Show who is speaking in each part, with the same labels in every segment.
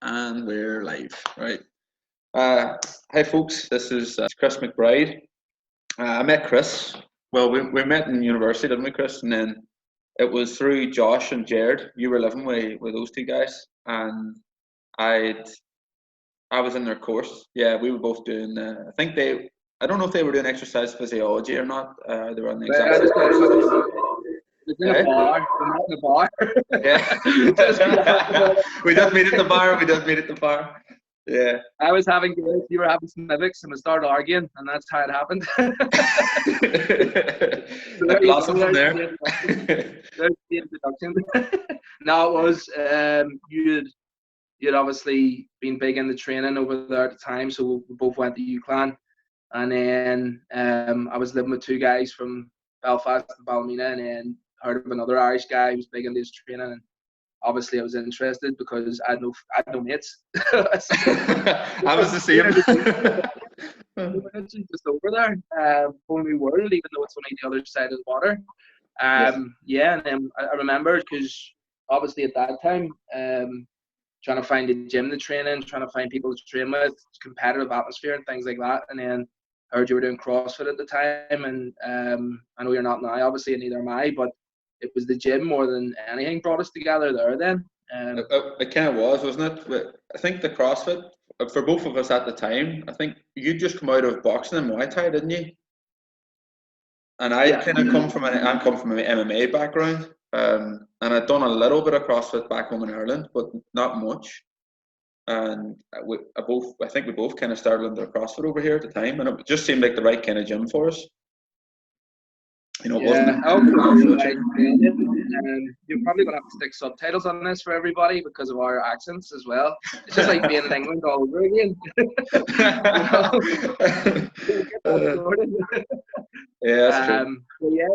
Speaker 1: And we're live, right? Hi, folks. This is Chris McBride. I met Chris. Well, we met in university, didn't we, Chris? And then it was through Josh and Jared. You were living with those two guys, and I was in their course. Yeah, we were both doing. I think they. I don't know if they were doing exercise physiology or not. They were on the
Speaker 2: Well,
Speaker 1: exact same course.
Speaker 2: It's in a bar. We're not in a bar.
Speaker 1: Yeah. We just meet at the bar. Yeah.
Speaker 2: I was having Guinness, you were having Civics, and we started arguing, and that's how it happened. So
Speaker 1: I blossomed from there.
Speaker 2: There's the introduction. No, it was you'd obviously been big in the training over there at the time, so we both went to UCLan, and then I was living with two guys from Belfast and Ballymena, and then heard of another Irish guy who was big into his training, and obviously I was interested because I had no mates.
Speaker 1: I was the same.
Speaker 2: Just over there, whole new world, even though it's only the other side of the water. Yeah, and then I remember because obviously at that time, trying to find a gym to train in, trying to find people to train with, competitive atmosphere and things like that. And then I heard you were doing CrossFit at the time, and I know you're not now, obviously, and neither am I, but it was the gym more than anything brought us together there then.
Speaker 1: It kind of was, wasn't it? But I think the CrossFit, for both of us at the time, I think you just come out of boxing and Muay Thai, didn't you? And I kind of come from an MMA background, and I'd done a little bit of CrossFit back home in Ireland, but not much. And I think we both kind of started into CrossFit over here at the time, and it just seemed like the right kind of gym for us. You know, it wasn't.
Speaker 2: You're probably going to have to stick subtitles on this for everybody because of our accents as well. It's just like being in England all over again.
Speaker 1: Yeah, that's true.
Speaker 2: Yeah.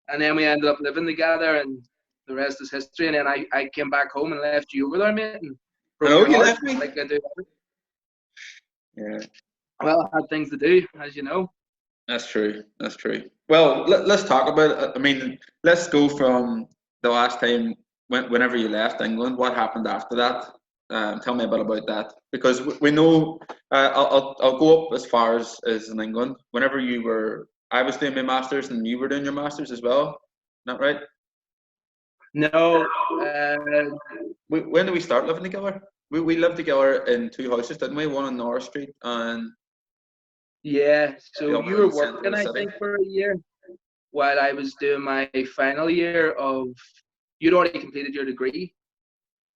Speaker 2: And then we ended up living together, and the rest is history. And then I came back home and left you over there, mate. And
Speaker 1: you left me?
Speaker 2: Like I do.
Speaker 1: Yeah.
Speaker 2: Well, I had things to do, as you know.
Speaker 1: That's true. Well, let's talk about it. I mean, let's go from the last time whenever you left England. What happened after that? Tell me a bit about that, because we know. I'll go up as far as in England. Whenever I was doing my masters and you were doing your masters as well. Not right?
Speaker 2: No.
Speaker 1: When did we start living together? We lived together in two houses, didn't we? One on North Street and.
Speaker 2: Yeah, so you were working, I think, for a year while I was doing my final year of. You'd already completed your degree.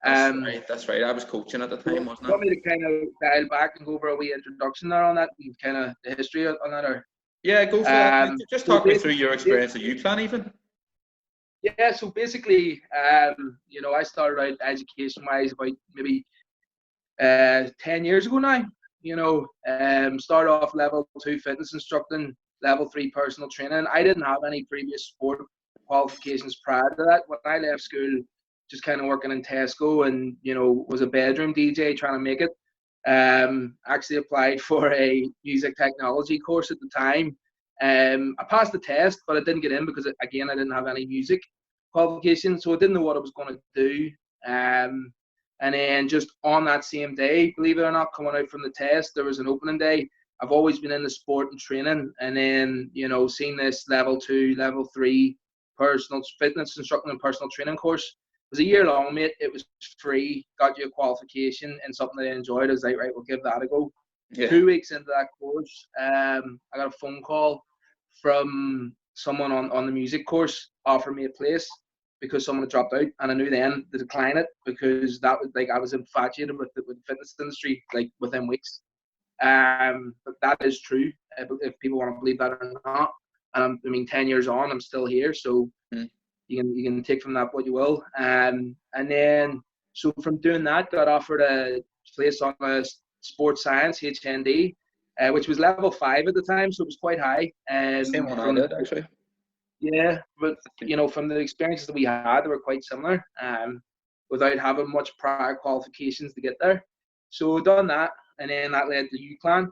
Speaker 1: That's right. I was coaching at the time, wasn't it?
Speaker 2: Want me to kind of dial back and go over a wee introduction there on that and kind of the history on that, or?
Speaker 1: Yeah, go for that. Just talk me through your experience at UCLan, even.
Speaker 2: Yeah, so basically, I started out education-wise about maybe 10 years ago now. Started off level 2 fitness instructing, level 3 personal training. I didn't have any previous sport qualifications prior to that. When I left school, just kind of working in Tesco and, was a bedroom DJ trying to make it. Actually applied for a music technology course at the time. I passed the test, but I didn't get in because, again, I didn't have any music qualifications, so I didn't know what I was going to do. And then just on that same day, believe it or not, coming out from the test, there was an opening day. I've always been in the sport and training, and then, seeing this level 2, level 3 personal fitness instructing and personal training course. It was a year long, mate. It was free, got you a qualification and something that I enjoyed. I was like, right, we'll give that a go. Yeah. 2 weeks into that course, I got a phone call from someone on the music course offering me a place because someone had dropped out, and I knew then to decline it because that was like I was infatuated with the fitness industry like within weeks. But that is true if people want to believe that or not. And I mean, 10 years on, I'm still here, so you can take from that what you will. And then so from doing that, got offered a place on a sports science HND, which was level 5 at the time, so it was quite high.
Speaker 1: Same one I did, actually.
Speaker 2: Yeah, but from the experiences that we had, they were quite similar. Without having much prior qualifications to get there, so done that, and then that led to UCLan.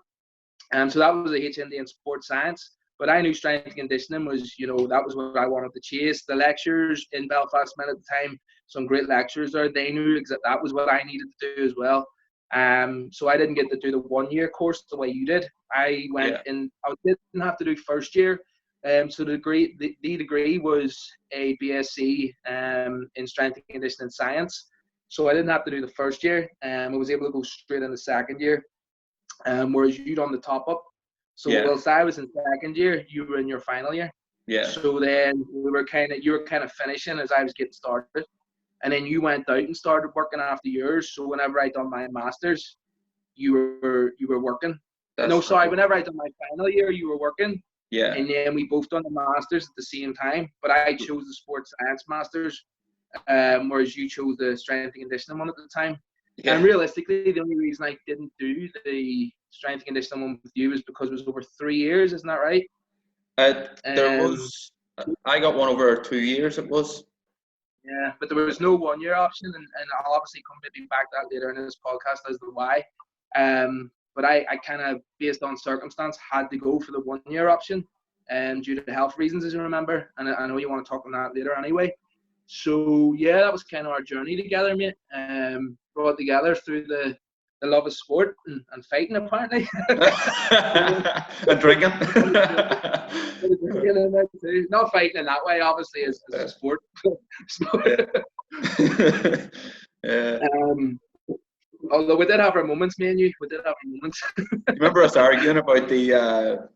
Speaker 2: So that was a HND in sports science. But I knew strength and conditioning was, that was what I wanted to chase. The lectures in Belfast at the time some great lecturers there. They knew that was what I needed to do as well. So I didn't get to do the 1 year course the way you did. I went in. I didn't have to do first year. So the degree was a BSc in strength and conditioning science. So I didn't have to do the first year. I was able to go straight in the second year. Whereas you'd on the top up. So whilst I was in second year, you were in your final year.
Speaker 1: Yeah.
Speaker 2: So then you were kind of finishing as I was getting started, and then you went out and started working after yours. So whenever I done my masters, you were working. Whenever I done my final year, you were working.
Speaker 1: Yeah.
Speaker 2: And then we both done the masters at the same time. But I chose the sports science masters, whereas you chose the strength and conditioning one at the time. Yeah. And realistically, the only reason I didn't do the strength and conditioning one with you is because it was over 3 years. Isn't that right?
Speaker 1: I got one over 2 years. It was.
Speaker 2: Yeah, but there was no 1 year option, and I'll obviously come maybe back that later in this podcast as to why. But I kind of, based on circumstance, had to go for the 1 year option, due to health reasons, as you remember. And I know you want to talk on that later anyway. So yeah, that was kind of our journey together, mate. Brought together through the love of sport and fighting, apparently.
Speaker 1: And drinking.
Speaker 2: Not fighting in that way, obviously, as a sport.
Speaker 1: Yeah.
Speaker 2: Although we did have our moments, me and you. We did have our moments.
Speaker 1: Remember us arguing about the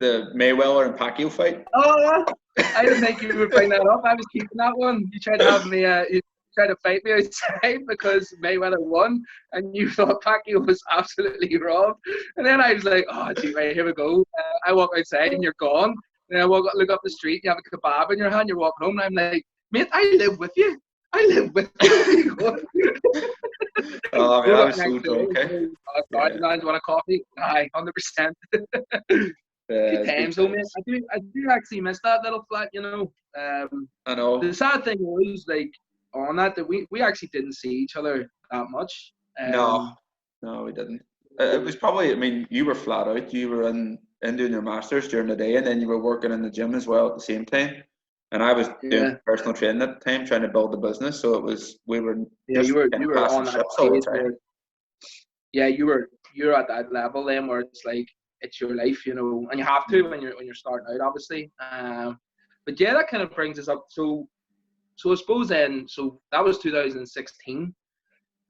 Speaker 1: Mayweather and Pacquiao fight?
Speaker 2: Oh, I didn't think you would bring that up. I was keeping that one. You tried to have me. You tried to fight me outside because Mayweather won, and you thought Pacquiao was absolutely robbed. And then I was like, "Oh, gee, right, here we go." I walk outside, and you're gone. And I look up the street. You have a kebab in your hand. You're walking home, and I'm like, "Mate, I live with you. I live with you."
Speaker 1: Oh, man, I was so drunk.
Speaker 2: Okay. Oh, God, do you want a coffee? Aye, 100%. Good times, though, mate. I do actually miss that little flat, you know.
Speaker 1: I know.
Speaker 2: The sad thing was, like, on that we actually didn't see each other that much.
Speaker 1: No, we didn't. It was probably, I mean, you were flat out. You were in doing your masters during the day, and then you were working in the gym as well at the same time. And I was doing personal training at the time, trying to build the business. So we were.
Speaker 2: Yeah, you were on that stage where. Yeah, you were at that level then where it's like it's your life, you know, and you have to when you're starting out, obviously. But yeah, that kind of brings us up. So I suppose then, so that was 2016.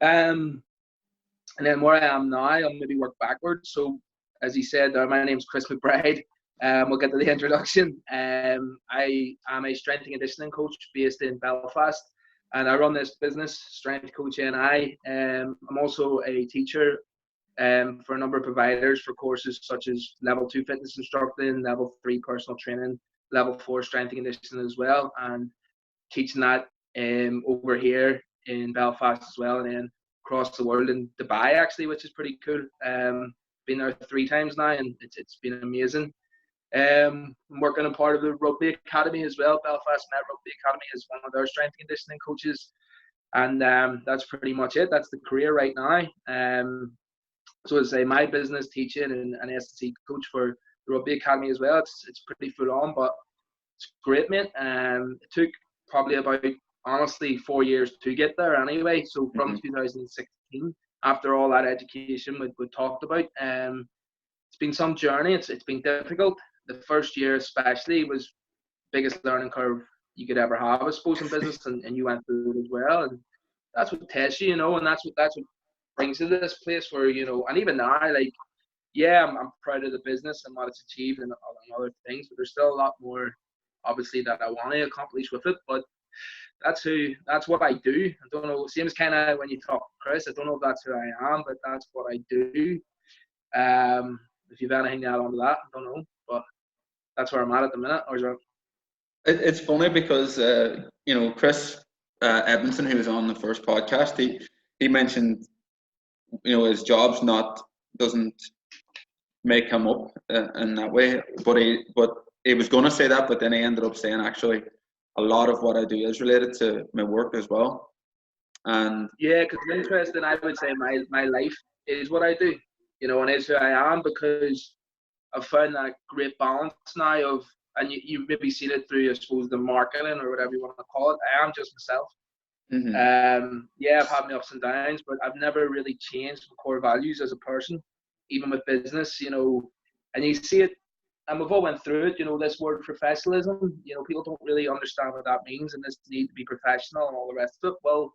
Speaker 2: And then where I am now, I'll maybe work backwards. So as he said, my name's Chris McBride. We'll get to the introduction. I am a strength and conditioning coach based in Belfast, and I run this business, Strength Coach NI. I'm also a teacher for a number of providers for courses such as Level 2 fitness instructing, Level 3 personal training, Level 4 strength and conditioning as well, and teaching that over here in Belfast as well, and then across the world in Dubai actually, which is pretty cool. Been there 3 times now, and it's been amazing. I'm working on part of the Rugby Academy as well. Belfast Net Rugby Academy is one of their strength and conditioning coaches, and that's pretty much it. That's the career right now. So as I say, my business teaching and an S&C coach for the Rugby Academy as well. It's pretty full on, but it's great, mate. It took probably about, honestly, 4 years to get there anyway. So from 2016, after all that education we talked about, it's been some journey. It's been difficult. The first year especially was the biggest learning curve you could ever have, I suppose, in business, and you went through it as well. And that's what tests you, you know, and that's what brings you to this place where, you know, and even now, like, yeah, I'm proud of the business and what it's achieved and other things, but there's still a lot more, obviously, that I want to accomplish with it. But that's what I do. I don't know, same as kind of when you talk Chris, I don't know if that's who I am, but that's what I do. If you've anything to add on to that, I don't know, but that's where I'm at the minute. Or is that...
Speaker 1: It's funny because you know, Chris Edmondson, who was on the first podcast, he mentioned, you know, his job's doesn't make him up in that way, but he was going to say that, but then he ended up saying actually a lot of what I do is related to my work as well. And
Speaker 2: yeah, because it's interesting. I would say my life is what I do, you know, and it's who I am, because I've found that great balance now of, and you've maybe seen it through, I suppose, the marketing or whatever you want to call it. I am just myself. Yeah, I've had my ups and downs, but I've never really changed my core values as a person, even with business, you know. And you see it, and we've all went through it, you know, this word professionalism, you know, people don't really understand what that means and this need to be professional and all the rest of it. Well,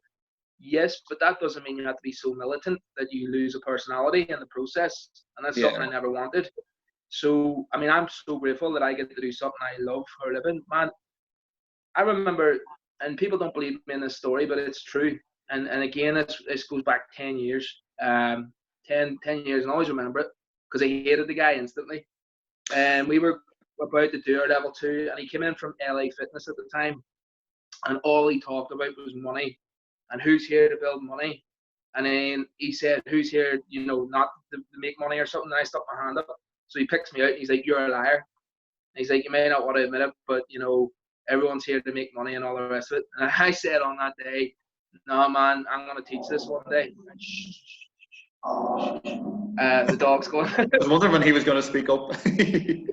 Speaker 2: yes, but that doesn't mean you have to be so militant that you lose a personality in the process. And that's something I
Speaker 1: Yeah.
Speaker 2: never wanted. So, I mean, I'm so grateful that I get to do something I love for a living. Man, I remember, and people don't believe me in this story, but it's true. And again, this goes back 10 years. 10 years, and I always remember it because I hated the guy instantly. And we were about to do our level 2, and he came in from LA Fitness at the time, and all he talked about was money and who's here to build money. And then he said, who's here, you know, not to make money or something. And I stuck my hand up. So he picks me out and he's like, you're a liar. And he's like, you may not want to admit it, but, you know, everyone's here to make money and all the rest of it. And I said on that day, no, man, I'm going to teach this one day. The dog's going.
Speaker 1: I was wondering when he was going to speak up.
Speaker 2: You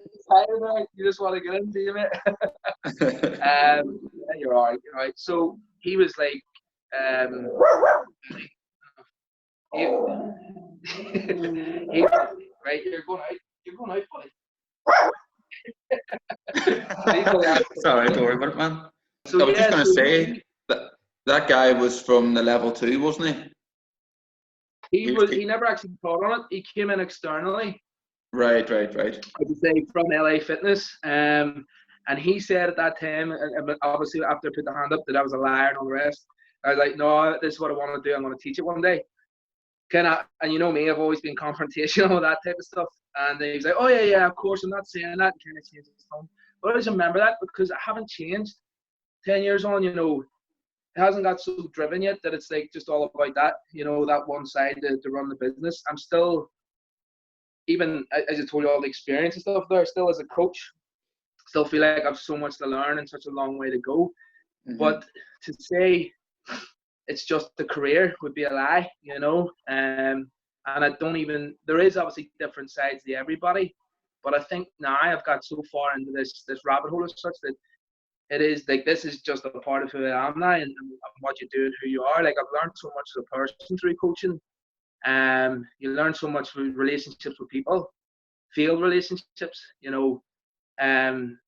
Speaker 2: just want to get into you, mate. You're all right. You're all right. So he was like, right, you're going out. You're going out, buddy.
Speaker 1: Sorry, don't worry about it, man.
Speaker 2: So,
Speaker 1: I was just going to
Speaker 2: so
Speaker 1: say that guy was from the level 2, wasn't he?
Speaker 2: He never actually taught on it. He came in externally.
Speaker 1: Right.
Speaker 2: I would say from LA Fitness. And he said at that time, and obviously after I put the hand up, that I was a liar and all the rest. I was like, no, this is what I want to do. I'm going to teach it one day. And you know me, I've always been confrontational with that type of stuff. And then he was like, oh yeah, of course, I'm not saying that. And kind of changed his tone. But I just remember that because I haven't changed 10 years on, you know. It hasn't got so driven yet that it's like just all about that, you know, that one side to run the business. I'm still, even as I told you, all the experience and stuff there, still as a coach, still feel like I've so much to learn and such a long way to go. But to say it's just a career would be a lie, you know. And I don't even, there is obviously different sides to everybody, but I think now I've got so far into this rabbit hole as such that it is like, this is just a part of who I am now and what you do and who you are. Like, I've learned so much as a person through coaching. You learn so much with relationships with people, field relationships, you know,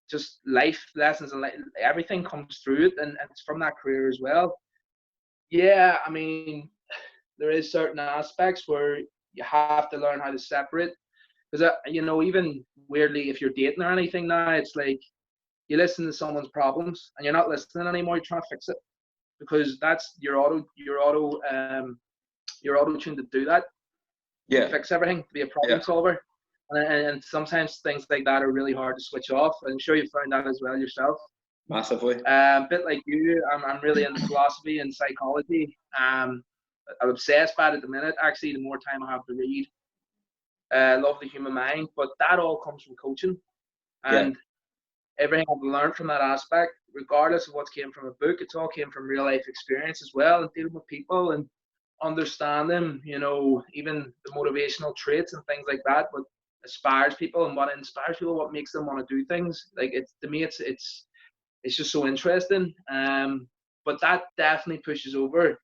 Speaker 2: just life lessons and everything comes through it, and it's from that career as well. Yeah, I mean, there is certain aspects where you have to learn how to separate, because you know, even weirdly, if you're dating or anything now, it's like you listen to someone's problems and you're not listening anymore. You're trying to fix it because that's your auto tuned to do that.
Speaker 1: Yeah.
Speaker 2: Fix everything, to be a problem solver. And sometimes things like that are really hard to switch off. I'm sure you've found that as well yourself.
Speaker 1: Massively.
Speaker 2: A bit like you, I'm really into philosophy and psychology. I'm obsessed by it at the minute. Actually, the more time I have to read, love the human mind. But that all comes from coaching, and everything I've learned from that aspect, regardless of what came from a book, it's all came from real life experience as well, and dealing with people and understanding, you know, even the motivational traits and things like that. But inspires people and what inspires people, what makes them want to do things. Like, it's, to me, it's just so interesting. But that definitely pushes over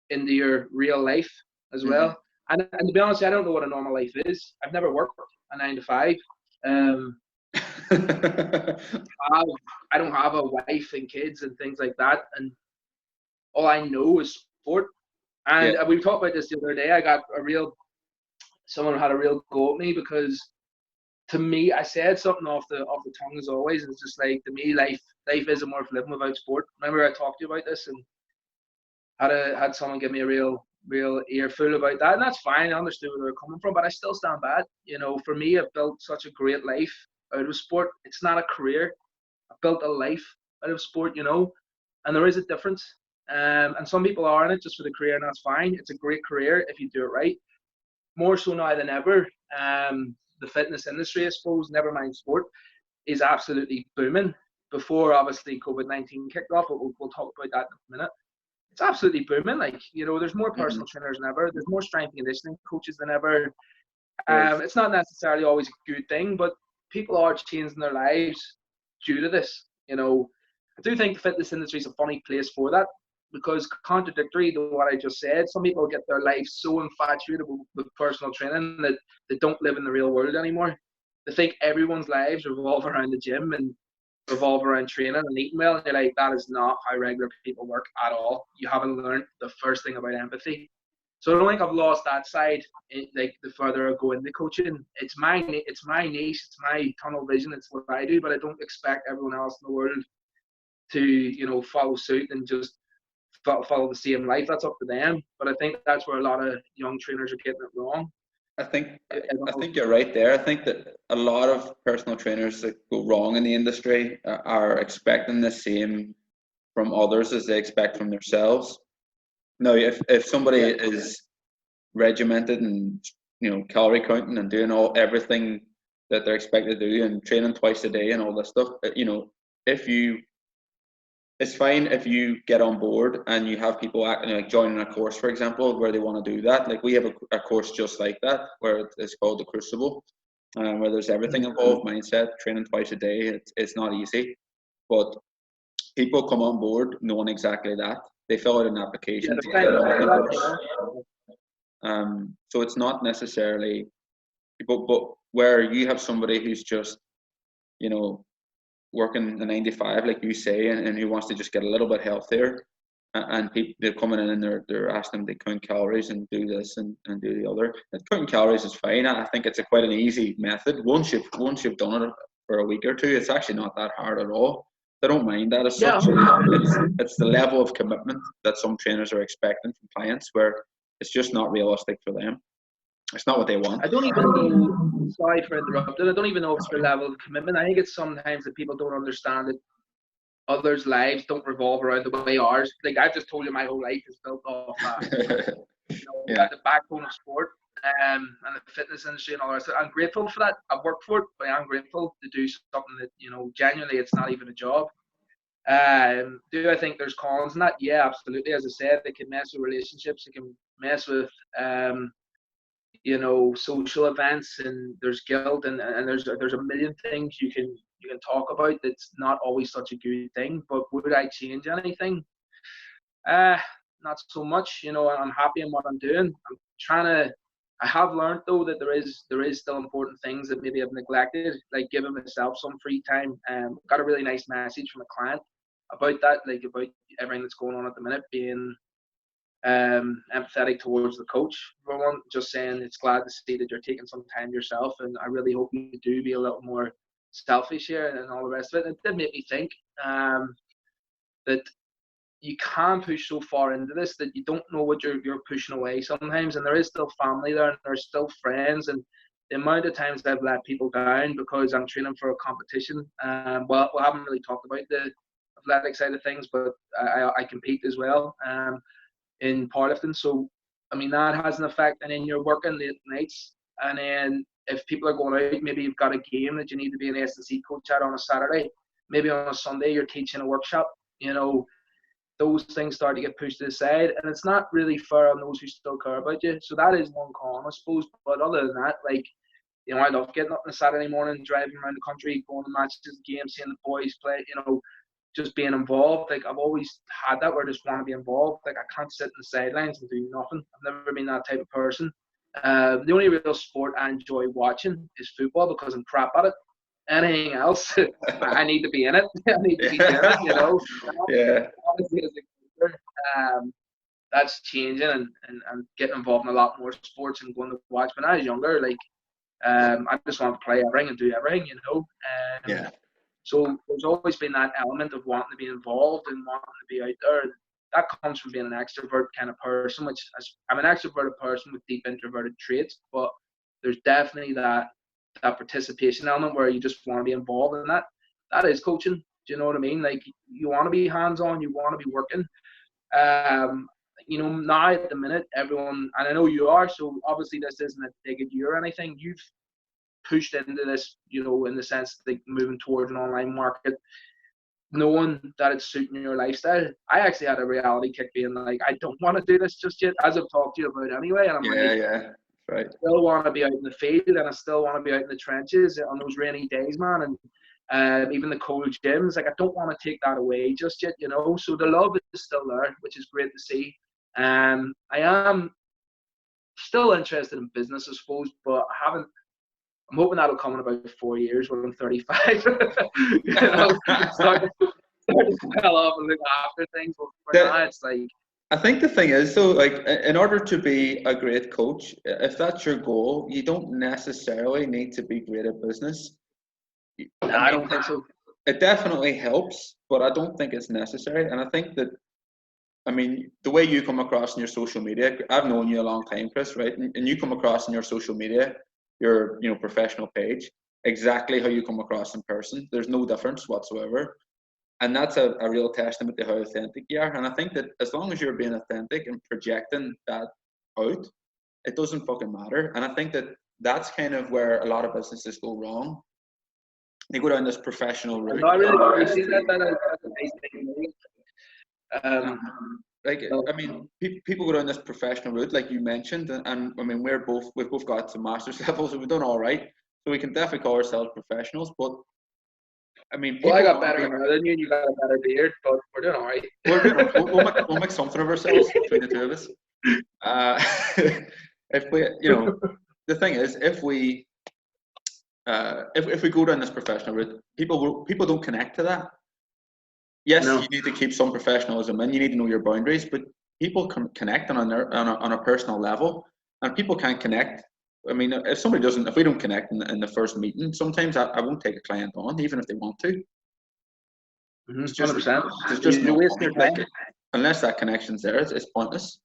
Speaker 2: into your real life as well. And to be honest, I don't know what a normal life is. I've never worked a 9 to 5. I don't have a wife and kids and things like that. And all I know is sport. And we talked about this the other day. I got someone had a real go at me because, to me, I said something off the tongue as always. It's just like, to me, life isn't worth living without sport. Remember I talked to you about this and had someone give me a real earful about that, and that's fine. I understood where they were coming from, but I still stand by it. You know, for me, I've built such a great life out of sport. It's not a career. I've built a life out of sport, you know, and there is a difference. And some people are in it just for the career, and that's fine. It's a great career if you do it right. More so now than ever, the fitness industry, I suppose, never mind sport, is absolutely booming. Before, obviously, COVID-19 kicked off, but we'll talk about that in a minute. It's absolutely booming. Like, you know, there's more personal trainers than ever. There's more strength and conditioning coaches than ever. It's not necessarily always a good thing, but people are changing their lives due to this. You know, I do think the fitness industry is a funny place for that. because contradictory to what I just said, some people get their life so infatuated with personal training that they don't live in the real world anymore. They think everyone's lives revolve around the gym and revolve around training and eating well. And you're like, that is not how regular people work at all. You haven't learned the first thing about empathy. So I don't think I've lost that side. Like the further I go into coaching, it's my niche, it's my tunnel vision, it's what I do. But I don't expect everyone else in the world to follow suit and just follow the same life. That's up to them. But I think that's where a lot of young trainers are getting it wrong.
Speaker 1: I think you're right there. I think that a lot of personal trainers that go wrong in the industry are expecting the same from others as they expect from themselves. Now, if somebody is regimented and calorie counting and doing everything that they're expected to do and training twice a day and all this stuff, it's fine if you get on board and you have people like joining a course, for example, where they want to do that. Like we have a course just like that, where it's called the Crucible, where there's everything involved: mindset, training twice a day. It's not easy, but people come on board knowing exactly that. They fill out an application to get on the course. So it's not necessarily, but where you have somebody who's just, working the 9 to 5, like you say, and who wants to just get a little bit healthier, and people, they're coming in and they're asking them to count calories and do this and do the other. And counting calories is fine. I think it's quite an easy method. Once you've done it for a week or two, it's actually not that hard at all. They don't mind that as such. It's the level of commitment that some trainers are expecting from clients where it's just not realistic for them. It's not what they want.
Speaker 2: I don't even know, sorry for interrupting, I don't even know if it's their level of commitment. I think it's sometimes that people don't understand that others' lives don't revolve around the way ours. Like I've just told you, my whole life is built off got the backbone of sport and the fitness industry and all that. So I'm grateful for that. I've worked for it, but I'm grateful to do something that, genuinely it's not even a job. Do I think there's cons in that? Yeah, absolutely. As I said, it can mess with relationships. It can mess with social events, and there's guilt, and there's a million things you can talk about that's not always such a good thing. But would I change anything? Not so much. I'm happy in what I'm doing. I have learned though that there is still important things that maybe I've neglected, like giving myself some free time. Got a really nice message from a client about that, like about everything that's going on at the minute, being empathetic towards the coach, for one, just saying it's glad to see that you're taking some time yourself, and I really hope you do be a little more selfish here and all the rest of it. It did make me think that you can push so far into this that you don't know what you're pushing away sometimes, and there is still family there and there's still friends, and the amount of times I've let people down because I'm training for a competition. Well, we haven't really talked about the athletic side of things, but I compete as well in powerlifting. So, I mean, that has an effect. And then you're working late nights. And then if people are going out, maybe you've got a game that you need to be an S&C coach at on a Saturday. Maybe on a Sunday you're teaching a workshop. Those things start to get pushed to the side. And it's not really fair on those who still care about you. So that is one con, I suppose. But other than that, I love getting up on a Saturday morning, driving around the country, going to matches, games, seeing the boys play, just being involved. Like I've always had that where I just want to be involved. Like I can't sit in the sidelines and do nothing. I've never been that type of person. The only real sport I enjoy watching is football because I'm crap at it. Anything else, I need to be in it. I need to be doing it,
Speaker 1: Yeah.
Speaker 2: Obviously, as a coach, that's changing and getting involved in a lot more sports and going to watch. When I was younger, I just wanted to play everything and do everything,
Speaker 1: Yeah.
Speaker 2: So there's always been that element of wanting to be involved and wanting to be out there. That comes from being an extrovert kind of person, which I'm an extroverted person with deep introverted traits, but there's definitely that participation element where you just want to be involved in that. That is coaching. Do you know what I mean? Like you want to be hands-on, you want to be working. Now at the minute, everyone, and I know you are, so obviously this isn't a dig at you or anything. You've pushed into this, in the sense like moving towards an online market, knowing that it's suiting your lifestyle. I actually had a reality kick being like, I don't want to do this just yet, as I've talked to you about anyway. And I'm
Speaker 1: right.
Speaker 2: I still want to be out in the field, and I still want to be out in the trenches on those rainy days, man. And even the cold gyms. Like, I don't want to take that away just yet, you know. So the love is still there, which is great to see. I am still interested in business, I suppose, but I'm hoping that'll come in about 4 years when I'm 35. You know, start to well off and look after things. But for now, it's like,
Speaker 1: I think the thing is, though, like, in order to be a great coach, if that's your goal, you don't necessarily need to be great at business.
Speaker 2: I don't think so.
Speaker 1: It definitely helps, but I don't think it's necessary. And I think that, I mean, the way you come across in your social media, I've known you a long time, Chris, right? And you come across in your social media, your professional page, exactly how you come across in person. There's no difference whatsoever. And that's a real testament to how authentic you are. And I think that as long as you're being authentic and projecting that out, it doesn't fucking matter. And I think that that's kind of where a lot of businesses go wrong. They go down this professional route.
Speaker 2: I really appreciate that. That's a nice thing.
Speaker 1: I mean, people go down this professional route, like you mentioned, and I mean, we've both got to master's level, so we've done all right. So we can definitely call ourselves professionals, but I mean,
Speaker 2: well, I got better than you, and you got a better beard, but we're doing all right.
Speaker 1: We'll make something of ourselves between the two of us. If we, the thing is, if we go down this professional route, people don't connect to that. Yes, no. You need to keep some professionalism and you need to know your boundaries, but people can connect on a personal level, and people can't connect. I mean, if we don't connect in the first meeting, sometimes I won't take a client on, even if they want to.
Speaker 2: 100%.
Speaker 1: It's just no point. Like, unless that connection's there, it's pointless.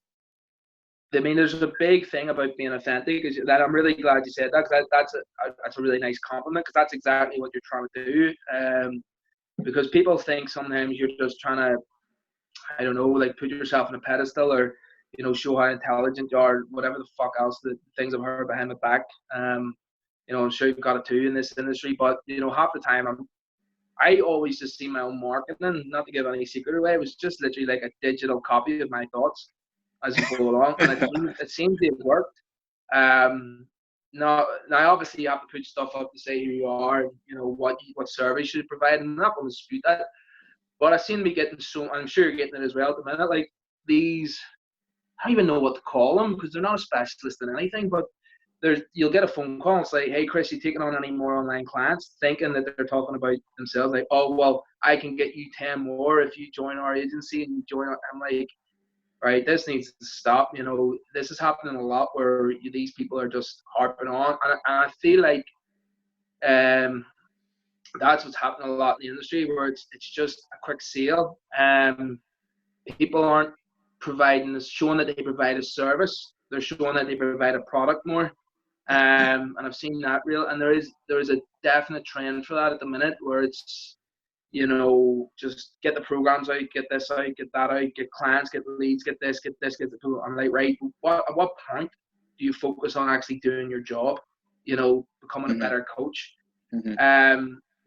Speaker 2: I mean, there's a big thing about being authentic. Is that I'm really glad you said that, because that's a really nice compliment, because that's exactly what you're trying to do. Because people think sometimes you're just trying to, I don't know, like put yourself on a pedestal, or show how intelligent you are, whatever the fuck else, the things I've heard behind the back. I'm sure you've got it too in this industry, but half the time I always just see my own marketing, not to give any secret away. It was just literally like a digital copy of my thoughts as you go along, and it seems to have worked. Now obviously you have to put stuff up to say who you are, what service you provide, and I'm not going to dispute that. But I seem to be getting I'm sure you're getting it as well at the minute, like these, I don't even know what to call them, because they're not a specialist in anything, but you'll get a phone call and say, hey Chris, you taking on any more online clients, thinking that they're talking about themselves, like, oh well, I can get you 10 more if you join our agency and you join our, I'm like, right, this needs to stop. This is happening a lot where these people are just harping on, and I feel like that's what's happening a lot in the industry, where it's just a quick sale. People aren't showing that they provide a service. They're showing that they provide a product more. And I've seen that and there is a definite trend for that at the minute, where it's just get the programs out, get this out, get that out, get clients, get leads, get this, get the tool. I'm like, right, at what point do you focus on actually doing your job, becoming a better coach?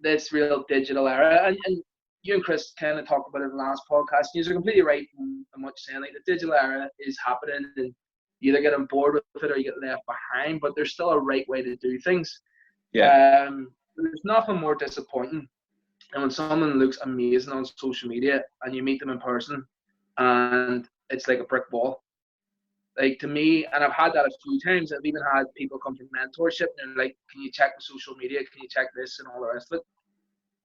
Speaker 2: This real digital era, and you and Chris kind of talked about it in the last podcast, and you're completely right in what you're saying. Like, the digital era is happening, and you either get on board with it or you get left behind, but there's still a right way to do things. Yeah. There's nothing more disappointing than when someone looks amazing on social media and you meet them in person and it's like a brick wall. Like, to me, and I've had that a few times, I've even had people come from mentorship and they're like, can you check the social media, can you check this and all the rest of it?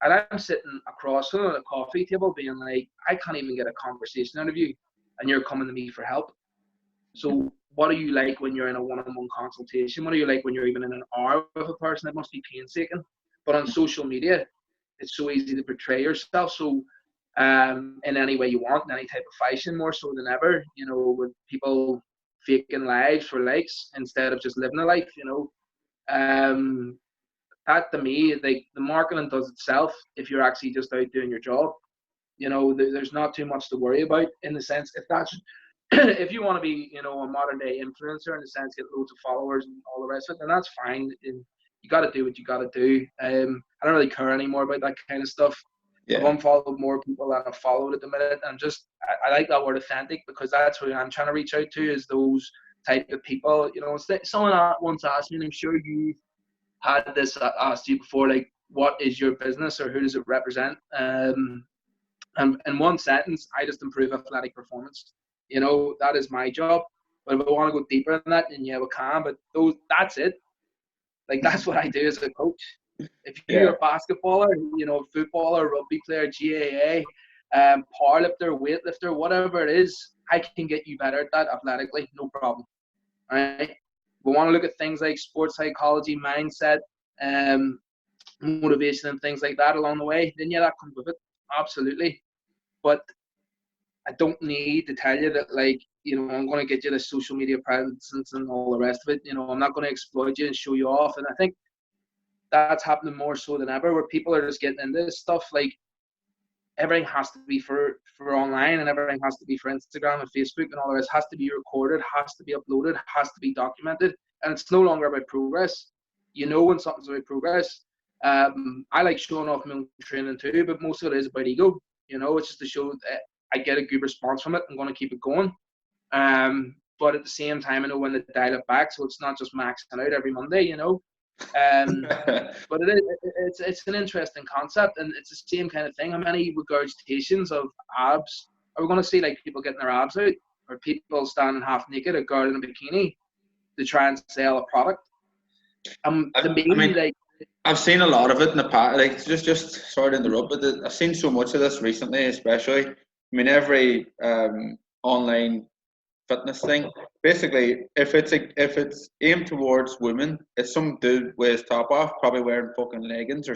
Speaker 2: And I'm sitting across from them at a coffee table being like, I can't even get a conversation out of you, and you're coming to me for help. So what are you like when you're in a one-on-one consultation? What are you like when you're even in an hour with a person? That must be painstaking. But on social media, it's so easy to portray yourself. So in any way you want, in any type of fashion, more so than ever, with people faking lives for likes instead of just living a life, that, to me, like, the marketing does itself if you're actually just out doing your job. There's not too much to worry about, in the sense, if you want to be, a modern day influencer, in the sense, get loads of followers and all the rest of it, then that's fine. And you got to do what you got to do. I don't really care anymore about that kind of stuff. Yeah. I've unfollowed more people than I've followed at the minute, and I like that word authentic, because that's who I'm trying to reach out to, is those type of people. Someone once asked me, and I'm sure you had this asked you before, like, what is your business or who does it represent? And in one sentence, I just improve athletic performance. That is my job. But if I want to go deeper than that, then yeah, we can. But that's it. Like, that's what I do as a coach. If you're a basketballer, footballer, rugby player, GAA, powerlifter, weightlifter, whatever it is, I can get you better at that athletically, no problem. All right. We want to look at things like sports psychology, mindset, motivation, and things like that along the way. Then yeah, that comes with it, absolutely. But I don't need to tell you that, like, I'm going to get you the social media presence and all the rest of it. I'm not going to exploit you and show you off. And I think that's happening more so than ever, where people are just getting into this stuff. Like, everything has to be for online, and everything has to be for Instagram and Facebook and all the rest. Has to be recorded, has to be uploaded, has to be documented. And it's no longer about progress. When something's about progress. I like showing off my own training too, but most of it is about ego. It's just to show that I get a good response from it. I'm going to keep it going. But at the same time, I know when to dial it back, so it's not just maxing out every Monday. But it's an interesting concept, and it's the same kind of thing. How many regurgitations of abs are we going to see? Like, people getting their abs out, or people standing half naked, a girl in a bikini, to try and sell a product?
Speaker 1: I've seen a lot of it in the past. Like, just sorry to interrupt, but I've seen so much of this recently, especially. Every online fitness thing. Basically, if it's aimed towards women, it's some dude with his top off, probably wearing fucking leggings or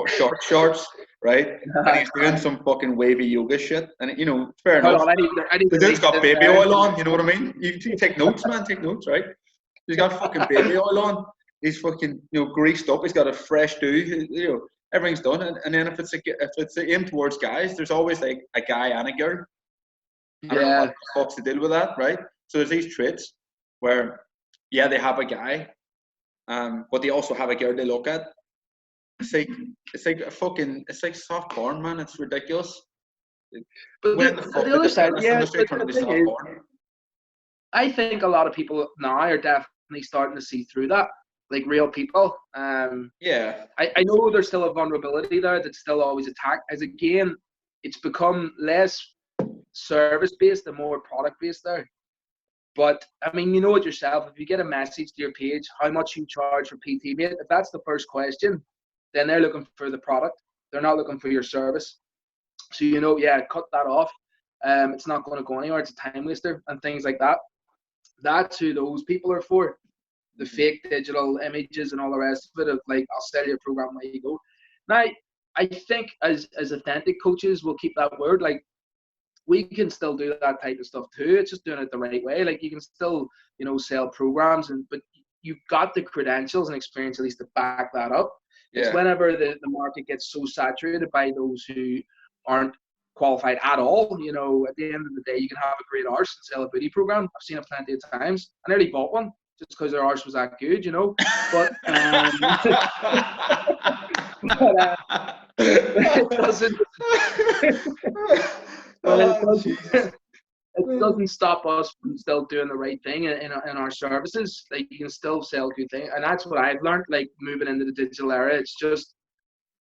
Speaker 1: short shorts, right? And he's doing some fucking wavy yoga shit. And fair enough. The dude's got baby oil on. You know what I mean? You take notes, man. Take notes, right? He's got fucking baby oil on. He's fucking greased up. He's got a fresh do. Everything's done. And then if it's aimed towards guys, there's always like a guy and a girl. I don't know what the fuck's to deal with that, right? So there's these traits where, yeah, they have a guy, but they also have a girl they look at. It's like soft porn, man. It's ridiculous.
Speaker 2: But the other side, the thing is, I think a lot of people now are definitely starting to see through that, like real people. I know there's still a vulnerability there that's still always attacked. As again, it's become less service-based and more product-based there. But, you know it yourself. If you get a message to your page, how much you charge for PT, mate, if that's the first question, then they're looking for the product. They're not looking for your service. So, cut that off. It's not going to go anywhere. It's a time waster and things like that. That's who those people are for. The fake digital images and all the rest of it, of like, I'll sell you a program, there you go. Now, I think as authentic coaches, we'll keep that word. Like, we can still do that type of stuff too. It's just doing it the right way. Like, you can still, sell programs, but you've got the credentials and experience at least to back that up. Yeah. It's whenever the market gets so saturated by those who aren't qualified at all. At the end of the day, you can have a great arse and sell a booty program. I've seen it plenty of times. I nearly bought one just because their arse was that good, But it doesn't. It doesn't stop us from still doing the right thing in our services. Like, you can still sell good things, and that's what I've learned. Like, moving into the digital era, it's just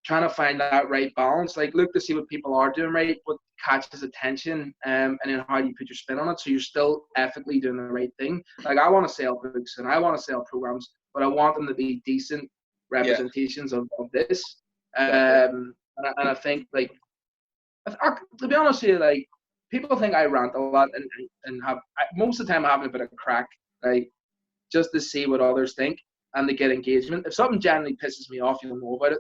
Speaker 2: trying to find that right balance. Like, look to see what people are doing right, what catches attention, and then how you put your spin on it, so you're still ethically doing the right thing. Like, I want to sell books and I want to sell programs, but I want them to be decent representations of this. And I think, like, to be honest with you, like, people think I rant a lot and most of the time I have a bit of crack, like, just to see what others think and to get engagement. If something generally pisses me off, you'll know about it.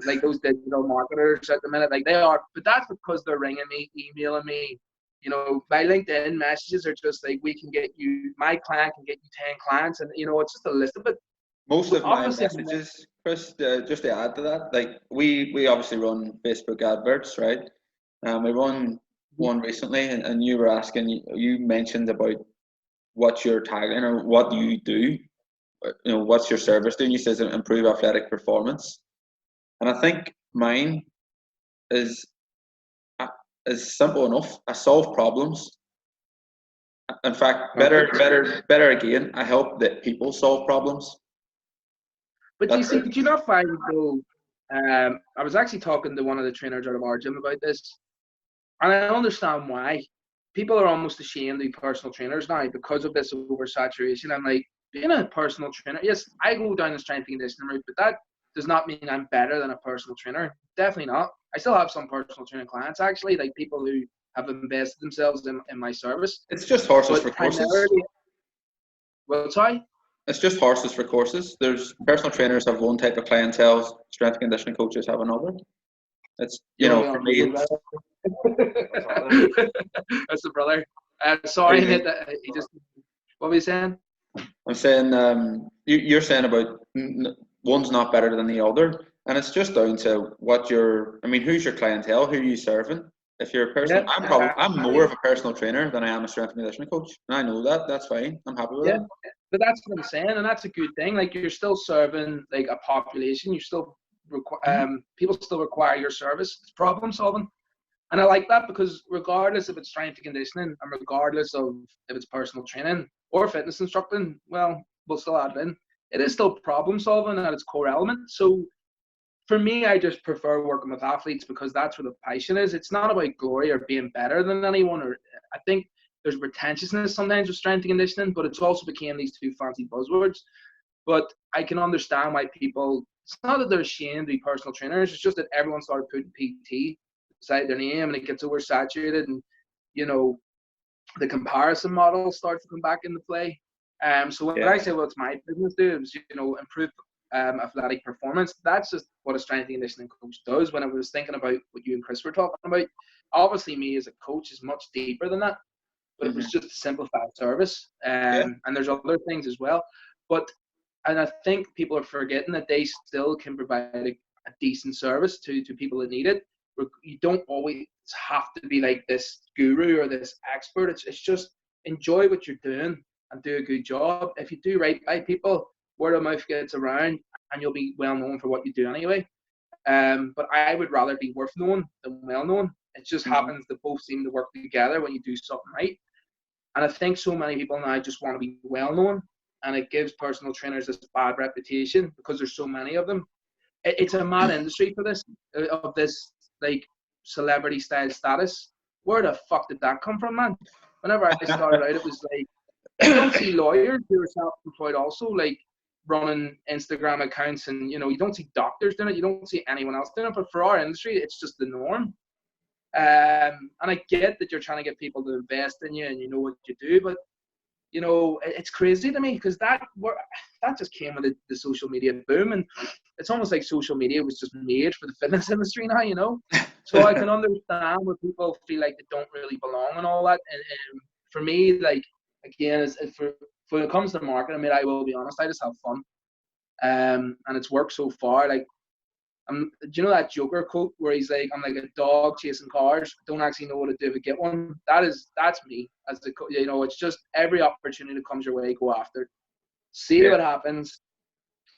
Speaker 2: Like those digital marketers at the minute, like, they are, but that's because they're ringing me, emailing me. My LinkedIn messages are just like, my client can get you 10 clients, and it's just a list of it.
Speaker 1: Most of my messages, Chris, just to add to that, like, we obviously run Facebook adverts, right? We run one recently, and you were asking, you mentioned about what's your tagline or what you do, what's your service doing? You said improve athletic performance, and I think mine is simple enough. I solve problems. In fact, better again, I help that people solve problems.
Speaker 2: But you see, do you not find though? I was actually talking to one of the trainers out of our gym about this, and I understand why. People are almost ashamed to be personal trainers now because of this oversaturation. I'm like, being a personal trainer, yes, I go down the strength and conditioning route, but that does not mean I'm better than a personal trainer. Definitely not. I still have some personal training clients, actually, like people who have invested themselves in my service.
Speaker 1: It's just horses for courses.
Speaker 2: Well, sorry?
Speaker 1: It's just horses for courses. There's personal trainers have one type of clientele, strength and conditioning coaches have another. It's, for me,
Speaker 2: that's the brother. Sorry, mate, he just, what were you saying?
Speaker 1: I'm saying, you're saying about one's not better than the other, and it's just down to who's your clientele, who are you serving? If you're a personal, I'm more of a personal trainer than I am a strength and conditioning coach, and I know that. That's fine. I'm happy with that.
Speaker 2: But that's what I'm saying, and that's a good thing. Like, you're still serving like a population. You still people still require your service. It's problem solving, and I like that, because regardless if it's strength and conditioning, and regardless of if it's personal training or fitness instructing, well, we'll still add in. It is still problem solving at its core element. So for me, I just prefer working with athletes because that's where the passion is. It's not about glory or being better than anyone. Or I think there's pretentiousness sometimes with strength and conditioning, but it's also became these two fancy buzzwords. But I can understand why people, it's not that they're ashamed to be personal trainers, it's just that everyone started putting PT beside their name and it gets oversaturated, and, the comparison model starts to come back into play. So when I say, well, it's my business, dude, is, improve athletic performance, that's just what a strength and conditioning coach does. When I was thinking about what you and Chris were talking about, obviously me as a coach is much deeper than that, but it was just a simplified service. And there's other things as well. And I think people are forgetting that they still can provide a decent service to people that need it. You don't always have to be like this guru or this expert. It's just enjoy what you're doing and do a good job. If you do right by people, word of mouth gets around and you'll be well known for what you do anyway. But I would rather be worth known than well known. It just happens that both seem to work together when you do something right. And I think so many people now just want to be well known, and it gives personal trainers this bad reputation because there's so many of them. It's a mad industry for this, of this like celebrity style status. Where the fuck did that come from, man? Whenever I started out, it was like, you don't see lawyers who are self-employed also like running Instagram accounts, and you don't see doctors doing it, you don't see anyone else doing it. But for our industry, it's just the norm. And I get that you're trying to get people to invest in you and you know what you do, but it's crazy to me because that just came with the social media boom, and it's almost like social media was just made for the fitness industry now, So I can understand where people feel like they don't really belong and all that. And for me, like, again, when it comes to marketing, I mean, I will be honest, I just have fun. And it's worked so far. Like, do you know that Joker quote where he's like, I'm like a dog chasing cars, don't actually know what to do to get one? That's me. It's just every opportunity that comes your way, go after it. See what happens,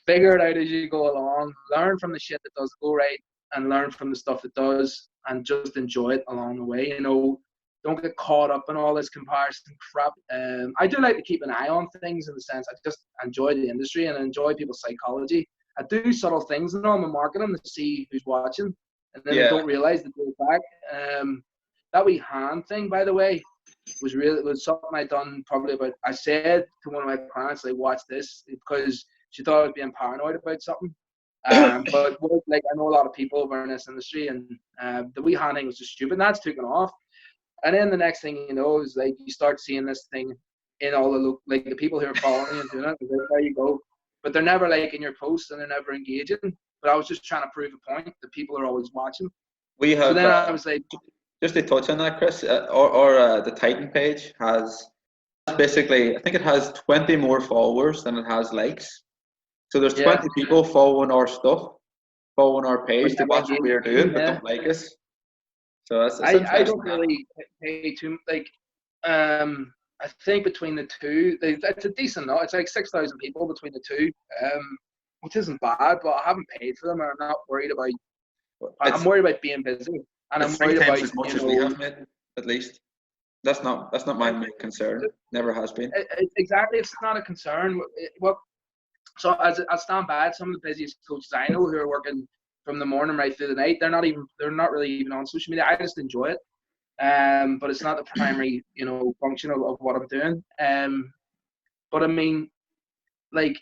Speaker 2: figure it out as you go along, learn from the shit that doesn't go right and learn from the stuff that does, and just enjoy it along the way. Don't get caught up in all this comparison crap. I do like to keep an eye on things, in the sense I just enjoy the industry and enjoy people's psychology. I do subtle things in my marketing to see who's watching, and then I don't realize that they're back. That wee hand thing, by the way, was something I done probably about. I said to one of my clients, like, watch this, because she thought I was being paranoid about something. But like, I know a lot of people over in this industry, and the wee hand thing was just stupid. And that's taken off. And then the next thing you know is like you start seeing this thing in all the people who are following you and doing it. And there you go. But they're never liking your posts and they're never engaging. But I was just trying to prove a point that people are always watching.
Speaker 1: We have.
Speaker 2: So then I was like,
Speaker 1: just to touch on that, Chris, the Titan page has basically, I think it has 20 more followers than it has likes. So there's 20 people following our stuff, following our page to watch what we're doing, but don't like us. So that's
Speaker 2: I don't really pay too like. I think between the two, it's a decent amount. It's like 6,000 people between the two, which isn't bad. But I haven't paid for them, and I'm not worried about. I'm worried about being busy, and I'm worried about
Speaker 1: as much as we have made, at least. That's not my main concern. Never has been.
Speaker 2: Exactly, it's not a concern. What So as I stand by it, some of the busiest coaches I know who are working from the morning right through the night, they're not really even on social media. I just enjoy it. But it's not the primary, function of what I'm doing. But I mean, like,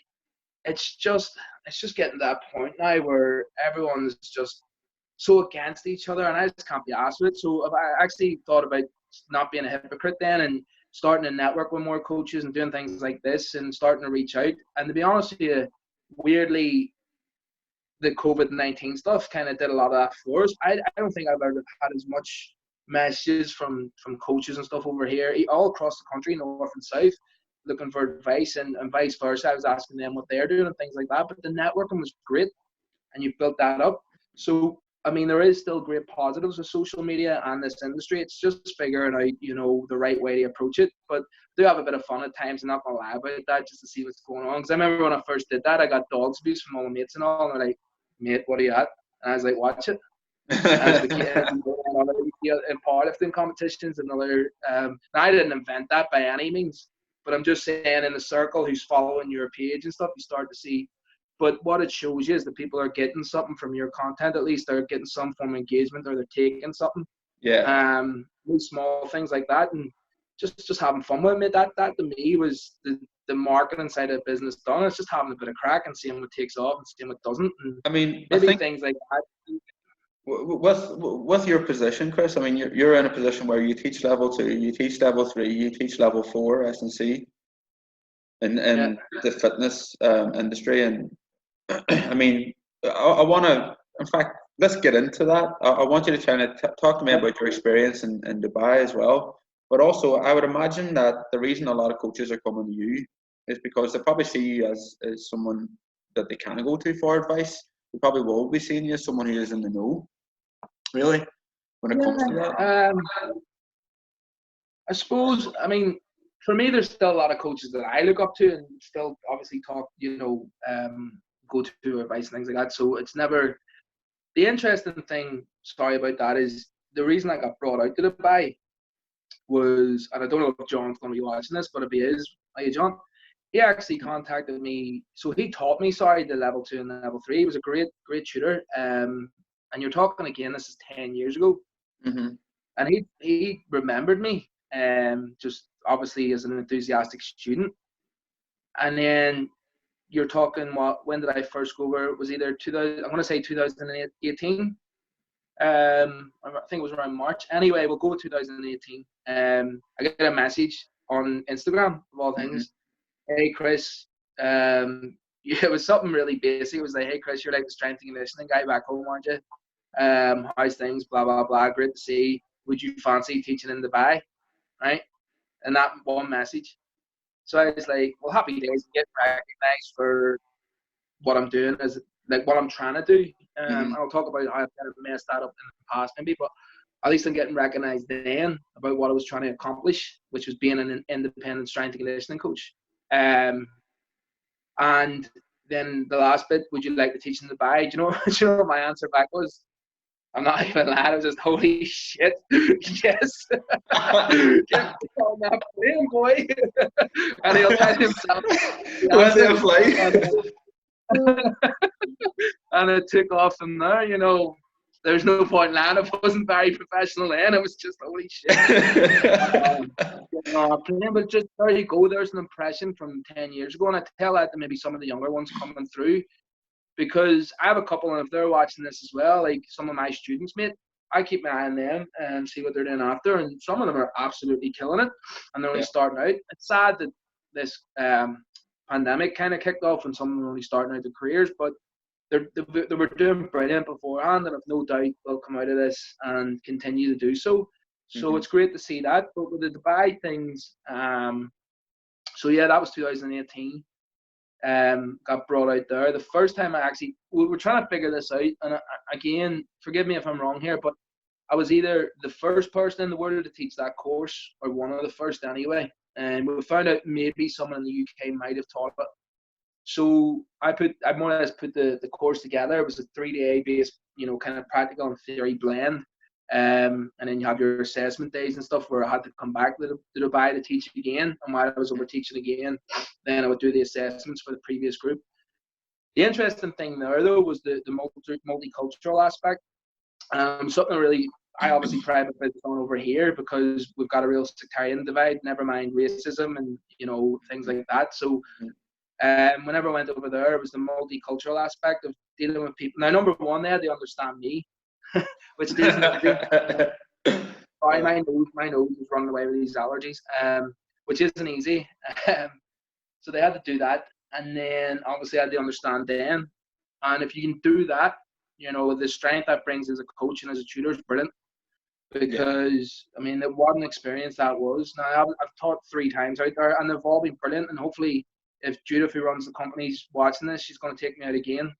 Speaker 2: it's just getting to that point now where everyone's just so against each other, and I just can't be asked with it. So if I actually thought about not being a hypocrite then, and starting to network with more coaches and doing things like this and starting to reach out. And to be honest with you, weirdly, the COVID-19 stuff kind of did a lot of that for us. I don't think I've ever had as much messages from coaches and stuff over here, all across the country, north and south, looking for advice, and vice versa. I was asking them what they're doing and things like that. But the networking was great, and you built that up. So, I mean, there is still great positives with social media and this industry. It's just figuring out, the right way to approach it. But I do have a bit of fun at times. I'm not going to lie about that, just to see what's going on. Because I remember when I first did that, I got dogs abuse from all my mates and all. And they're like, mate, what are you at? And I was like, watch it. As the kids in powerlifting competitions and other. Now, I didn't invent that by any means. But I'm just saying, in the circle who's following your page and stuff, you start to see. But what it shows you is that people are getting something from your content. At least they're getting some form of engagement, or they're taking something.
Speaker 1: Yeah.
Speaker 2: Small things like that, and just having fun with it. That to me was the marketing side of business done. It's just having a bit of crack and seeing what takes off and seeing what doesn't. And
Speaker 1: I mean,
Speaker 2: maybe
Speaker 1: I think
Speaker 2: things like that.
Speaker 1: with your position, Chris, I mean, you're in a position where you teach level 2, you teach level 3, you teach level 4 S&C in the fitness industry. And I mean, I want to, in fact, let's get into that. I want you to kind of talk to me about your experience in Dubai as well. But also, I would imagine that the reason a lot of coaches are coming to you is because they probably see you as someone that they can go to for advice. They probably will be seeing you as someone who is in the know, really, when it comes to that.
Speaker 2: I suppose, I mean, for me, there's still a lot of coaches that I look up to and still obviously talk, go to advice and things like that. So it's never, the interesting thing, sorry about that, is the reason I got brought out to Dubai was, and I don't know if John's going to be watching this, but if he is, hey John, he actually contacted me. So he taught me, the level 2 and the level 3. He was a great tutor. And you're talking again, this is 10 years ago.
Speaker 1: Mm-hmm.
Speaker 2: And he remembered me, just obviously as an enthusiastic student. And then you're talking, when did I first go over? It was either 2000, I'm going to say 2018. I think it was around March. Anyway, we'll go with 2018. I get a message on Instagram, of all things. Mm-hmm. Hey, Chris. It was something really basic. It was like, hey, Chris, you're like the strength and conditioning guy back home, aren't you? How's things? Blah, blah, blah. Great to see. Would you fancy teaching in Dubai? Right? And that one message. So I was like, well, happy days, get recognized for what I'm doing, as like what I'm trying to do. I'll talk about how I've kind of messed that up in the past maybe, but at least I'm getting recognized then about what I was trying to accomplish, which was being an independent strength and conditioning coach. And then the last bit, would you like to teach in Dubai? Do you know what my answer back was? I'm not even lying. I was just, holy shit, yes. Get on that plane, boy. And he'll tell himself.
Speaker 1: Where's the flight?
Speaker 2: And it took off from there. There's no point in that. It wasn't very professional then. It was just, holy shit. But just there you go. There's an impression from 10 years ago. And I tell that to maybe some of the younger ones coming through. Because I have a couple, and if they're watching this as well, like some of my students, mate, I keep my eye on them and see what they're doing after. And some of them are absolutely killing it. And they're only starting out. It's sad that this pandemic kind of kicked off and some of them are only starting out their careers. But they were doing brilliant beforehand, and I've no doubt they'll come out of this and continue to do so. So it's great to see that. But with the Dubai things, so yeah, that was 2018. Got brought out there. The first time we were trying to figure this out, and again, forgive me if I'm wrong here, but I was either the first person in the world to teach that course, or one of the first anyway. And we found out maybe someone in the UK might have taught it. So I more or less put the course together. It was a 3-day based, kind of practical and theory blend. And then you have your assessment days and stuff where I had to come back to Dubai to teach again. And while I was over teaching again, then I would do the assessments for the previous group. The interesting thing there, though, was the multicultural aspect. Something really, I obviously pride myself on over here because we've got a real sectarian divide, never mind racism and, you know, things like that. So whenever I went over there, it was the multicultural aspect of dealing with people. Now, number one, they understand me, which isn't easy. Sorry, my nose is running away with these allergies, which isn't easy. So they had to do that. And then obviously I had to understand them. And if you can do that, you know, the strength that brings as a coach and as a tutor is brilliant. Because, I mean, what an experience that was. Now, I've taught 3 times out there, and they've all been brilliant. And hopefully, if Judith, who runs the company, is watching this, she's going to take me out again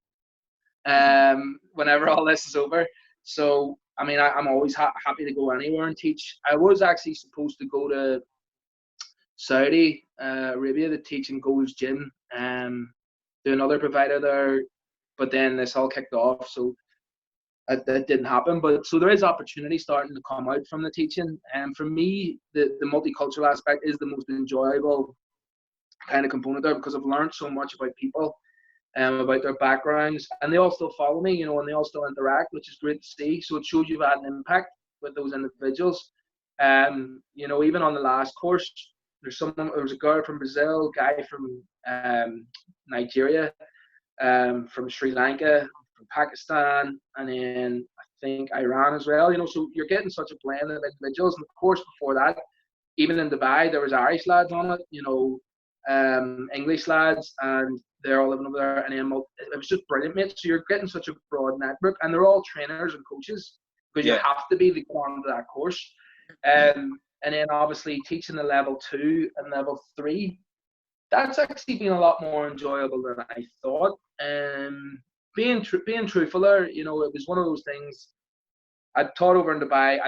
Speaker 2: whenever all this is over. So, I mean, I'm always happy to go anywhere and teach. I was actually supposed to go to Saudi Arabia to teach in Gold's Gym, do another provider there, but then this all kicked off, so that didn't happen. But so there is opportunity starting to come out from the teaching, and for me, the multicultural aspect is the most enjoyable kind of component there, because I've learned so much about people, about their backgrounds, and they all still follow me, you know, and they all still interact, which is great to see. So it shows you've had an impact with those individuals. You know, even on the last course, there was a girl from Brazil, guy from Nigeria, from Sri Lanka, from Pakistan, and then I think Iran as well. You know, so you're getting such a blend of individuals. And of course, before that, even in Dubai, there was Irish lads on it, you know, English lads, and they're all living over there. And then it was just brilliant, mate. So you're getting such a broad network, and they're all trainers and coaches, because you have to be to go on to that course. And then obviously teaching the level 2 and level 3, that's actually been a lot more enjoyable than I thought. Being truthful there, you know, it was one of those things. I taught over in Dubai.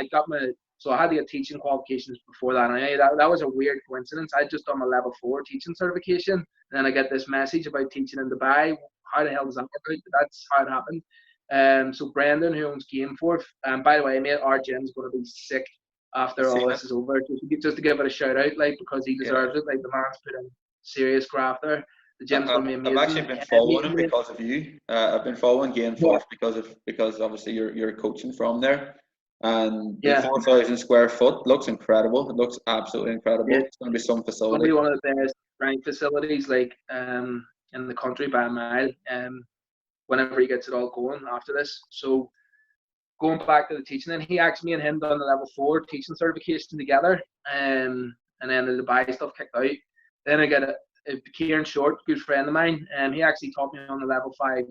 Speaker 2: So I had to get teaching qualifications before that. And that was a weird coincidence. I'd just done my level 4 teaching certification, and then I get this message about teaching in Dubai. How the hell does that work out? That's how it happened. So Brendan, who owns Gameforth, by the way, mate, our gym's going to be sick after all this is over, just to give it a shout out, like, because he deserves it. Like, the man's put in serious graft there. The gym's going to be amazing.
Speaker 1: I've actually been following him because of you. I've been following Gameforth because obviously you're coaching from there, and the 4,000 square foot looks incredible. It looks absolutely incredible. It's going to be some facility.
Speaker 2: It's going to be one of the best strength facilities, like, in the country by a mile. Whenever he gets it all going after this. So, going back to the teaching, and he asked me and him done the level 4 teaching certification together, and then the Dubai stuff kicked out. Then I got Kieran Short, good friend of mine, and he actually taught me on the level 5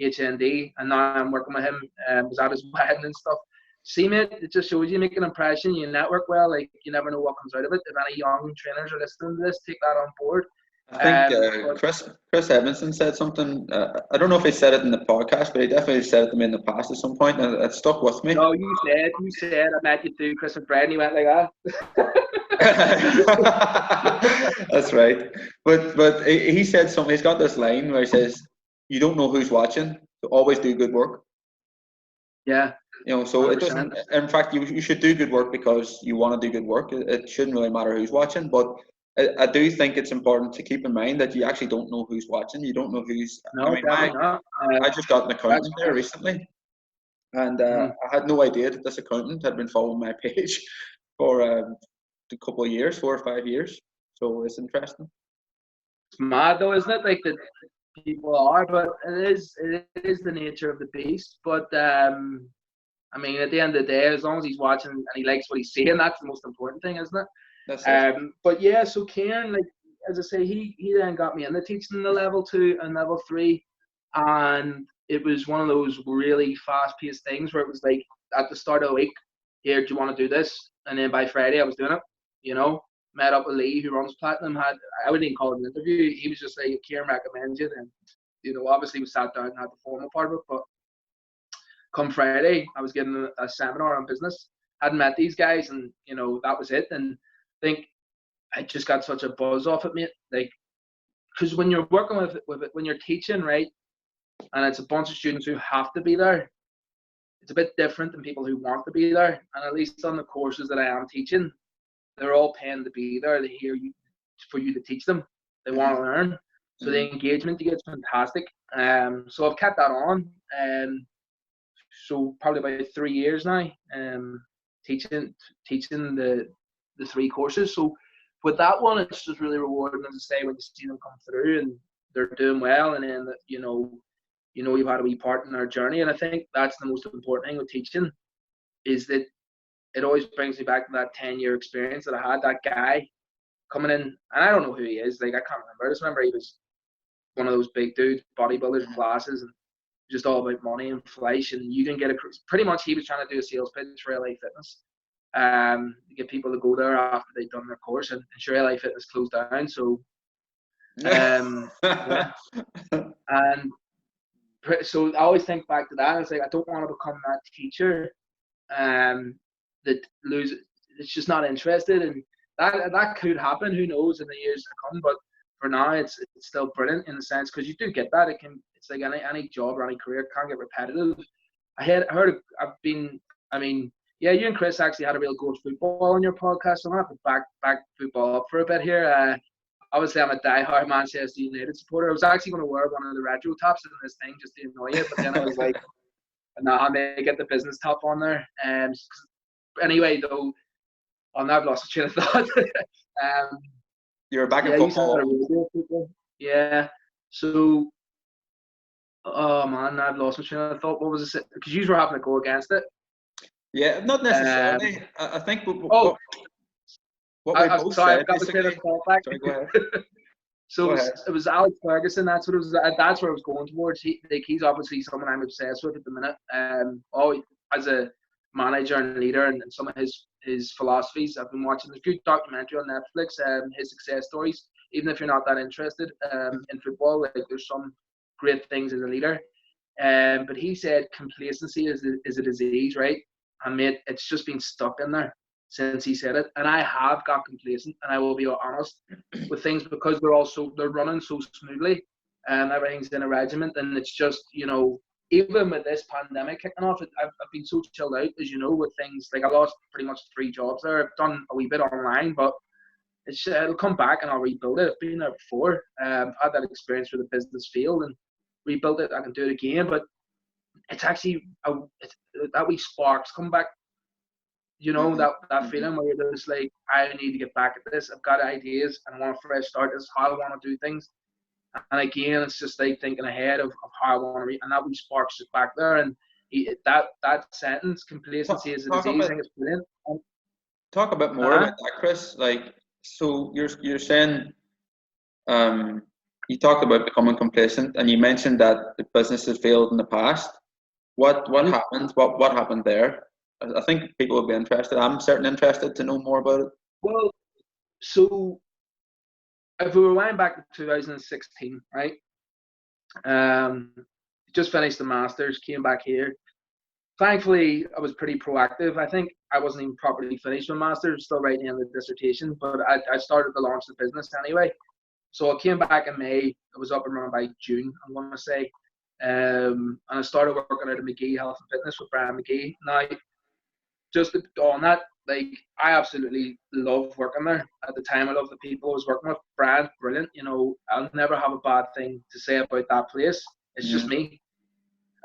Speaker 2: HND, and now I'm working with him. Was at his wedding and stuff. See, mate, it just shows you make an impression, you network well. Like, you never know what comes out of it. If any young trainers are listening to this, take that on board.
Speaker 1: I think Chris Edmondson said something. I don't know if he said it in the podcast, but he definitely said it to me in the past at some point, and it stuck with me.
Speaker 2: No, you said I met you through Chris McBride, and he went like
Speaker 1: that. That's right. But he said something. He's got this line where he says, "You don't know who's watching, so always do good work."
Speaker 2: Yeah.
Speaker 1: You know, so 100%. It doesn't. In fact, you should do good work because you want to do good work. It shouldn't really matter who's watching, but I do think it's important to keep in mind that you actually don't know who's watching. You don't know who's.
Speaker 2: No,
Speaker 1: I mean, I just got an accountant there recently, and I had no idea that this accountant had been following my page for a couple of years, 4 or 5 years. So it's interesting.
Speaker 2: It's mad though, isn't it? Like, that people are, but it is the nature of the beast. But I mean, at the end of the day, as long as he's watching and he likes what he's seeing, that's the most important thing, isn't it? But yeah, so Kieran, like, as I say, he then got me into teaching the level 2 and level 3, and it was one of those really fast-paced things where it was like, at the start of the week, here, do you want to do this? And then by Friday, I was doing it. You know, met up with Lee, who runs Platinum. I wouldn't even call it an interview. He was just like, Kieran recommends you, and, you know, obviously we sat down and had the formal part of it. But come Friday, I was getting a seminar on business. Hadn't met these guys, and, you know, that was it. And I think I just got such a buzz off it, mate. Like, because when you're working with it, when you're teaching, right, and it's a bunch of students who have to be there, it's a bit different than people who want to be there. And at least on the courses that I am teaching, they're all paying to be there. They hear you for you to teach them. They want to learn. So the engagement you get is fantastic. So I've kept that on. So probably about 3 years now. Teaching the 3 courses. So with that one, it's just really rewarding, as I say, when you see them come through and they're doing well, and then you've had a wee part in their journey. And I think that's the most important thing with teaching, is that it always brings me back to that 10-year experience that I had. That guy coming in, and I don't know who he is. Like, I can't remember. I just remember he was one of those big dudes, bodybuilders classes, and just all about money and flash. And you can get pretty much, he was trying to do a sales pitch for LA Fitness, to get people to go there after they'd done their course. And sure, LA Fitness closed down. So, yeah. And so I always think back to that. It's like, I don't want to become that teacher that loses. It's just not interested, and that could happen. Who knows in the years to come? But for now, it's still brilliant in the sense, because you do get that. It's like any job or any career can get repetitive. Yeah, you and Chris actually had a real go at football on your podcast. So I'm going to back football up for a bit here. Obviously, I'm a diehard Manchester United supporter. I was actually going to wear one of the retro tops in this thing just to annoy you, but then I was like, nah, I may get the business top on there. Anyway, though, I've lost the train of thought.
Speaker 1: You're back in football.
Speaker 2: Yeah. So, oh man, I've lost my train of thought. What was it? Because you were having to go against it.
Speaker 1: Yeah, not necessarily. I think. What we both
Speaker 2: sorry,
Speaker 1: said,
Speaker 2: I've got the train of thought back.
Speaker 1: Sorry, go ahead.
Speaker 2: So it was Alex Ferguson. That's what it was. That's where I was going towards. He's obviously someone I'm obsessed with at the minute. As a manager and leader, and some of his philosophies. I've been watching a good documentary on Netflix. His success stories. Even if you're not that interested in football, like, there's some great things as a leader. But he said complacency is a disease, right? And mate, it's just been stuck in there since he said it. And I have got complacent, and I will be honest with things, because they're running so smoothly, and everything's in a regiment. And it's just, even with this pandemic kicking off, I've been so chilled out, as you know, with things. Like, I lost pretty much 3 jobs there. I've done a wee bit online, but it'll come back and I'll rebuild it. I've been there before. I've had that experience with the business field and rebuild it. I can do it again, but it's actually that wee sparks come back. That feeling where you're just like, I need to get back at this. I've got ideas and I want a fresh start. This is how I want to do things. And again, it's just like thinking ahead of how I want to read, and that wee sparks is back there. And that sentence, complacency is a disease, I think it's brilliant.
Speaker 1: Talk a bit more about that, Chris. Like, so you're saying, you talked about becoming complacent, and you mentioned that the business has failed in the past. What happened? What happened there? I think people would be interested. I'm certainly interested to know more about it.
Speaker 2: Well, so if we rewind back to 2016, right? Just finished the Masters, came back here. Thankfully, I was pretty proactive. I think I wasn't even properly finished with Masters, still writing in the dissertation, but I started to launch the business anyway. So I came back in May. I was up and running by June, I'm going to say. And I started working out at McGee Health and Fitness with Brian McGee. Now, just on that, like, I absolutely loved working there. At the time, I loved the people I was working with. Brian, brilliant. I'll never have a bad thing to say about that place. It's just me.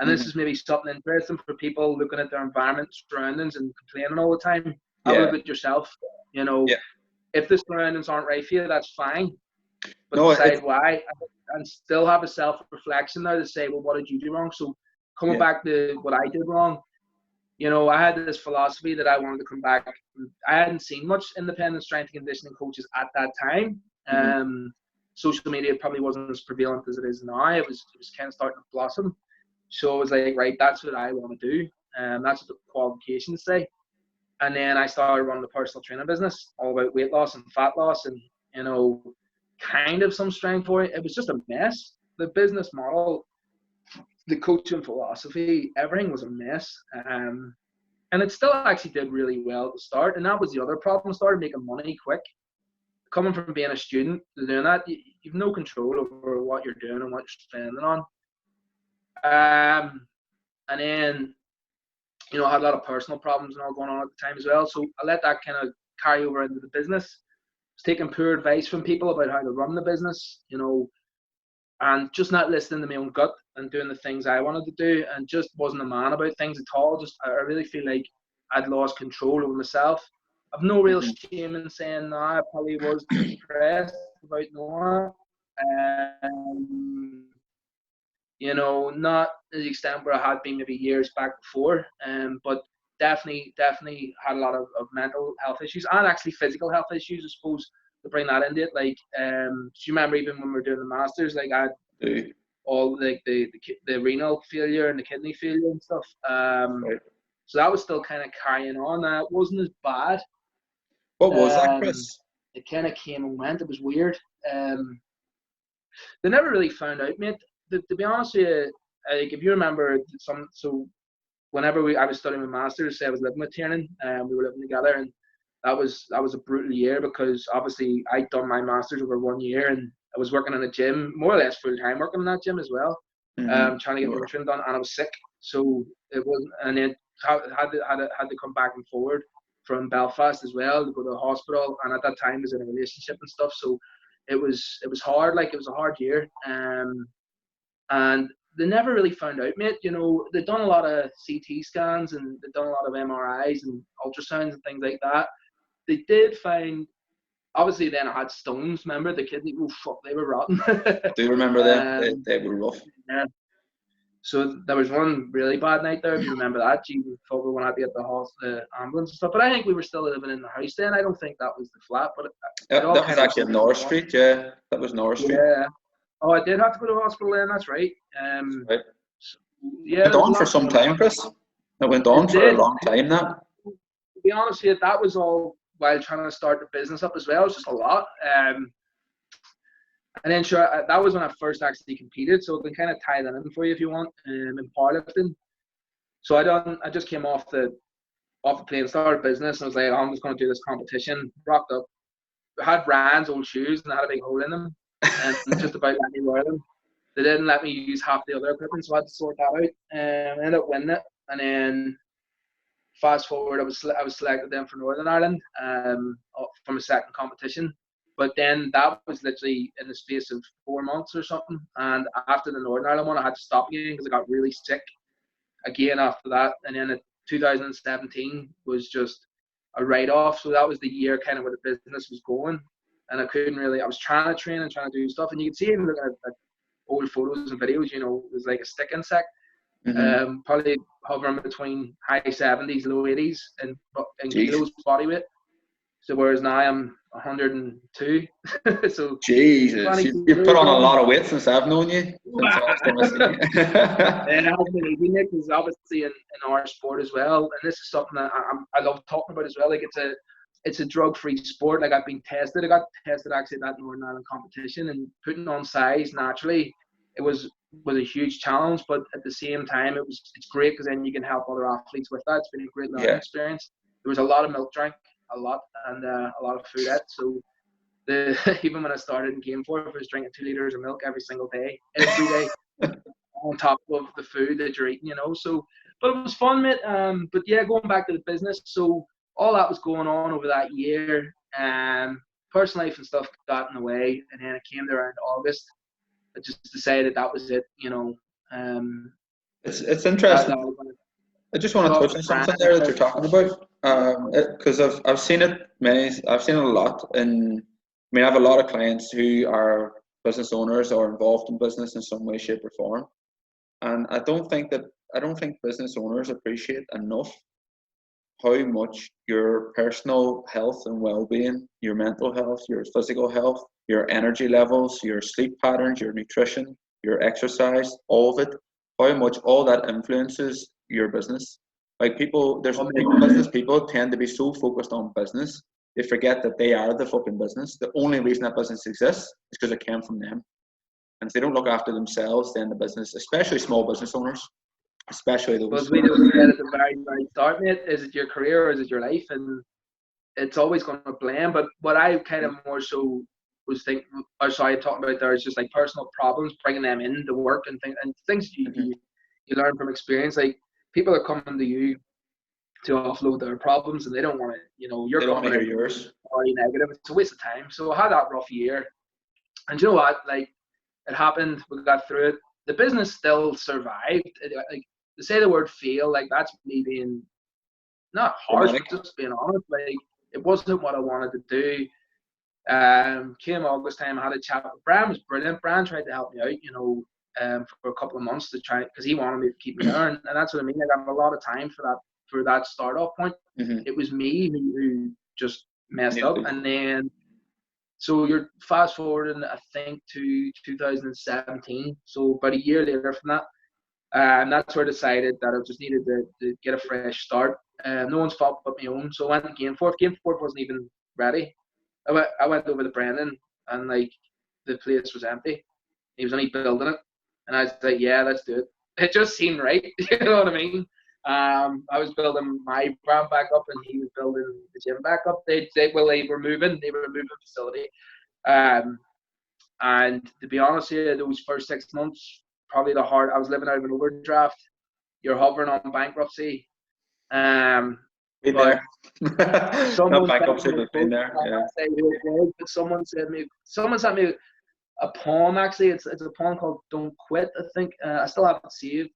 Speaker 2: And this is maybe something interesting for people looking at their environment, surroundings, and complaining all the time. Have a look at yourself. If the surroundings aren't right for you, that's fine. But decide why, and still have a self-reflection there to say, well, what did you do wrong? So coming back to what I did wrong, I had this philosophy that I wanted to come back. I hadn't seen much independent strength and conditioning coaches at that time. Social media probably wasn't as prevalent as it is now. It was kind of starting to blossom. So I was like, right, that's what I want to do. That's what the qualifications say. And then I started running the personal training business, all about weight loss and fat loss, and kind of some strength for it. It was just a mess. The business model, the coaching philosophy, everything was a mess. And it still actually did really well at the start. And that was the other problem. I started making money quick. Coming from being a student to doing that, you've no control over what you're doing and what you're spending on. And then, I had a lot of personal problems and all going on at the time as well. So I let that kind of carry over into the business. I was taking poor advice from people about how to run the business. and just not listening to my own gut and doing the things I wanted to do, and just wasn't a man about things at all. Just I really feel like I'd lost control over myself. I've no real shame in saying no, I probably was depressed about Noah. Um, you know, not to the extent where I had been maybe years back before, but definitely had a lot of mental health issues and actually physical health issues, I suppose, to bring that into it. Like, do you remember even when we were doing the masters, like I had all like the renal failure and the kidney failure and stuff.
Speaker 1: Right.
Speaker 2: So that was still kind of carrying on. It wasn't as bad.
Speaker 1: What was that, Chris?
Speaker 2: It kind of came and went. It was weird. They never really found out, mate. To be honest with you, like if you remember so whenever I was studying my masters, say I was living with Tiernan, and we were living together, and that was a brutal year because obviously I'd done my masters over 1 year, and I was working in a gym, more or less full time working in that gym as well, trying to get nutrition done, and I was sick, so it wasn't, and then had to come back and forward from Belfast as well to go to the hospital, and at that time I was in a relationship and stuff, so it was hard, like it was a hard year, and they never really found out, mate. You know, they'd done a lot of CT scans and they'd done a lot of MRIs and ultrasounds and things like that. They did find, obviously then I had stones, remember, the kidney, oh fuck, they were rotten.
Speaker 1: Do you remember them? They were rough.
Speaker 2: Yeah. So there was one really bad night there, if you remember that. We thought we were going to have to get the ambulance and stuff. But I think we were still living in the house then. I don't think that was the flat. But
Speaker 1: that was actually North Street, yeah. That was North Street.
Speaker 2: Yeah. Oh, I did have to go to the hospital then, that's right.
Speaker 1: Right.
Speaker 2: So, yeah,
Speaker 1: it went on for some time, Chris. It went on for a long time now.
Speaker 2: To be honest with you, that was all while trying to start the business up as well. It was just a lot. And then sure, that was when I first actually competed, so I can kind of tie that in for you if you want, in powerlifting. So I just came off the plane, started business, and I was like, I'm just going to do this competition. Rocked up, I had Ryan's old shoes, and I had a big hole in them, and just about let me wear them. They didn't let me use half the other equipment, so I had to sort that out. I ended up winning it, and then fast forward, I was selected then for Northern Ireland from a second competition. But then that was literally in the space of 4 months or something. And after the Northern Ireland one, I had to stop again because I got really sick again after that. And then 2017 was just a write-off. So that was the year kind of where the business was going. And I was trying to train and trying to do stuff. And you can see even looking at old photos and videos, you know, it was like a stick insect. Probably hovering between high 70s, low 80s in kilos body weight. So whereas now I'm 102. So
Speaker 1: Jesus, you've put on a lot of weight since I've known you.
Speaker 2: And it has been easy, Nick, because obviously in our sport as well, and this is something that I love talking about as well. Like it's a drug-free sport. Like I've been tested. I got tested actually at that Northern Ireland competition, and putting on size naturally, it was a huge challenge. But at the same time, it's great because then you can help other athletes with that. It's been a great learning experience. There was a lot of milk drank. A lot and a lot of food at. So even when I started in Game 4, I was drinking 2 liters of milk every single day, every day, on top of the food that you're eating, you know. So, but it was fun, mate. But yeah, going back to the business, so all that was going on over that year. Personal life and stuff got in the way, and then it came to around August. I just decided that was it, you know.
Speaker 1: It's interesting. I just want to touch on something there that you're talking about, because I've seen it I've seen it a lot. I have a lot of clients who are business owners or involved in business in some way, shape, or form, and I don't think business owners appreciate enough how much your personal health and well-being, your mental health, your physical health, your energy levels, your sleep patterns, your nutrition, your exercise, all of it, how much all that influences your business. Like business people tend to be so focused on business, they forget that they are the fucking business. The only reason that business exists is because it came from them. And if they don't look after themselves, then the business, especially small business owners, especially those.
Speaker 2: But we just said at the very, very start, mate, is it your career or is it your life? And it's always going to blame. But what I kind of more so was talking about there is just like personal problems, bringing them into work and things you learn from experience. Like people are coming to you to offload their problems, and they don't want to. You know, you're coming to hear yours. Already negative. It's a waste of time. So I had that rough year, and you know what? Like it happened. We got through it. The business still survived. Like, to say the word fail, like, that's me being not harsh,
Speaker 1: Dramatic.
Speaker 2: but just being honest. Like, it wasn't what I wanted to do. Came August time, I had a chat with Brian. Was brilliant. Brian tried to help me out, for a couple of months to try, because he wanted me to keep me there, and that's what I mean. I got a lot of time for that start off point. It was me who just messed up, and then so you're fast forwarding, I think, to 2017. So about a year later from that, and that's where I decided that I just needed to get a fresh start. No one's fault but my own. So I went to Gameforth. Gameforth wasn't even ready. I went over to Brendan, and like, the place was empty. He was only building it, and I was like, yeah, let's do it. It just seemed right. You know what I mean? I was building my brand back up, and he was building the gym back up. They were moving facility. And to be honest with you, those first 6 months, probably I was living out of an overdraft. You're hovering on bankruptcy.
Speaker 1: Been
Speaker 2: But
Speaker 1: there. Not bankruptcy, but been there. Yeah.
Speaker 2: But someone sent me a poem. Actually, it's a poem called "Don't Quit." I think I still have it saved.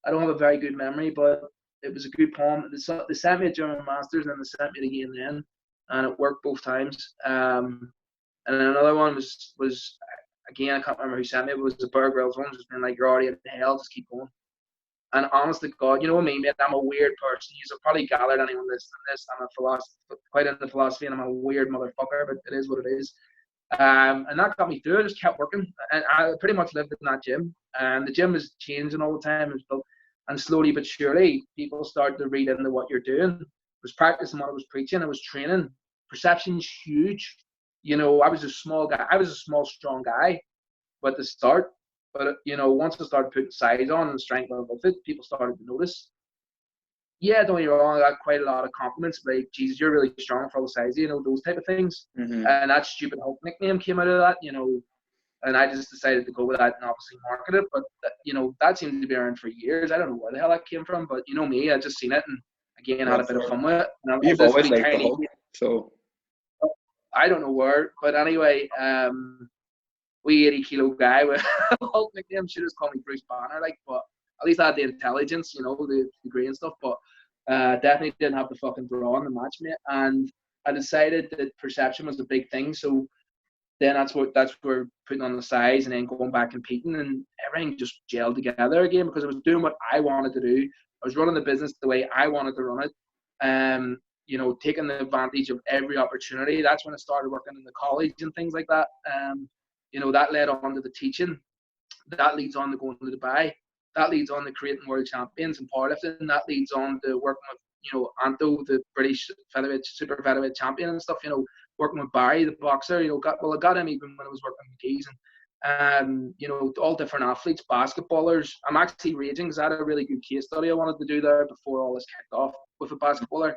Speaker 2: I don't have a very good memory, but it was a good poem. They sent me a German masters, and they sent me it again then, and it worked both times. And then another one was again, I can't remember who sent me. It was the Bear Grylls one, just being like, "You're already in hell, just keep going." And honest to God, you know what I mean, mate? I'm a weird person. You've probably gathered anyone listening to this. I'm quite into philosophy, and I'm a weird motherfucker, but it is what it is. And that got me through. I just kept working, and I pretty much lived in that gym. And the gym is changing all the time, and slowly but surely, people start to read into what you're doing. I was practicing what I was preaching. I was training. Perception's huge. I was a small guy. I was a small, strong guy, but at the start. But once I started putting size on and strength level fit, people started to notice. Yeah, don't get me wrong, I got quite a lot of compliments, like, Jesus, you're really strong for all the size, those type of things. And that stupid Hulk nickname came out of that, and I just decided to go with that and obviously market it. But that seemed to be around for years. I don't know where the hell that came from, but me, I just seen it, and again, had a bit of fun with it. And
Speaker 1: you've always liked the Hulk, so
Speaker 2: I don't know where, but anyway, wee 80-kilo guy with a Hulk nickname. Should have called me Bruce Banner, but at least I had the intelligence, the degree and stuff. But definitely didn't have the fucking brawn to match me. And I decided that perception was a big thing. So then that's where putting on the size and then going back competing, and everything just gelled together again, because I was doing what I wanted to do. I was running the business the way I wanted to run it. Taking the advantage of every opportunity. That's when I started working in the college and things like that. That led on to the teaching. That leads on to going to Dubai. That leads on to creating world champions in powerlifting. That leads on to working with, Anto, the British super featherweight champion and stuff. Working with Barry, the boxer. I got him even when I was working with Keys. And all different athletes, basketballers. I'm actually raging because I had a really good case study I wanted to do there before all this kicked off with a basketballer.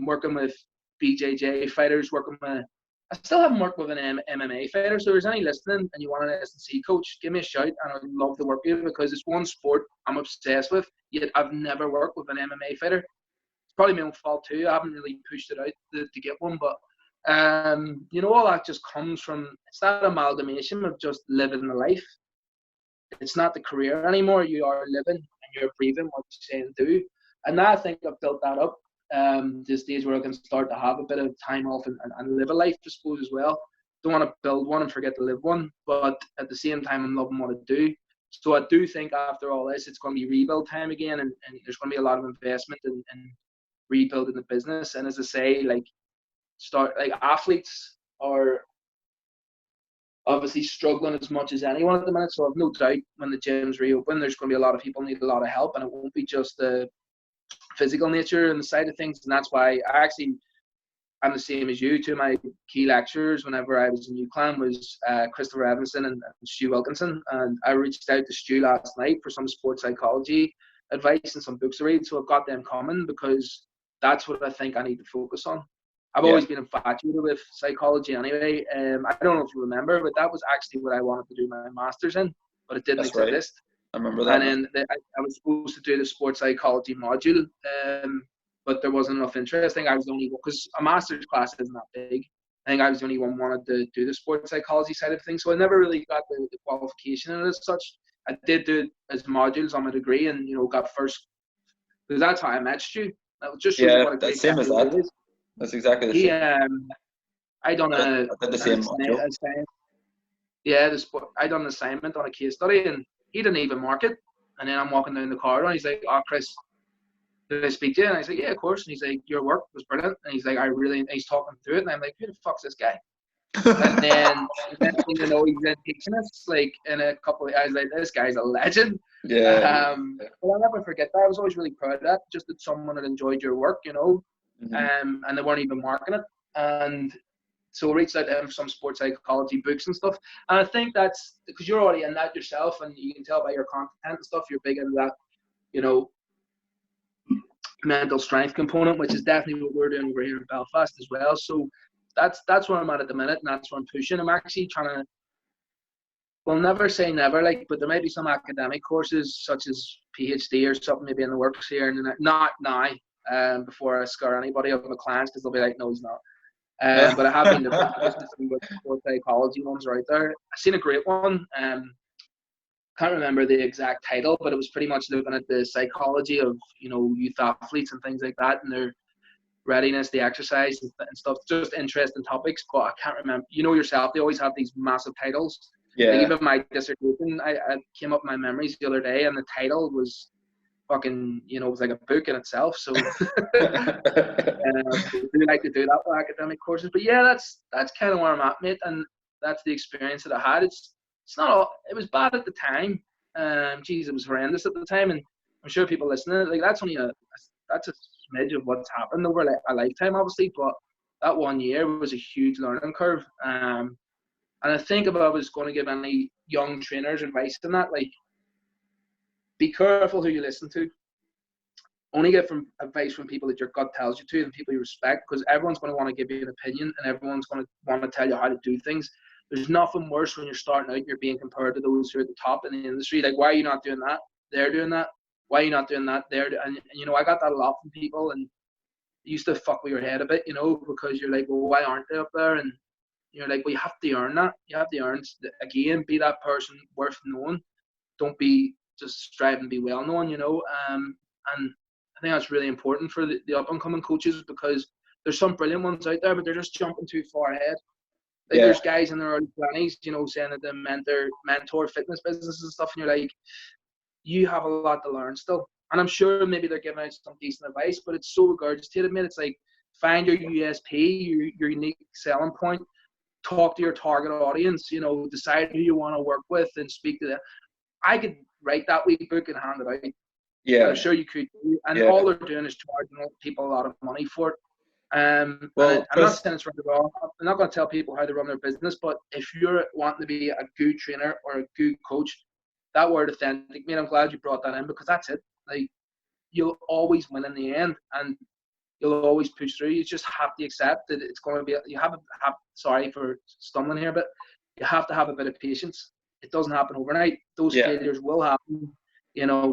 Speaker 2: Working with BJJ fighters, I still haven't worked with an MMA fighter, so if there's any listening and you want an S&C coach, give me a shout, and I'd love to work with you, because it's one sport I'm obsessed with, yet I've never worked with an MMA fighter. It's probably my own fault too. I haven't really pushed it out to get one, but all that just comes from, it's that amalgamation of just living the life. It's not the career anymore. You are living and you're breathing what you say and do. And now I think I've built that up. This stage where I can start to have a bit of time off and live a life, I suppose, as well. Don't want to build one and forget to live one, but at the same time, I'm loving what I do. So I do think after all this, it's going to be rebuild time again, and there's going to be a lot of investment in rebuilding the business. And as I say, athletes are obviously struggling as much as anyone at the minute. So I've no doubt when the gyms reopen, there's going to be a lot of people need a lot of help, and it won't be just the physical nature and the side of things. And that's why I'm the same as you. Two of my key lecturers whenever I was in UCLan was Christopher Evanson and Stu Wilkinson, and I reached out to Stu last night for some sports psychology advice and some books to read. So I've got them coming, because that's what I think I need to focus on. I've always been infatuated with psychology anyway. I don't know if you remember, but that was actually what I wanted to do my master's in, but it didn't exist.
Speaker 1: Right. I remember that.
Speaker 2: And then I was supposed to do the sports psychology module, but there wasn't enough interest. I think I was the only one, because a master's class isn't that big. I think I was the only one wanted to do the sports psychology side of things, so I never really got the qualification in it as such. I did do it as modules on my degree, and got first. Because that's how I met you. That just shows you
Speaker 1: Yeah,
Speaker 2: what a
Speaker 1: that's
Speaker 2: great
Speaker 1: same
Speaker 2: guy
Speaker 1: as
Speaker 2: he
Speaker 1: that.
Speaker 2: is.
Speaker 1: That's exactly the
Speaker 2: He
Speaker 1: same.
Speaker 2: I done
Speaker 1: I did the same module.
Speaker 2: I done an assignment on a case study, and he didn't even mark it. And then I'm walking down the corridor, and he's like, "Oh, Chris, did I speak to you?" And I said, "Yeah, of course." And he's like, "Your work was brilliant." And he's like, he's talking through it. And I'm like, "Who the fuck's this guy?" And then the next thing you know, he's then teaching us, like, in a couple of, I was like, "This guy's a legend."
Speaker 1: Yeah.
Speaker 2: But I'll never forget that. I was always really proud of that, just that someone had enjoyed your work,
Speaker 1: Mm-hmm.
Speaker 2: and they weren't even marking it. And so we reached out to him for some sports psychology books and stuff. And I think that's because you're already in that yourself, and you can tell by your content and stuff, you're big into that, mental strength component, which is definitely what we're doing over here in Belfast as well. So that's where I'm at the minute, and that's where I'm pushing. I'm actually trying to, well, never say never, but there may be some academic courses such as PhD or something maybe in the works here, and not now, before I scare anybody of my clients, because they'll be like, "No, he's not." But I have been looking to see what sports psychology ones are out there. I've seen a great one. Can't remember the exact title, but it was pretty much looking at the psychology of youth athletes and things like that, and their readiness, the exercise and stuff. Just interesting topics, but I can't remember. You know yourself, they always have these massive titles. Like
Speaker 1: Yeah.
Speaker 2: even my dissertation, I came up with my memories the other day, and the title was fucking, it was like a book in itself. So we like to do that with academic courses. But yeah, that's kind of where I'm at, mate, and that's the experience that I had. It's not all. It was bad at the time. It was horrendous at the time, and I'm sure people listening, like, that's only that's a smidge of what's happened over like a lifetime, obviously. But that 1 year was a huge learning curve. And I think if I was going to give any young trainers advice on that, like, be careful who you listen to. Only get advice from people that your gut tells you to, and people you respect, because everyone's going to want to give you an opinion, and everyone's going to want to tell you how to do things. There's nothing worse when you're starting out, you're being compared to those who are at the top in the industry. Like, why are you not doing that? They're doing that. Why are you not doing that? And I got that a lot from people, and it used to fuck with your head a bit, because you're like, well, why aren't they up there? And you're like, well, you have to earn that. You have to earn, again, be that person worth knowing. Don't be just striving to be well known, and I think that's really important for the up and coming coaches, because there's some brilliant ones out there, but they're just jumping too far ahead. Like, there's guys in their early 20s, saying that they mentor fitness businesses and stuff, and you're like, you have a lot to learn still. And I'm sure maybe they're giving out some decent advice, but it's so regurgitated, man. It's like, find your USP, your unique selling point, talk to your target audience, decide who you want to work with and speak to them. I could write that wee book and hand it out.
Speaker 1: Yeah.
Speaker 2: I'm sure you could. And all they're doing is charging people a lot of money for it.
Speaker 1: Well,
Speaker 2: I'm not saying it's right or wrong. I'm not going to tell people how to run their business, but if you're wanting to be a good trainer or a good coach, that word authentic, man, I'm glad you brought that in, because that's it. Like, you'll always win in the end, and you'll always push through. You just have to accept that it's going to be, sorry for stumbling here, but you have to have a bit of patience. It doesn't happen overnight. Those failures will happen.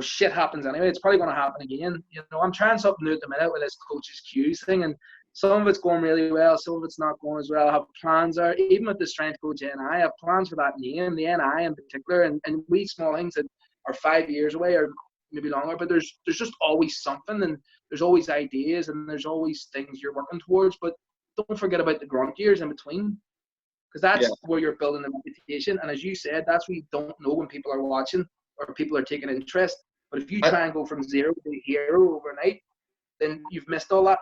Speaker 2: Shit happens anyway. It's probably going to happen again. I'm trying something new at the minute with this coaches cues thing, and some of it's going really well, some of it's not going as well. I have plans there, even with the strength coach NI, I have plans for that name, the NI in particular, and we small things that are 5 years away or maybe longer, but there's just always something, and there's always ideas, and there's always things you're working towards. But don't forget about the grunt years in between, because that's where you're building a reputation. And as you said, that's what you don't know when people are watching or people are taking interest. But if you try and go from zero to hero overnight, then you've missed all that.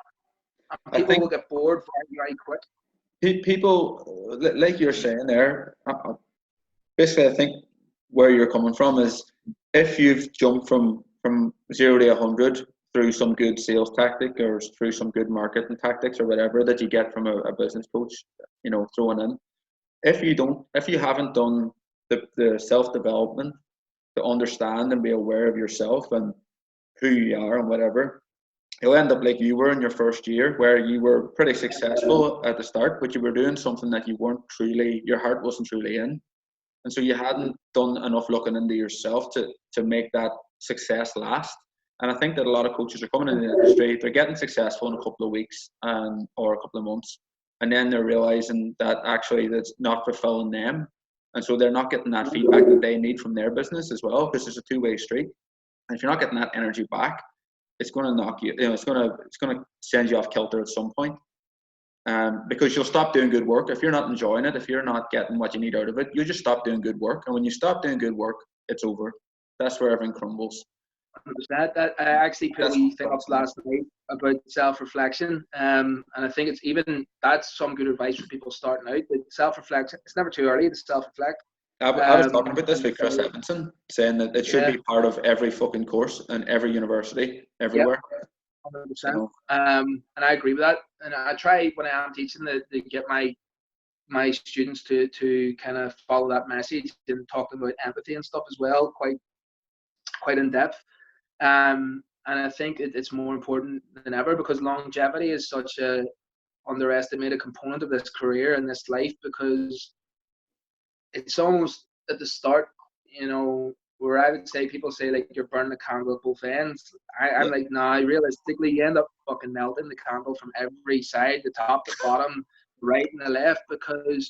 Speaker 2: And people will get bored very, very quick.
Speaker 1: People, like you're saying there, basically, I think where you're coming from is, if you've jumped from 0 to 100 through some good sales tactic or through some good marketing tactics or whatever that you get from a business coach, throwing in, if you haven't done the self-development to understand and be aware of yourself and who you are and whatever, you'll end up like you were in your first year, where you were pretty successful at the start, but you were doing something that your heart wasn't truly in. And so you hadn't done enough looking into yourself to make that success last. And I think that a lot of coaches are coming in the industry, they're getting successful in a couple of weeks or a couple of months, and then they're realizing that actually that's not fulfilling them, and so they're not getting that feedback that they need from their business as well, because it's a two-way street. And if you're not getting that energy back, it's going to knock you. It's going to send you off kilter at some point, because you'll stop doing good work if you're not enjoying it. If you're not getting what you need out of it, you just stop doing good work. And when you stop doing good work, it's over. That's where everything crumbles.
Speaker 2: That I actually put a wee thing up last night about self-reflection, and I think that's some good advice for people starting out. That self-reflection, it's never too early to self-reflect.
Speaker 1: I was talking about this with Chris Evanson, saying that it should be part of every fucking course and every university everywhere.
Speaker 2: 100%. And I agree with that. And I try when I am teaching to get my students to kind of follow that message and talk about empathy and stuff as well, quite in depth. And I think it's more important than ever, because longevity is such a underestimated component of this career and this life, because it's almost at the start, where I would say people say like you're burning the candle at both ends. I'm like, nah, realistically you end up fucking melting the candle from every side, the top, the bottom, right and the left, because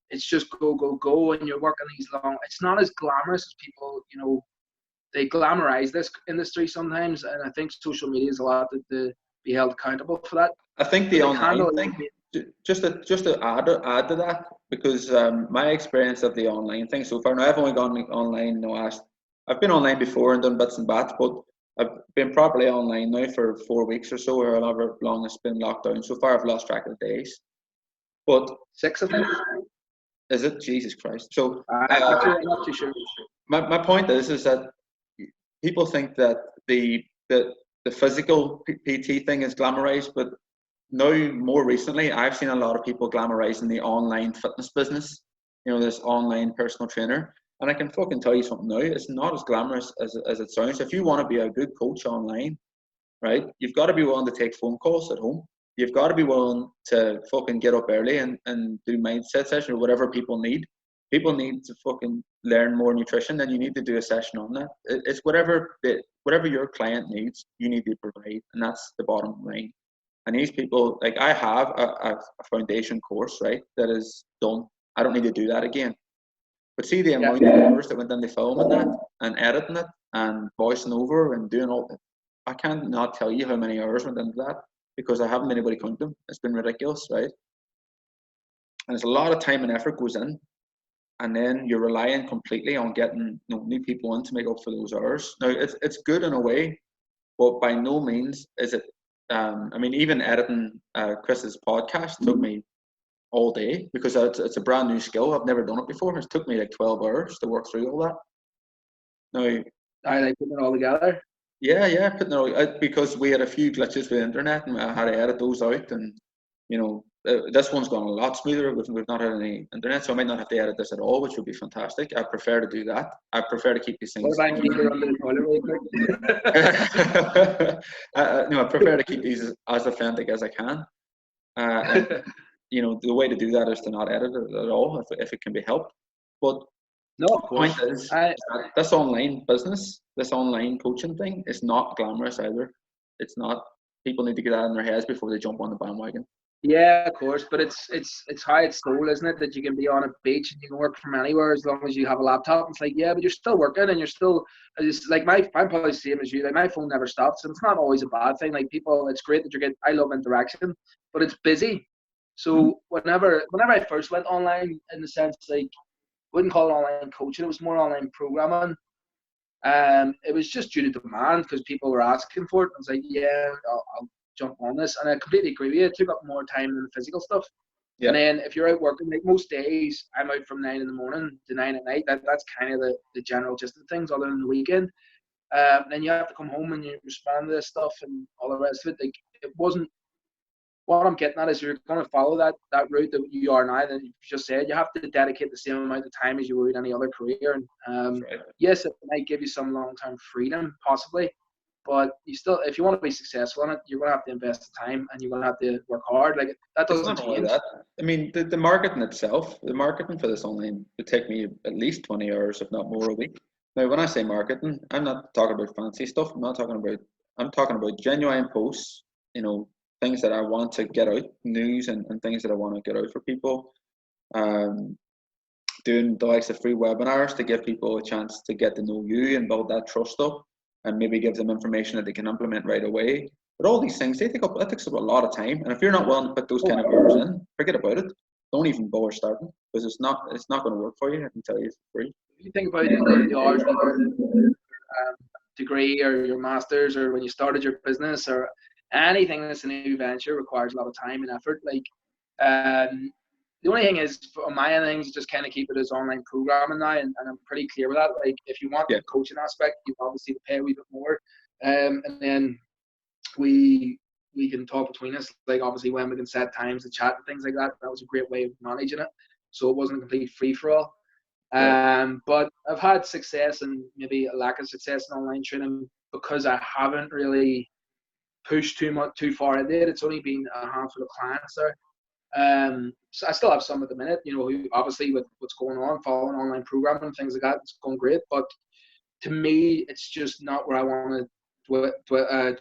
Speaker 2: it's just go, and you're working these long. It's not as glamorous as people, they glamorize this industry sometimes, and I think social media is a lot to be held accountable for that.
Speaker 1: I think the online thing, just to add to that, because my experience of the online thing so far, now I've only gone online I've been online before and done bits and bats, but I've been properly online now for 4 weeks or so, or however long it's been locked down. So far I've lost track of the days. But
Speaker 2: 6 of them.
Speaker 1: Is it? Jesus Christ. So
Speaker 2: I'm not too sure.
Speaker 1: My point is that people think that the physical PT thing is glamorized, but now more recently I've seen a lot of people glamorizing the online fitness business, this online personal trainer. And I can fucking tell you something now, it's not as glamorous as it sounds. If you want to be a good coach online, right, you've got to be willing to take phone calls at home. You've got to be willing to fucking get up early and do mindset session or whatever people need. People need to fucking learn more nutrition, then you need to do a session on that. It's whatever your client needs, you need to provide, and that's the bottom line. And these people, like I have a foundation course, right, that is done. I don't need to do that again. But see the amount of hours that went into filming that and editing it and voicing over and doing all that. I can't not tell you how many hours went into that, because I haven't been able to count them. It's been ridiculous, right? And there's a lot of time and effort goes in. And then you're relying completely on getting new people in to make up for those hours. Now, it's good in a way, but by no means is it. Even editing Chris's podcast took me all day, because it's a brand new skill. I've never done it before. It took me like 12 hours to work through all that. Now,
Speaker 2: I like putting it all together.
Speaker 1: Yeah, putting it all, because we had a few glitches with the internet, and I had to edit those out. And this one's gone a lot smoother. We've not had any internet, so I might not have to edit this at all, which would be fantastic. I prefer to do that. I prefer to keep these things.
Speaker 2: What about you under the toilet really quick?
Speaker 1: I prefer to keep these as authentic as I can. The way to do that is to not edit it at all, if it can be helped. But
Speaker 2: no, of course.
Speaker 1: The point is, this online business, this online coaching thing, is not glamorous either. It's not. People need to get that in their heads before they jump on the bandwagon.
Speaker 2: Yeah, of course, but it's how it's sold, isn't it? That you can be on a beach and you can work from anywhere as long as you have a laptop. It's like, yeah, but you're still working, and you're still. It's like I'm probably the same as you. Like my phone never stops, and it's not always a bad thing. Like people, it's great that you're getting. I love interaction, but it's busy. So whenever I first went online, in the sense like, wouldn't call it online coaching, it was more online programming. It was just due to demand, because people were asking for it. I was like, yeah, I'll jump on this, and I completely agree with you. It took up more time than the physical stuff. Yeah. And then if you're out working, like most days, I'm out from 9 in the morning to 9 at night. That's kind of the general gist of things, other than the weekend. Then you have to come home and you respond to this stuff and all the rest of it. Like, it wasn't. What I'm getting at is, you're going to follow that route that you are now. Then you just said you have to dedicate the same amount of time as you would any other career. And right. Yes, it might give you some long-term freedom, possibly, but you still, if you want to be successful in it, you're going to have to invest the time, and you're going to have to work hard. Like, that doesn't change. That.
Speaker 1: I mean, the marketing itself, the marketing for this online would take me at least 20 hours, if not more, a week. Now, when I say marketing, I'm not talking about fancy stuff. I'm talking about genuine posts, things that I want to get out, news and things that I want to get out for people. Doing the likes of free webinars to give people a chance to get to know you and build that trust up, and maybe give them information that they can implement right away. But all these things, that takes up a lot of time. And if you're not willing to put those kind of hours in, forget about it. Don't even bother starting, because it's not going to work for you. I can tell you, it's free.
Speaker 2: If you think about the hours you learn, degree or your master's, or when you started your business, or anything that's a new venture, requires a lot of time and effort. Like, the only thing is, on my end, things just kind of keep it as online programming now, and I'm pretty clear with that. Like, if you want the coaching aspect, you obviously pay a wee bit more, and then we can talk between us. Like, obviously, when we can set times to chat and things like that, that was a great way of managing it. So it wasn't a complete free for all. But I've had success, and maybe a lack of success in online training, because I haven't really pushed too far into it. It's only been a handful of clients there. So I still have some at the minute, you know, who obviously, with what's going on, following online programming and things like that, it's going great. But to me, it's just not where I want to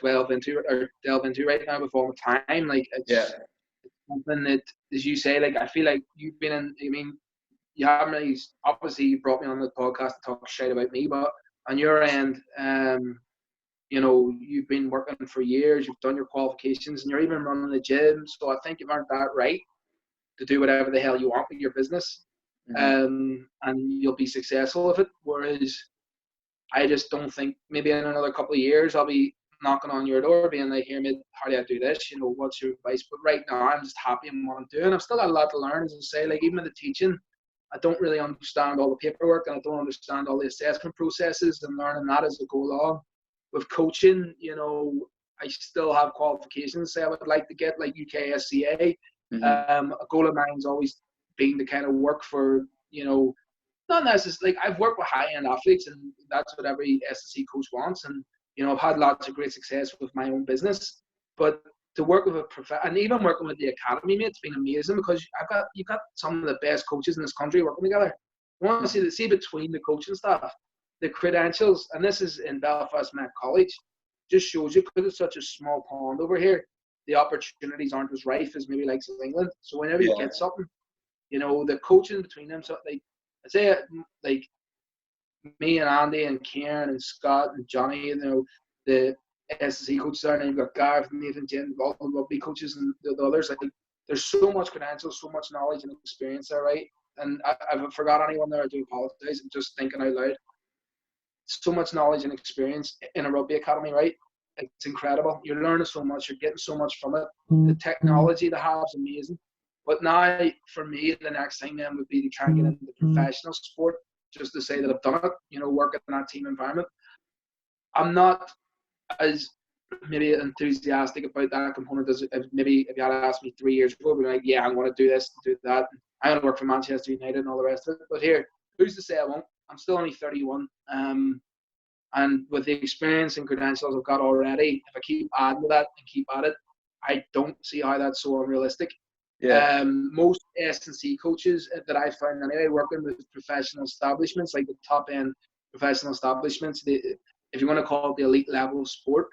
Speaker 2: delve into right now with all the time. Like, it's something that, as you say, like, I feel like you've been in. I mean, you haven't really, obviously, you brought me on the podcast to talk shit about me, but on your end, you know, you've been working for years, you've done your qualifications, and you're even running the gym. So I think you've earned that right to do whatever the hell you want with your business, and you'll be successful with it. Whereas I just don't think, maybe in another couple of years I'll be knocking on your door being like, here, mate, how do I do this? You know, what's your advice? But right now I'm just happy in what I'm doing. I've still got a lot to learn, as I say. Like, even in the teaching, I don't really understand all the paperwork, and I don't understand all the assessment processes, and learning that as I go along. With coaching, you know, I still have qualifications I would like to get, like UKSCA. A goal of mine's always been to kind of work for, you know, not necessarily, like, I've worked with high-end athletes, and that's what every S&C coach wants. And, you know, I've had lots of great success with my own business. But to work with and even working with the academy, mate, it's been amazing, because you've got some of the best coaches in this country working together. I want to see between the coaching staff, the credentials, and this is in Belfast Met College, just shows you, because it's such a small pond over here, the opportunities aren't as rife as maybe like England. So whenever you get something, you know, the coaching between them, so like, I'd say, like, me and Andy and Kieran and Scott and Johnny, you know, the SSE coaches there, and then you've got Gareth, Nathan, Jen, all the rugby coaches, and the others. Like, there's so much credentials, so much knowledge and experience there, right? And I've forgot anyone there, I do apologize. I'm just thinking out loud. So much knowledge and experience in a rugby academy, right? It's incredible. You're learning so much. You're getting so much from it. The technology they have is amazing. But now, for me, the next thing then would be to try and get into professional sport, just to say that I've done it, you know, work in that team environment. I'm not as maybe enthusiastic about that component as maybe if you had asked me 3 years ago, I'd be like, yeah, I'm going to do this, do that. I'm going to work for Manchester United and all the rest of it. But here, who's to say I won't? I'm still only 31. And with the experience and credentials I've got already, if I keep adding to that and keep at it, I don't see how that's so unrealistic. Most S&C coaches that I found anyway, working with professional establishments, like the top end professional establishments, if you want to call it the elite level of sport,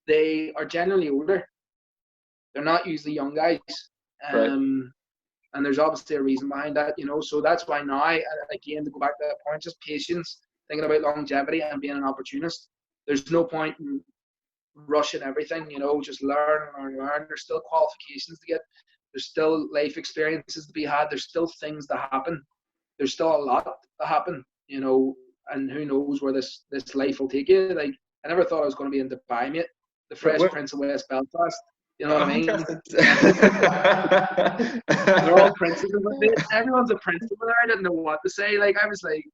Speaker 2: they are generally older. They're not usually young guys. And there's obviously a reason behind that, you know. So that's why now, again, to go back to that point, just patience, thinking about longevity and being an opportunist. There's no point in rushing everything, you know, just learn. There's still qualifications to get. There's still life experiences to be had. There's still things to happen. There's still a lot to happen, you know, and who knows where this life will take you. Like, I never thought I was going to be in Dubai, mate. The Fresh Prince of West Belfast. You know what I mean? They're all princes. Everyone's a prince over there. I didn't know what to say. Like, I was like,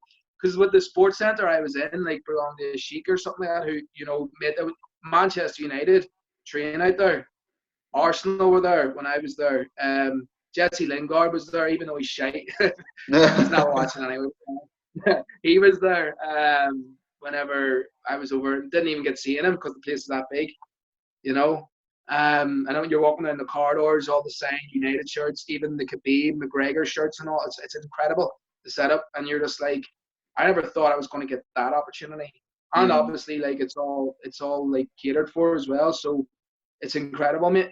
Speaker 2: because with the sports centre I was in, like, belonged to a sheik or something like that, who, you know, made Manchester United train out there. Arsenal were there when I was there. Jesse Lingard was there, even though he's shite. He's not watching anyway. He was there whenever I was over. Didn't even get seeing him because the place is that big, you know. I know you're walking down the corridors, all the signed United shirts, even the Khabib, McGregor shirts and all. It's incredible, the setup. And you're just like, I never thought I was going to get that opportunity. And obviously, like, it's all like catered for as well. So it's incredible, mate.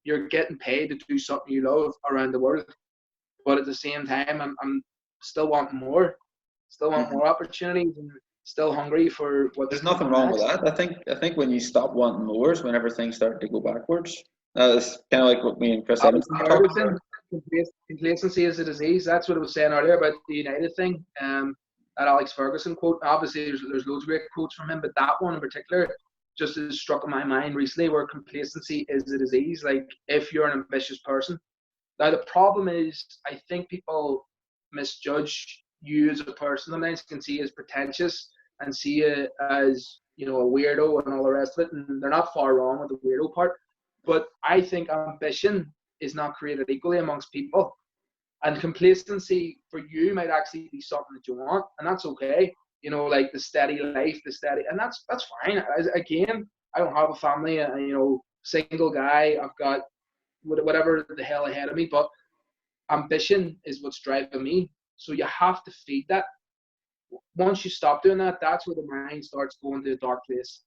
Speaker 2: You're getting paid to do something you love around the world, but at the same time, I'm still wanting more, still want more opportunities, and still hungry for what's
Speaker 1: There's nothing
Speaker 2: coming
Speaker 1: wrong
Speaker 2: next.
Speaker 1: with that. I think when you stop wanting more is whenever things start to go backwards. That's kind of like what me and Chris Evans
Speaker 2: Alison
Speaker 1: talked about.
Speaker 2: Ferguson, complacency is a disease. That's what I was saying earlier about the United thing. That Alex Ferguson quote. Obviously, there's loads of great quotes from him, but that one in particular just has struck in my mind recently, where complacency is a disease. Like, if you're an ambitious person. Now, the problem is, I think people misjudge you as a person. Sometimes can see you as pretentious and see you as, you know, a weirdo and all the rest of it. And they're not far wrong with the weirdo part. But I think ambition is not created equally amongst people. And complacency for you might actually be something that you want, and that's okay. You know, like the steady life, and that's fine. Again, I don't have a family, you know, single guy. I've got whatever the hell ahead of me, but ambition is what's driving me. So you have to feed that. Once you stop doing that, that's where the mind starts going to a dark place.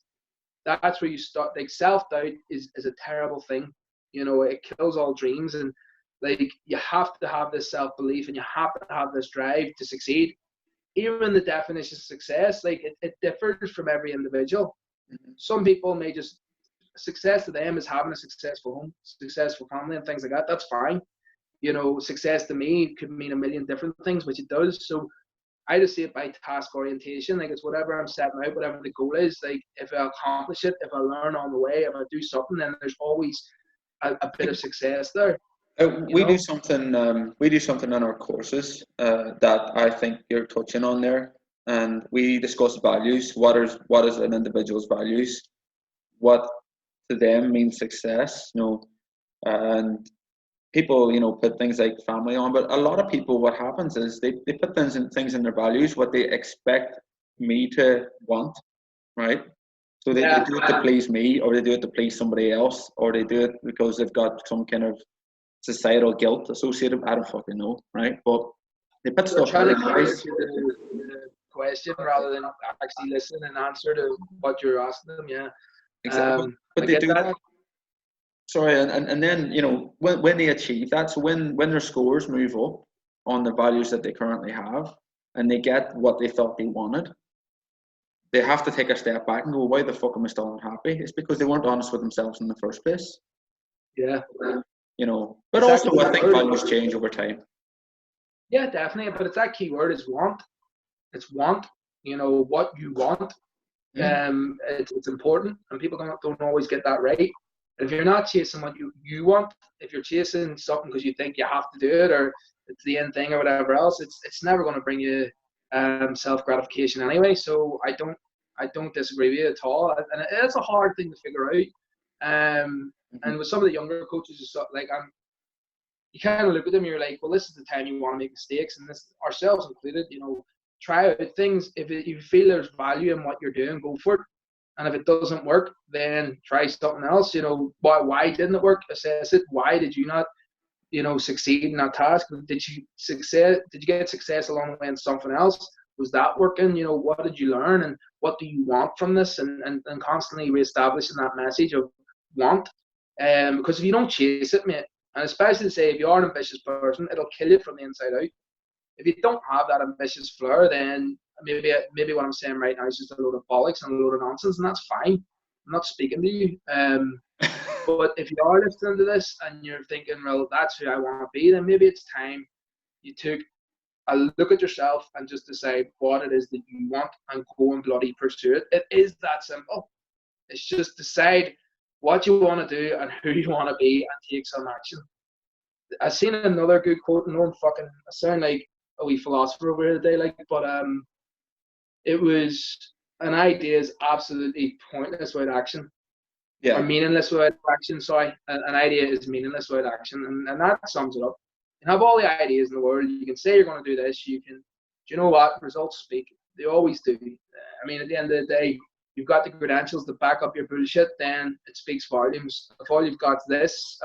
Speaker 2: That's where you start. Like, self-doubt is a terrible thing. You know, it kills all dreams. And like, you have to have this self-belief, and you have to have this drive to succeed. Even the definition of success, like, it differs from every individual. Some people may just, success to them is having a successful home, successful family, and things like that. That's fine. You know, success to me could mean a million different things, which it does. So I just see it by task orientation. Like, it's whatever I'm setting out, whatever the goal is. Like, if I accomplish it, if I learn on the way, if I do something, then there's always a bit of success there.
Speaker 1: We do something. We do something in our courses that I think you're touching on there, and we discuss values. What is an individual's values? What to them means success? You know, and people, you know, put things like family on, but a lot of people, what happens is they put things in their values, what they expect me to want, right? So they do it to please me, or they do it to please somebody else, or they do it because they've got some kind of societal guilt associated. I don't fucking know, right? But they put stuff
Speaker 2: trying
Speaker 1: in
Speaker 2: to
Speaker 1: their eyes.
Speaker 2: the question rather than actually listen and answer to what you're asking them. Yeah,
Speaker 1: Exactly. But they do that. Sorry, and then, you know, when they achieve that, so when their scores move up on the values that they currently have, and they get what they thought they wanted, they have to take a step back and go, why the fuck am I still unhappy? It's because they weren't honest with themselves in the first place.
Speaker 2: Yeah.
Speaker 1: You know, but also I think values change over time.
Speaker 2: Yeah, definitely. But it's that key word is want. It's want. You know, what you want. It's important, and people don't always get that right. If you're not chasing what you want, if you're chasing something because you think you have to do it, or it's the end thing or whatever else, it's never going to bring you self gratification anyway. So I don't disagree with you at all, and it's a hard thing to figure out. And with some of the younger coaches, it's like you kind of look at them, and you're like, well, this is the time you want to make mistakes, and this, ourselves included, you know, try out things. If you feel there's value in what you're doing, go for it. And if it doesn't work, then try something else. You know, why didn't it work? Assess it. Why did you not, you know, succeed in that task? Did you get success along the way in something else? Was that working? You know, what did you learn, and what do you want from this? And constantly reestablishing that message of want. Because if you don't chase it, mate, and especially say if you are an ambitious person, it'll kill you from the inside out. If you don't have that ambitious flair, then maybe what I'm saying right now is just a load of bollocks and a load of nonsense, and that's fine. I'm not speaking to you. But if you are listening to this and you're thinking, well, that's who I want to be, then maybe it's time you took a look at yourself and just decide what it is that you want and go and bloody pursue it. It is that simple. It's just decide what you want to do and who you want to be and take some action. I've seen another good quote, and I sound like a wee philosopher over here today, like, but it was, an idea is absolutely pointless without action.
Speaker 1: Yeah.
Speaker 2: Or meaningless without action, sorry. An idea is meaningless without action, and that sums it up. You can have all the ideas in the world, you can say you're going to do this, do you know what, results speak. They always do. I mean, at the end of the day, you've got the credentials to back up your bullshit, then it speaks volumes. If all you've got is this,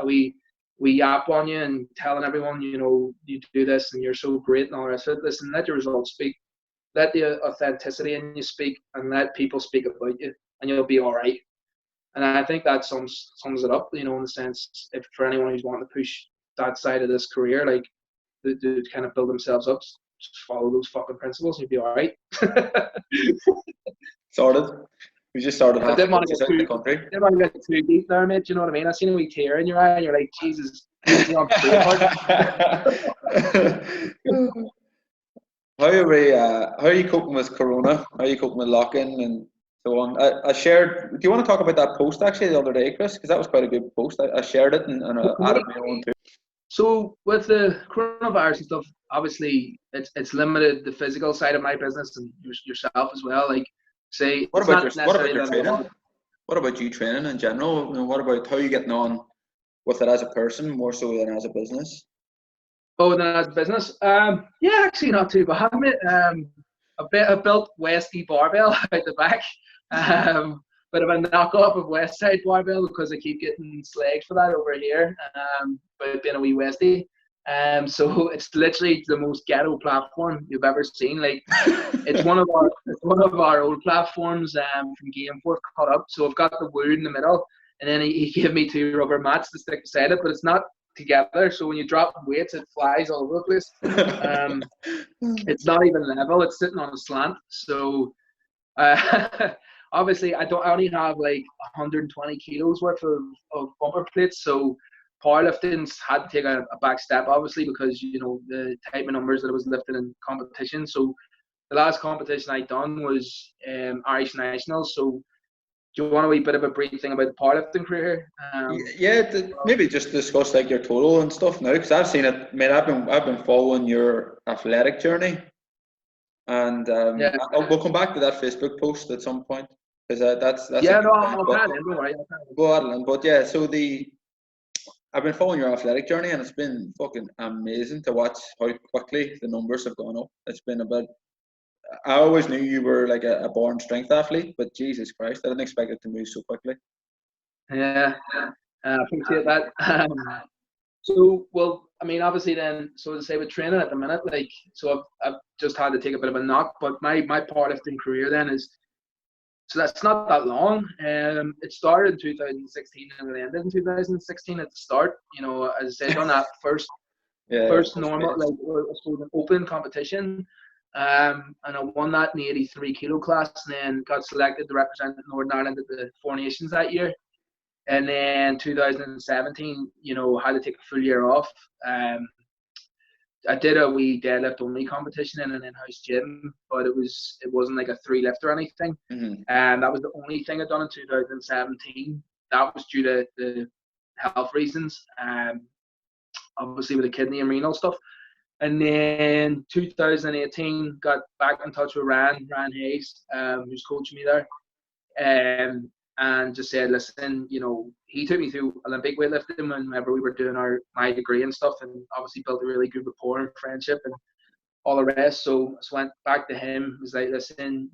Speaker 2: we yap on you and telling everyone, you know, you do this and you're so great and all the rest of it, listen, let your results speak. Let the authenticity in you speak, and let people speak about you, and you'll be all right. And I think that sums it up, in the sense, if for anyone who's wanting to push that side of this career, like to kind of build themselves up, just follow those fucking principles, you'll be all right.
Speaker 1: Sorted. We just started
Speaker 2: I
Speaker 1: half
Speaker 2: didn't want to
Speaker 1: the country.
Speaker 2: didn't want to get too deep there, mate. You know what I mean? I seen a wee tear in your eye, and you're like, Jesus, you're on
Speaker 1: How are you coping with Corona? How are you coping with lock-in and so on? I shared. Do you want to talk about that post actually the other day, Chris? Because that was quite a good post. I shared it and I added my own too.
Speaker 2: So with the coronavirus and stuff, obviously it's limited the physical side of my business and yourself as well. Like, say,
Speaker 1: what about your training? What about you training in general? What about how you getting on with it as a person more so than as a business?
Speaker 2: Oh, then as a business, yeah, actually not too bad, mate. I built Westie barbell out the back, bit of a knockoff of Westside barbell because I keep getting slagged for that over here, but being a wee Westie. So it's literally the most ghetto platform you've ever seen. Like, it's one of our old platforms from Gameforth cut up. So I've got the wood in the middle, and then he gave me 2 rubber mats to stick beside it, but it's not together. So when you drop weights, it flies all over the place. It's not even level. It's sitting on a slant. So obviously I only have like 120 kilos worth of bumper plates. So powerlifting's had to take a back step, obviously, because the type of numbers that I was lifting in competition. So the last competition I done was Irish Nationals. So do you want a wee bit of a brief thing about the powerlifting career?
Speaker 1: Maybe just discuss like your total and stuff now, because I've seen it. I mean, I've been following your athletic journey, and we'll come back to that Facebook post at some point, because that's
Speaker 2: yeah, no, I'll kind of, don't worry.
Speaker 1: But yeah, so I've been following your athletic journey, and it's been fucking amazing to watch how quickly the numbers have gone up. It's been I always knew you were like a born strength athlete, but Jesus Christ, I didn't expect it to move so quickly.
Speaker 2: Yeah, I appreciate that. So, well, I mean, obviously then, so to say with training at the minute, like, so I've just had to take a bit of a knock, but my powerlifting career then so that's not that long. It started in 2016 and it ended in 2016 at the start. As I said, on that first normal, like, I suppose an open competition. And I won that in the 83 kilo class, and then got selected to represent Northern Ireland at the Four Nations that year. And then 2017, had to take a full year off. I did a wee deadlift only competition in an in-house gym, but it wasn't like a 3 lift or anything.
Speaker 1: Mm-hmm.
Speaker 2: And that was the only thing I'd done in 2017. That was due to the health reasons, obviously with the kidney and renal stuff. And then 2018, got back in touch with Ryan Hayes, who's coaching me there, and just said, listen, he took me through Olympic weightlifting whenever we were doing my degree and stuff, and obviously built a really good rapport and friendship and all the rest. So I just went back to him, was like, listen,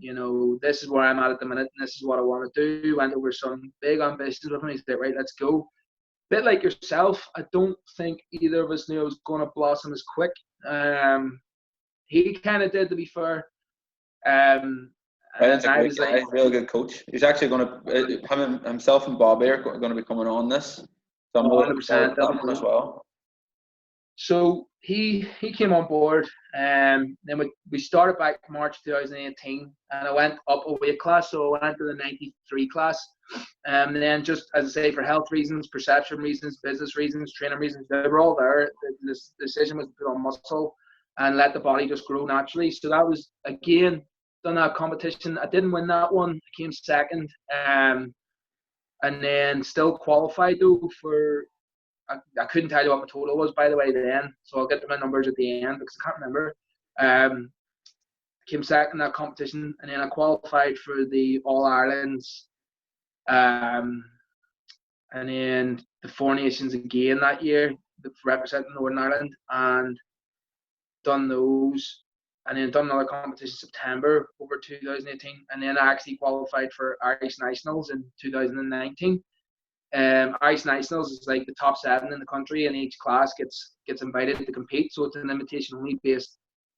Speaker 2: this is where I'm at the minute, and this is what I want to do. Went over some big ambitions with him. He said, right, let's go. Bit like yourself, I don't think either of us knew it was going to blossom as quick. He kind of did, to be fair.
Speaker 1: Ryan's a great guy, really good coach. He's actually going to, himself and Bobby are going to be coming on this. So I'm 100% that one as well.
Speaker 2: So he came on board, and then we started back March 2018, and I went up a weight class, so I went to the 93 class. And then, just as I say, for health reasons, perception reasons, business reasons, training reasons, they were all there. The decision was to put on muscle and let the body just grow naturally. So that was, again, done that competition. I didn't win that one. I came second, and then still qualified though for. I couldn't tell you what my total was, by the way, then. So I'll get to my numbers at the end because I can't remember. Came second in that competition, and then I qualified for the All Irelands, and then the Four Nations again that year, representing Northern Ireland, and done those, and then done another competition in September over 2018, and then I actually qualified for Irish Nationals in 2019. Irish Nationals is like the top 7 in the country, and each class gets invited to compete. So it's an invitation only based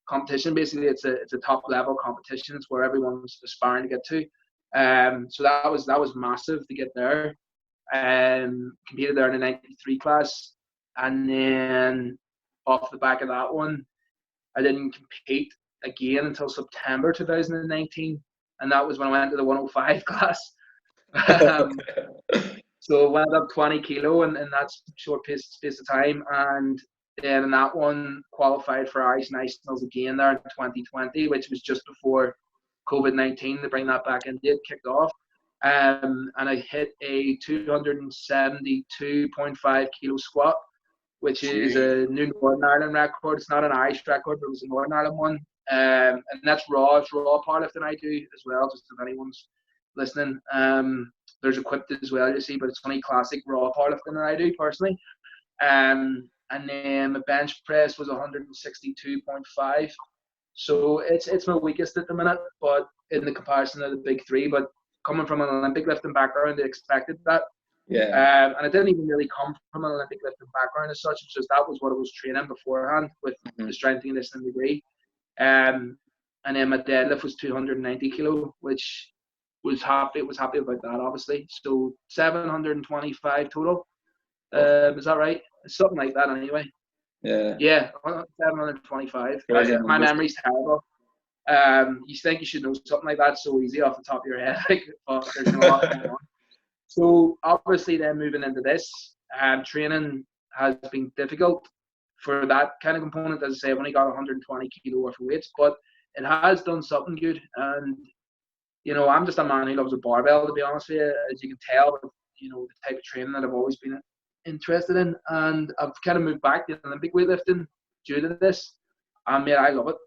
Speaker 2: competition. Basically, it's a top level competition. It's where everyone's aspiring to get to. So that was massive to get there. Competed there in the 93 class, and then off the back of that one, I didn't compete again until September 2019, and that was when I went to the 105 class. So I went up 20 kilo in that short space of time, and then in that one qualified for Irish Nationals again there in 2020, which was just before COVID-19 to bring that back in. It kicked off, and I hit a 272.5 kilo squat, which is a new Northern Ireland record. It's not an Irish record, but it was a Northern Ireland one. And that's raw. It's raw powerlifting I do as well, just if anyone's listening. There's equipped as well, you see, but it's only classic raw powerlifting that I do personally. And then the bench press was 162.5. So it's my weakest at the minute, but in the comparison of the big three. But coming from an Olympic lifting background, they expected that.
Speaker 1: Yeah.
Speaker 2: And it didn't even really come from an Olympic lifting background as such. It's just that was what I was training beforehand with the strength and conditioning degree. And then my deadlift was 290 kilo, which was happy about that, obviously. So 725 total. Is that right? Something like that anyway.
Speaker 1: Yeah,
Speaker 2: 725. My
Speaker 1: numbers.
Speaker 2: memory's terrible. You think you should know something like that so easy off the top of your head, but there's been a lot going on. So obviously then moving into this, training has been difficult for that kind of component. As I say, I've only got 120 kilo worth of weights, but it has done something good. And, you know, I'm just a man who loves a barbell, to be honest with you, as you can tell, with, you know, the type of training that I've always been interested in. And I've kind of moved back to Olympic weightlifting due to this. And mate, I love it.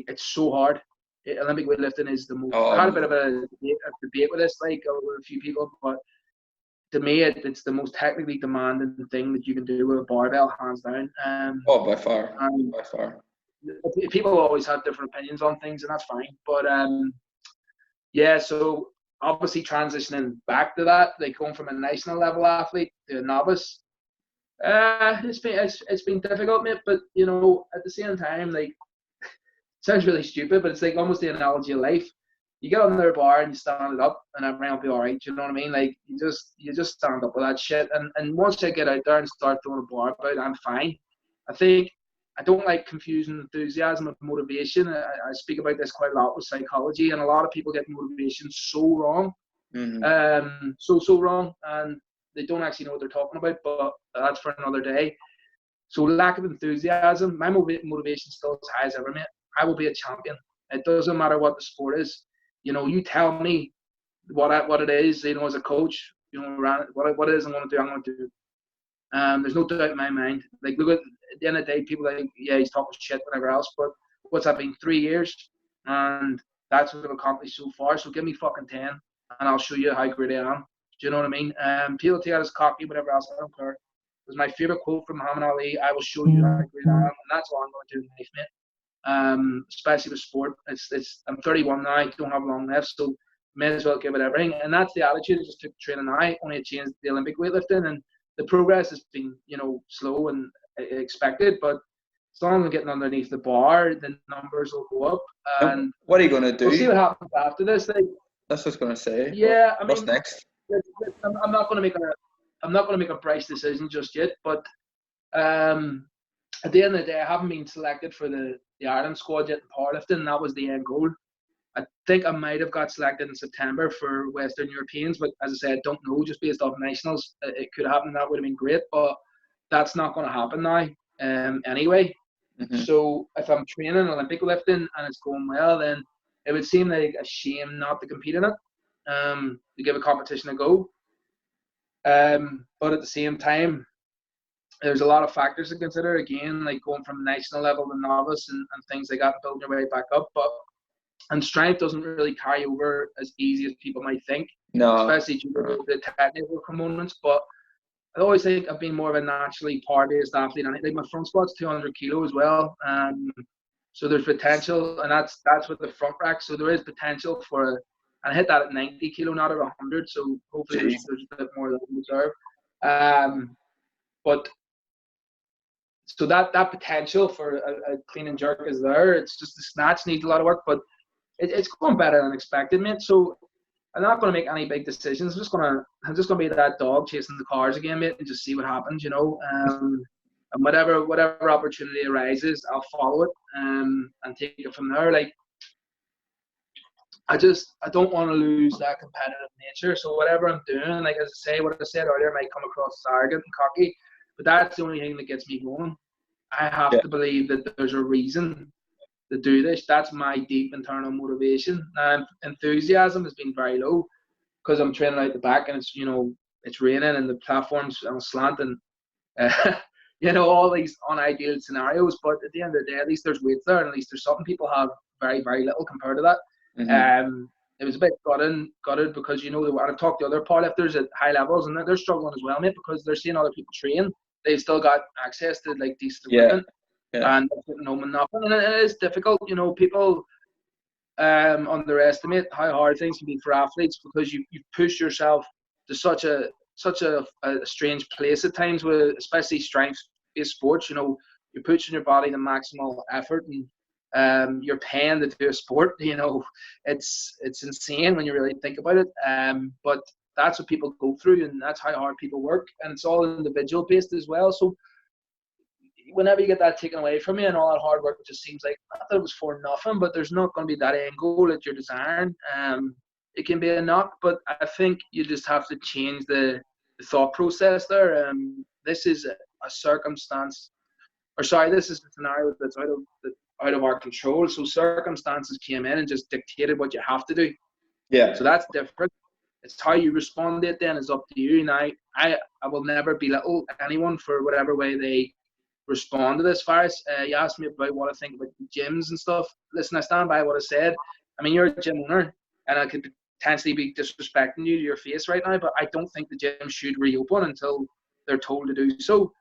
Speaker 2: It's so hard. Olympic weightlifting is the most. I had a bit of a debate with this, like with a few people, but to me, it's the most technically demanding thing that you can do with a barbell, hands down.
Speaker 1: By far.
Speaker 2: People always have different opinions on things, and that's fine. But yeah, so obviously transitioning back to that, like going from a national level athlete to a novice, it's been difficult, mate. But you know, at the same time, like. Sounds really stupid, but it's like almost the analogy of life. You get on their bar and you stand it up, and everything will be all right. You know what I mean? Like you just stand up with that shit. And once I get out there and start throwing a bar about, I'm fine. I think I don't like confusing enthusiasm with motivation. I speak about this quite a lot with psychology, and a lot of people get motivation so wrong, so wrong, and they don't actually know what they're talking about. But that's for another day. So lack of enthusiasm, my motivation still as high as ever, mate. I will be a champion. It doesn't matter what the sport is. You know, you tell me what it is, you know, as a coach, you know, what it is I'm going to do, I'm going to do. There's no doubt in my mind. Like, look at the end of the day, people are like, yeah, he's talking shit, whatever else. But what's that been? 3 years, and that's what I've accomplished so far. So give me fucking 10, and I'll show you how great I am. Do you know what I mean? People take that as cocky, whatever else. I don't care. It was my favorite quote from Muhammad Ali. I will show you how great I am, and that's all I'm going to do in life, mate. Especially with sport. I'm 31 now, I don't have long left, so may as well give it everything. And that's the attitude. I just took training now, only changed the Olympic weightlifting, and the progress has been, you know, slow and expected, but as long as I'm getting underneath the bar, the numbers will go up. And
Speaker 1: what are you going to do?
Speaker 2: We'll see what happens after this. Like,
Speaker 1: that's what I was going to say.
Speaker 2: Yeah,
Speaker 1: what's next?
Speaker 2: I'm not going to make a price decision just yet, but at the end of the day, I haven't been selected for the Ireland squad yet in powerlifting. That was the end goal. I think I might have got selected in September for Western Europeans, but as I said, I don't know, just based off nationals. It could happen. That would have been great, but that's not going to happen now anyway. So if I'm training Olympic lifting and it's going well, then it would seem like a shame not to compete in it, to give a competition a go. But at the same time, there's a lot of factors to consider, again, like going from national level to novice and things like that, building your way back up. And strength doesn't really carry over as easy as people might think, especially due to the technical components. But I always think I've been more of a naturally power-based athlete, and I think my front squat's 200 kilo as well. So there's potential, and that's with the front rack. So there is potential for and I hit that at 90 kilo, not at 100. So hopefully there's a bit more than reserve. But so that potential for a clean and jerk is there. It's just the snatch needs a lot of work. But it's going better than expected, mate. So I'm not going to make any big decisions. I'm just gonna be that dog chasing the cars again, mate, and just see what happens, you know. And whatever opportunity arises, I'll follow it, and take it from there. Like, I don't want to lose that competitive nature. So whatever I'm doing, like, as I say, what I said earlier might come across as arrogant and cocky, but that's the only thing that gets me going. I have to believe that there's a reason to do this. That's my deep internal motivation. Enthusiasm has been very low because I'm training out the back and it's raining and the platform's on a slant and all these unideal scenarios. But at the end of the day, at least there's weights there, and at least there's something. People have very, very little compared to that. It was a bit gutted because I've talked to other powerlifters at high levels and they're struggling as well, mate, because they're seeing other people train. They've still got access to like decent equipment, and they're sitting home and nothing. And it is difficult, people underestimate how hard things can be for athletes because you push yourself to such a strange place at times with especially strength-based sports. You're pushing your body to maximal effort and you're paying to do a sport. It's insane when you really think about it. But that's what people go through, and that's how hard people work, and it's all individual based as well. So whenever you get that taken away from you and all that hard work, it just seems like not that it was for nothing, but there's not going to be that end goal that you're desiring. It can be a knock, but I think you just have to change the thought process there. This is a circumstance, this is a scenario that's out of our control. So circumstances came in and just dictated what you have to do.
Speaker 1: Yeah.
Speaker 2: So that's different. It's how you respond to it then is up to you. Now, I will never belittle anyone for whatever way they respond to this, Faris. You asked me about what I think about gyms and stuff. Listen, I stand by what I said. I mean, you're a gym owner, and I could potentially be disrespecting you to your face right now, but I don't think the gym should reopen until they're told to do so.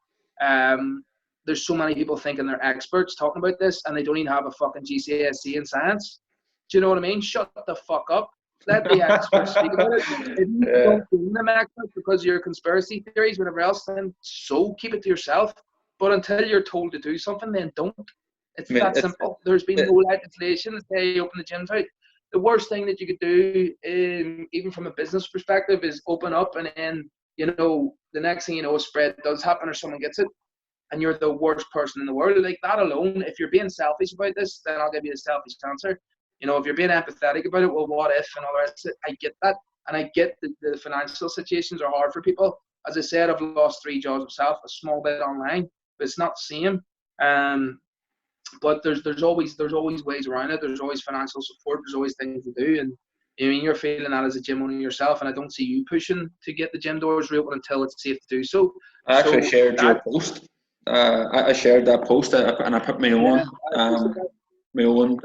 Speaker 2: There's so many people thinking they're experts talking about this, and they don't even have a fucking GCSE in science. Do you know what I mean? Shut the fuck up. Let the experts speak about it. If you don't deem them experts because of your conspiracy theories, whatever else, then so keep it to yourself. But until you're told to do something, then don't. It's that simple. There's been no legislation to say open the gyms out. The worst thing that you could do, even from a business perspective, is open up and then, the next thing you know, a spread does happen or someone gets it and you're the worst person in the world. Like that alone, if you're being selfish about this, then I'll give you a selfish answer. If you're being empathetic about it, well, what if and all the rest of it, I get that. And I get the financial situations are hard for people. As I said, I've lost 3 jobs myself, a small bit online, but it's not the same. But there's always ways around it. There's always financial support. There's always things to do. And you're feeling that as a gym owner yourself, and I don't see you pushing to get the gym doors reopened until it's safe to do so.
Speaker 1: I actually shared your post. I shared that post and I put my own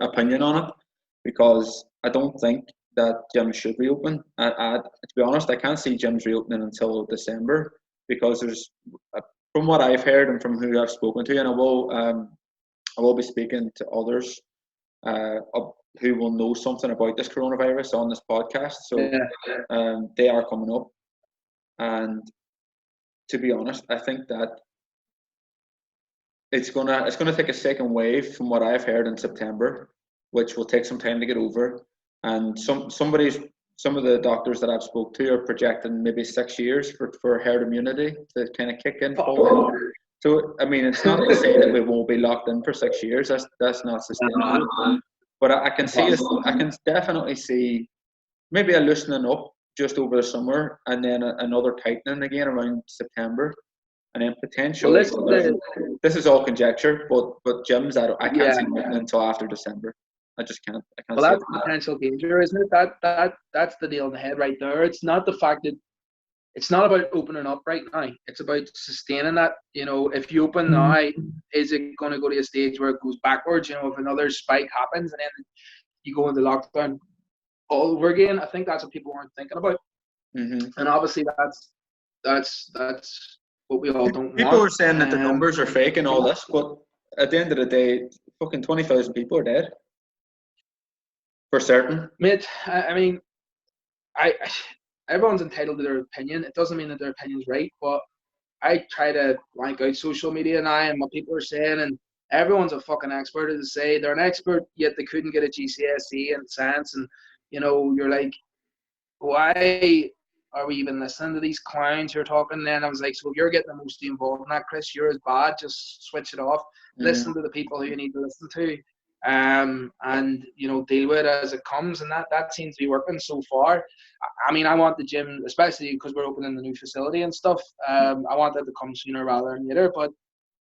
Speaker 1: opinion on it because I don't think that gyms should reopen. To be honest, I can't see gyms reopening until December because there's, from what I've heard and from who I've spoken to, and I will be speaking to others who will know something about this coronavirus on this podcast. So they are coming up, and to be honest, I think that it's gonna take a second wave from what I've heard in September, which will take some time to get over. And some of the doctors that I've spoke to are projecting maybe 6 years for herd immunity to kind of kick in fully. So I mean, it's not to say that we won't be locked in for 6 years. That's not sustainable. But I can definitely see maybe a loosening up just over the summer, and then another tightening again around September. And then potentially, this is all conjecture, but gyms I can't see opening until after December. I just can't.
Speaker 2: Well, that's potential danger, isn't it? That's the nail on the head right there. It's not the fact that it's not about opening up right now. It's about sustaining that. If you open now, is it going to go to a stage where it goes backwards? If another spike happens and then you go into lockdown all over again, I think that's what people aren't thinking about.
Speaker 1: Mm-hmm.
Speaker 2: And obviously, that's what we all don't want.
Speaker 1: People are saying that the numbers are fake and all this, but at the end of the day, fucking 20,000 people are dead. For certain.
Speaker 2: Mate, I mean, everyone's entitled to their opinion. It doesn't mean that their opinion's right, but I try to blank out social media now and what people are saying, and everyone's a fucking expert, as I say. They're an expert, yet they couldn't get a GCSE in science. And, you know, you're like, why are we even listening to these clowns who are talking? Then I was like, so if you're getting the most involved in that, Chris, you're as bad. Just switch it off. Listen to the people who you need to listen to, and you know, deal with it as it comes. And that seems to be working so far. I mean, I want the gym, especially because we're opening the new facility and stuff. I want that to come sooner rather than later. But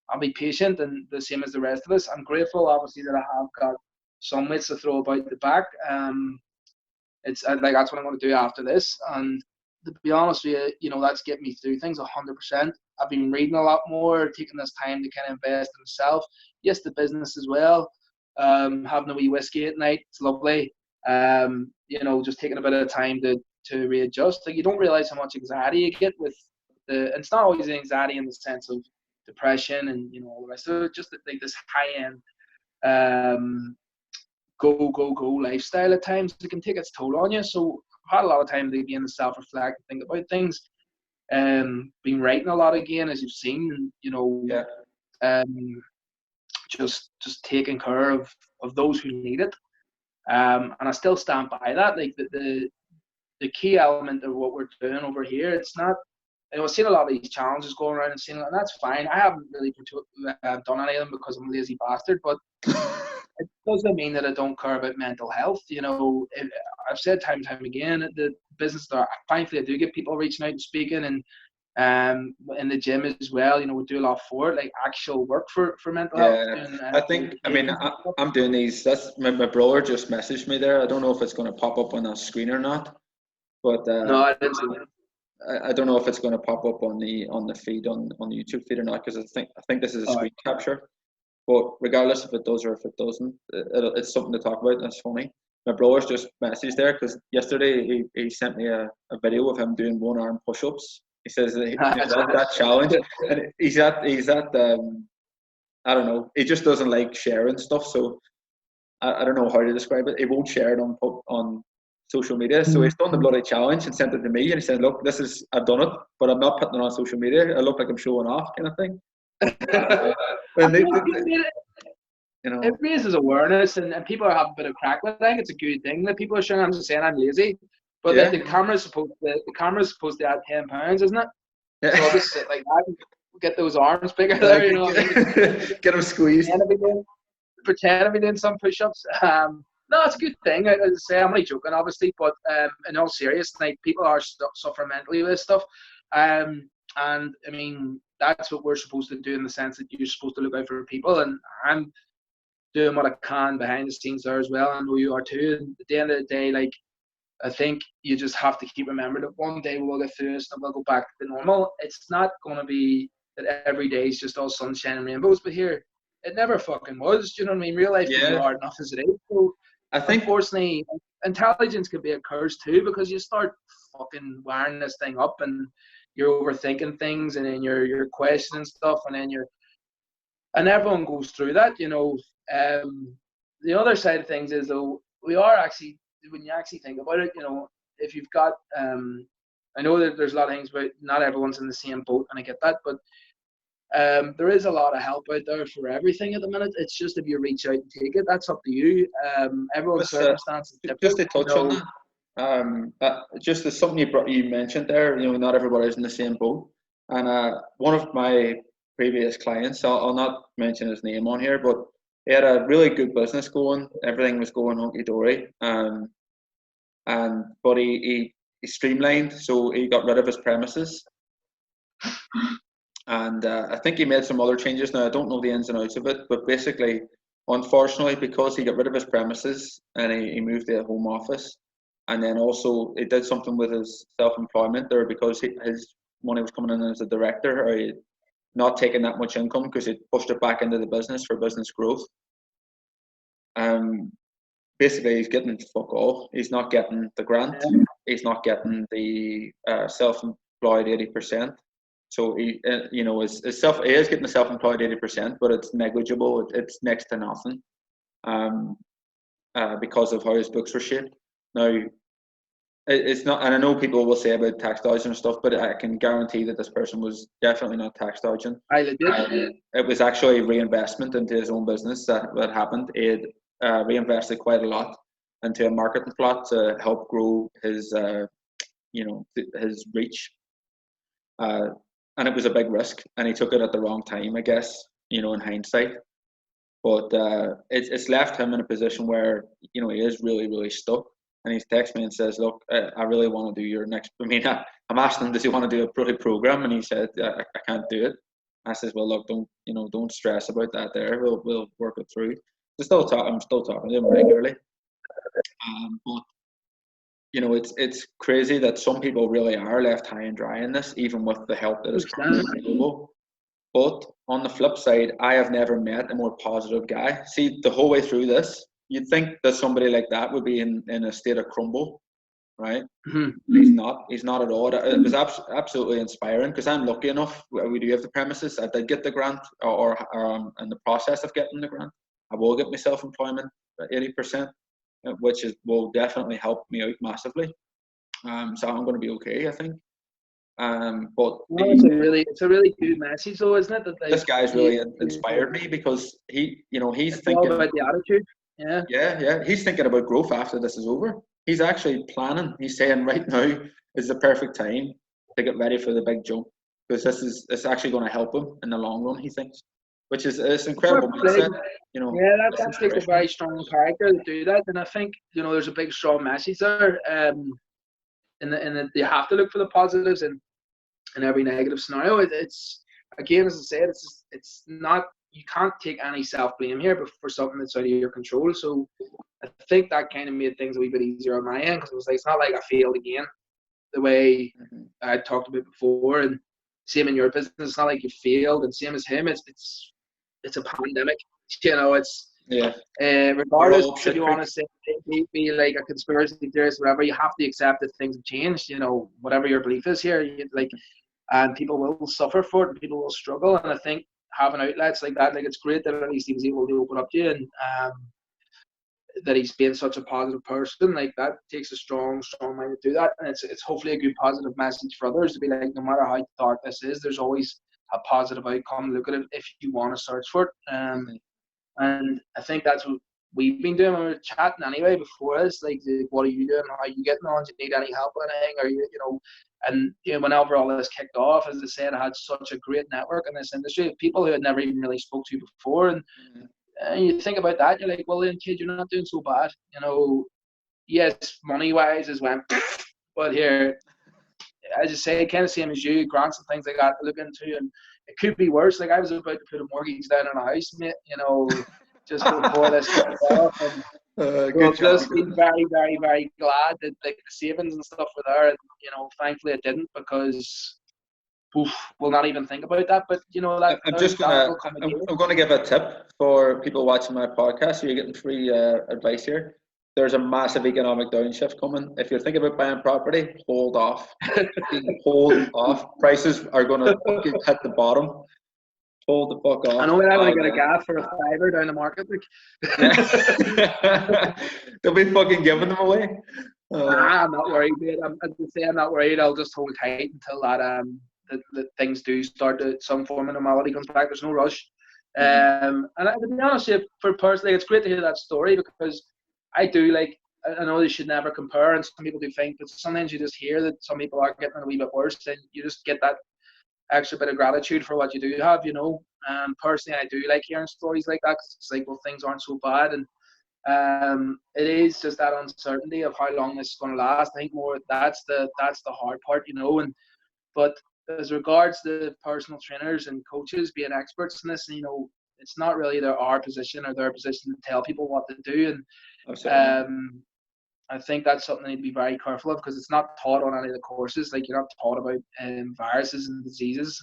Speaker 2: I'll be patient, and the same as the rest of us. I'm grateful, obviously, that I have got some weights to throw about the back. It's like that's what I'm going to do after this. And to be honest with you, you know, that's getting me through things 100%. I've been reading a lot more, taking this time to kind of invest in myself. Yes, the business as well. Having a wee whiskey at night, it's lovely. You know, just taking a bit of time to readjust. Like, you don't realize how much anxiety you get with it's not always anxiety in the sense of depression and, you know, all the rest of it. Just like this high end go lifestyle at times, it can take its toll on you. So I've had a lot of time to again to self-reflect and think about things. Been writing a lot again, as you've seen, you know. Just taking care of those who need it. And I still stand by that. Like the key element of what we're doing over here, it's not, you know, I've seen a lot of these challenges going around and that's fine. I haven't really done any of them because I'm a lazy bastard, but it doesn't mean that I don't care about mental health. You know, I've said time and time again, the business there, thankfully I do get people reaching out and speaking, and in the gym as well, you know, we do a lot for it, like actual work for mental health. And,
Speaker 1: I think, I mean, I'm doing these, that's my brother just messaged me there. I don't know if it's going to pop up on a screen or not, but
Speaker 2: no, I didn't see that.
Speaker 1: I don't know if it's going to pop up on the feed on the YouTube feed or not, because I think this is a screen capture. But regardless if it does or if it doesn't, it's something to talk about. That's funny. My brother's just messaged there because yesterday he sent me a video of him doing 1-arm push-ups. He says that challenge, and he's at I don't know. He just doesn't like sharing stuff, so I don't know how to describe it. He won't share it on social media. So he's done the bloody challenge and sent it to me, and he said, "Look, I've done it, but I'm not putting it on social media. I look like I'm showing off, kind of thing." You know,
Speaker 2: it raises awareness, and people are having a bit of crack with it. I think it's a good thing that people are showing. I'm just saying I'm lazy, but the camera's supposed to add £10, isn't it? So I'll just sit like that, get those arms bigger there, you know.
Speaker 1: Get them squeezed.
Speaker 2: Pretend to be doing some push-ups. No, it's a good thing. As I say, I'm only joking, obviously, but in all seriousness, like, people are suffering mentally with this stuff, and I mean, that's what we're supposed to do in the sense that you're supposed to look out for people, and I'm doing what I can behind the scenes there as well. I know you are too. And at the end of the day, like, I think you just have to keep remembering that one day we'll get through this and we'll go back to normal. It's not going to be that every day is just all sunshine and rainbows, but here, it never fucking was. Do you know what I mean? Real life can be hard enough as it is. So I think, unfortunately, intelligence can be a curse too, because you start fucking wiring this thing up and you're overthinking things, and then you're questioning stuff, and everyone goes through that, you know. The other side of things is, though, we are actually, when you actually think about it, you know, if you've got, I know that there's a lot of things, but not everyone's in the same boat, and I get that, but there is a lot of help out there for everything at the minute. It's just if you reach out and take it, that's up to you. Everyone's circumstances different.
Speaker 1: Just to touch on that, just as something you mentioned there, you know, not everybody's in the same boat. And one of my previous clients, I'll not mention his name on here, but he had a really good business going. Everything was going hunky-dory. But he streamlined, so he got rid of his premises. And I think he made some other changes. Now, I don't know the ins and outs of it, but basically, unfortunately, because he got rid of his premises and he moved to a home office, and then also he did something with his self-employment there, because his money was coming in as a director, or he not taking that much income because he pushed it back into the business for business growth. Basically, he's getting fuck all. He's not getting the grant. He's not getting the self-employed 80%. So he, you know, he is getting the self-employed 80%, but it's negligible. It's next to nothing, because of how his books were shaped. Now, it's not, and I know people will say about tax dodging and stuff, but I can guarantee that this person was definitely not tax dodging.
Speaker 2: I legit.
Speaker 1: It was actually reinvestment into his own business that happened. He had reinvested quite a lot into a marketing plot to help grow his, his reach. And it was a big risk, and he took it at the wrong time, I guess, in hindsight. But it's left him in a position where, he is really, really stuck. And he texts me and says, look, I really want to do your next, I'm asking him, does he want to do a program? And he said, I can't do it. I says, well, look, don't stress about that there. We'll work it through. I'm still talking to him regularly. But it's crazy that some people really are left high and dry in this, even with the help that is available. But on the flip side, I have never met a more positive guy. See, the whole way through this, you'd think that somebody like that would be in a state of crumble, right?
Speaker 2: Mm-hmm.
Speaker 1: He's not. He's not at all. It was absolutely inspiring, because I'm lucky enough. We do have the premises. I did get the grant, or in the process of getting the grant. I will get myself employment at 80%, which will definitely help me out massively. So I'm going to be okay, I think. But
Speaker 2: it's a really good message, though, isn't it? That
Speaker 1: this guy's really inspired me, because he's thinking
Speaker 2: all about the attitude.
Speaker 1: Yeah. He's thinking about growth after this is over. He's actually planning. He's saying right now is the perfect time to get ready for the big jump, because it's actually going to help him in the long run, he thinks, which is it's incredible mindset.
Speaker 2: Yeah, that takes a very strong character to do that, and I think there's a big strong message there. In that you have to look for the positives in every negative scenario. It's again, as I said, it's not, you can't take any self-blame here for something that's out of your control. So I think that kind of made things a wee bit easier on my end, because it was like, it's not like I failed again the way I talked about before. And same in your business, it's not like you failed, and same as him, it's a pandemic. It's regardless if you want to say be like a conspiracy theorist, whatever, you have to accept that things have changed. Whatever your belief is here, and people will suffer for it, and people will struggle. And I think having outlets like that, it's great that at least he was able to open up to you, and that he's been such a positive person. Like, that takes a strong mind to do that, and it's hopefully a good positive message for others to be like, no matter how dark this is, there's always a positive outcome. Look at it if you want to search for it. And I think that's what we've been doing when we were chatting anyway before this. Like, what are you doing? How are you getting on? Do you need any help or anything? Or and whenever all this kicked off, as I said, I had such a great network in this industry of people who had never even really spoke to you before. And you think about that, you're like, well, then, kid, you're not doing so bad. Yes, money-wise is went, but here, as you say, kind of same as you, grants and things like that to look into, and it could be worse. Like, I was about to put a mortgage down on a house, mate, just before this off. And just been very, very, very glad that the savings and stuff were there, and thankfully it didn't, because we'll not even think about that. But that
Speaker 1: I'm going to give a tip for people watching my podcast. You're getting free advice here. There's a massive economic downshift coming. If you're thinking about buying property, hold off. Hold off. Prices are going to hit the bottom. Hold the fuck off.
Speaker 2: I know I'm going to get a gaff for a $5 down the market.
Speaker 1: They'll be fucking giving them away.
Speaker 2: I'm not worried, mate. I'm not worried. I'll just hold tight until that things do start to some form of normality comes back. There's no rush. And to be honest, for personally, it's great to hear that story, because I do, I know they should never compare, and some people do think, but sometimes you just hear that some people are getting a wee bit worse, and you just get that extra bit of gratitude for what you do have, Personally, I do like hearing stories like that, 'cause it's like, well, things aren't so bad, and it is just that uncertainty of how long this is going to last. I think more that's the hard part, but as regards to personal trainers and coaches being experts in this, it's not really our position or their position to tell people what to do, and I think that's something they need to be very careful of, because it's not taught on any of the courses. Like, you're not taught about viruses and diseases.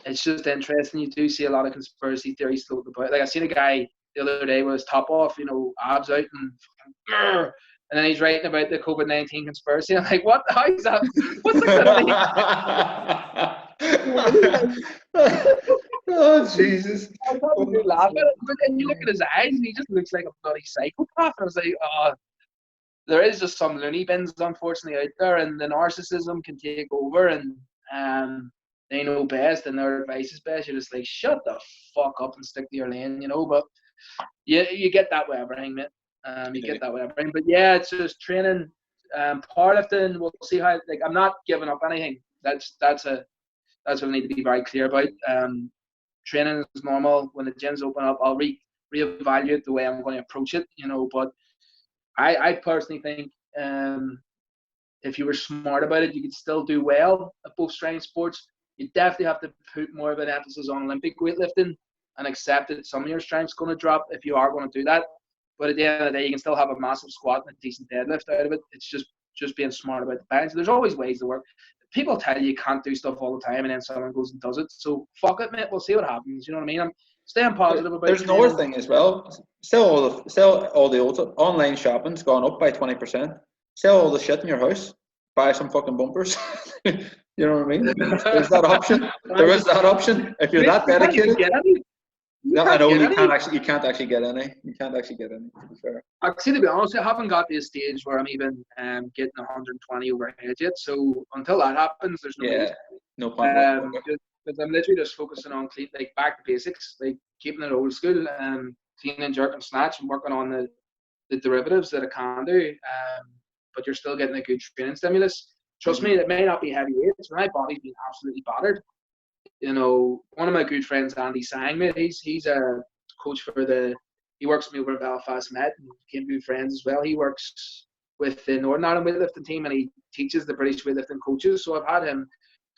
Speaker 2: It's just interesting. You do see a lot of conspiracy theories floating about. Like, I seen a guy the other day with his top off, abs out, and then he's writing about the COVID-19 conspiracy. I'm like, what? How is that? What's
Speaker 1: that? Oh, Jesus.
Speaker 2: I probably do laugh at it, but then you look at his eyes and he just looks like a bloody psychopath. I was like, oh, there is just some loony bins, unfortunately, out there, and the narcissism can take over, and they know best, and their advice is best. You're just like, shut the fuck up and stick to your lane, you know. But you get that with everything, mate. You get that with everything. But yeah, it's just training, powerlifting. We'll see how. Like, I'm not giving up anything. That's what I need to be very clear about. Training is normal. When the gyms open up, I'll reevaluate the way I'm going to approach it, you know. But I personally think if you were smart about it, you could still do well at both strength sports. You definitely have to put more of an emphasis on Olympic weightlifting and accept that some of your strength's going to drop if you are going to do that. But at the end of the day, you can still have a massive squat and a decent deadlift out of it. It's just being smart about the balance. There's always ways to work. People tell you can't do stuff all the time, and then someone goes and does it. So fuck it, mate. We'll see what happens. You know what I mean? I'm staying positive about it.
Speaker 1: There's another thing as well. Sell all the old online shopping's gone up by 20%. Sell all the shit in your house. Buy some fucking bumpers. You know what I mean? There's that option. There is that option. If you're that dedicated. No, I know you can't actually get any. You can't actually get any, to be fair.
Speaker 2: Actually, to be honest, I haven't got to a stage where I'm even getting 120 overhead yet. So until that happens, there's no point. Because I'm literally just focusing on clean, like back to basics, like keeping it old school, clean and jerk and snatch, and working on the derivatives that I can do. But you're still getting a good training stimulus. Trust me, it may not be heavy weights, but my body's been absolutely battered. You know, one of my good friends, Andy Sang, mate, he's a coach he works with me over at Belfast Met, and became good friends as well. He works with the Northern Ireland weightlifting team, and he teaches the British weightlifting coaches. So I've had him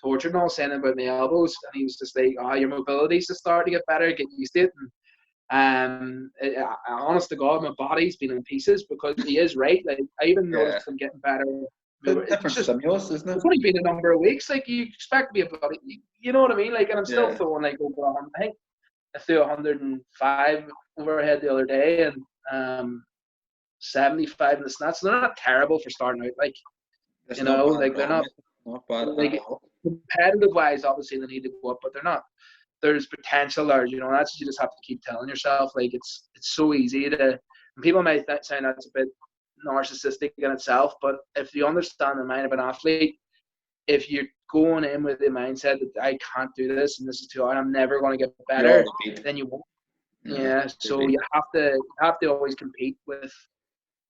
Speaker 2: tortured and all, saying about my elbows, and he was just like, your mobility's just starting to get better, get used to it. And honest to God, my body's been in pieces, because he is right. Like, I even noticed I'm getting better.
Speaker 1: Different stimulus, isn't it?
Speaker 2: It's only been a number of weeks. Like, you expect to be a bloody, you know what I mean? Like, and I'm still throwing like over 100. I think I threw 105 overhead the other day, and 75 in the snatch. So they're not terrible for starting out. Like,
Speaker 1: It's
Speaker 2: you know, like they're not
Speaker 1: bad.
Speaker 2: Like, competitive wise, obviously they need to go up, but they're not. There's potential there, you know. And that's what you just have to keep telling yourself. Like, it's so easy to. And people might say that's a bit narcissistic in itself, but if you understand the mind of an athlete, if you're going in with the mindset that I can't do this and this is too hard, I'm never going to get better, then you won't. Yeah, so you have to always compete with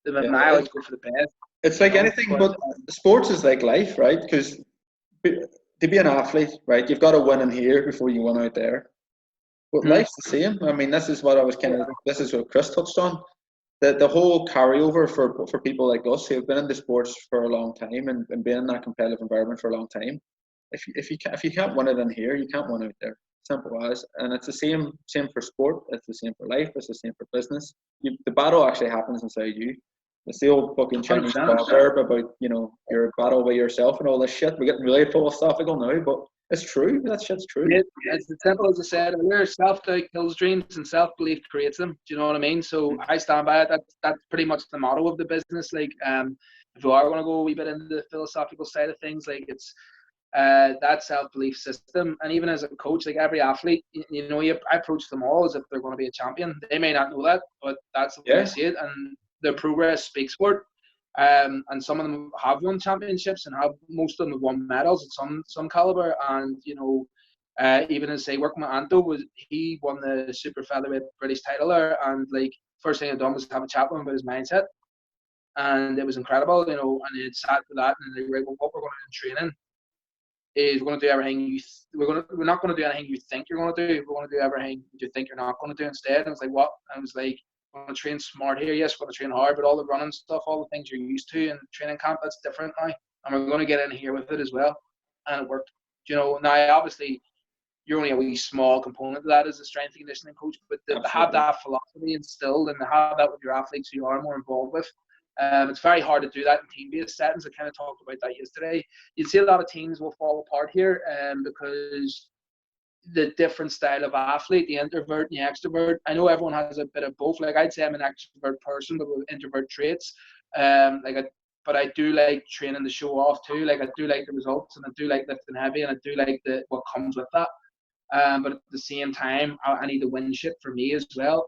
Speaker 2: them. I always go for the best.
Speaker 1: It's like anything, but sports is like life, right? Because to be an athlete, right, you've got to win in here before you win out there. But life's the same. I mean, this is what I was this is what Chris touched on. The whole carryover for people like us who have been in the sports for a long time and been in that competitive environment for a long time, if you can't win it in here, you can't win out there. Simple as. And it's the same for sport. It's the same for life. It's the same for business. The battle actually happens inside you. It's the old fucking Chinese proverb about, you know, your battle with yourself and all this shit. We're getting really philosophical now, but it's true. That shit's true.
Speaker 2: It's as simple as I said earlier. Self-doubt kills dreams and self-belief creates them. Do you know what I mean? So I stand by it. That's pretty much the motto of the business. Like, if you are going to go a wee bit into the philosophical side of things, like, it's that self-belief system. And even as a coach, like, every athlete, you know, I approach them all as if they're going to be a champion. They may not know that, but that's the way I see it. And their progress speaks for it. And some of them have won championships, and most of them have won medals at some caliber. And, you know, even as say working with Anto, he won the super featherweight British title there, and like, first thing I done was have a chat with him about his mindset, and it was incredible, you know. And it sat for that, and they were like, well, what we're going to do in training is we're going to do everything we're not going to do anything you think you're going to do. We're going to do everything you think you're not going to do instead. And I was like, what? I was like, we're going to train smart here. Yes, we're going to train hard, but all the running stuff, all the things you're used to in training camp, that's different now. And we're going to get in here with it as well. And it worked. You know, now obviously you're only a wee small component of that as a strength and conditioning coach, but to have that philosophy instilled and to have that with your athletes who you are more involved with, it's very hard to do that in team-based settings. I kind of talked about that yesterday. You'd see a lot of teams will fall apart here because the different style of athlete, the introvert and the extrovert. I know everyone has a bit of both. Like, I'd say I'm an extrovert person, but with introvert traits. But I do like training to show off too. Like, I do like the results, and I do like lifting heavy, and I do like what comes with that. But at the same time, I need to win shit for me as well.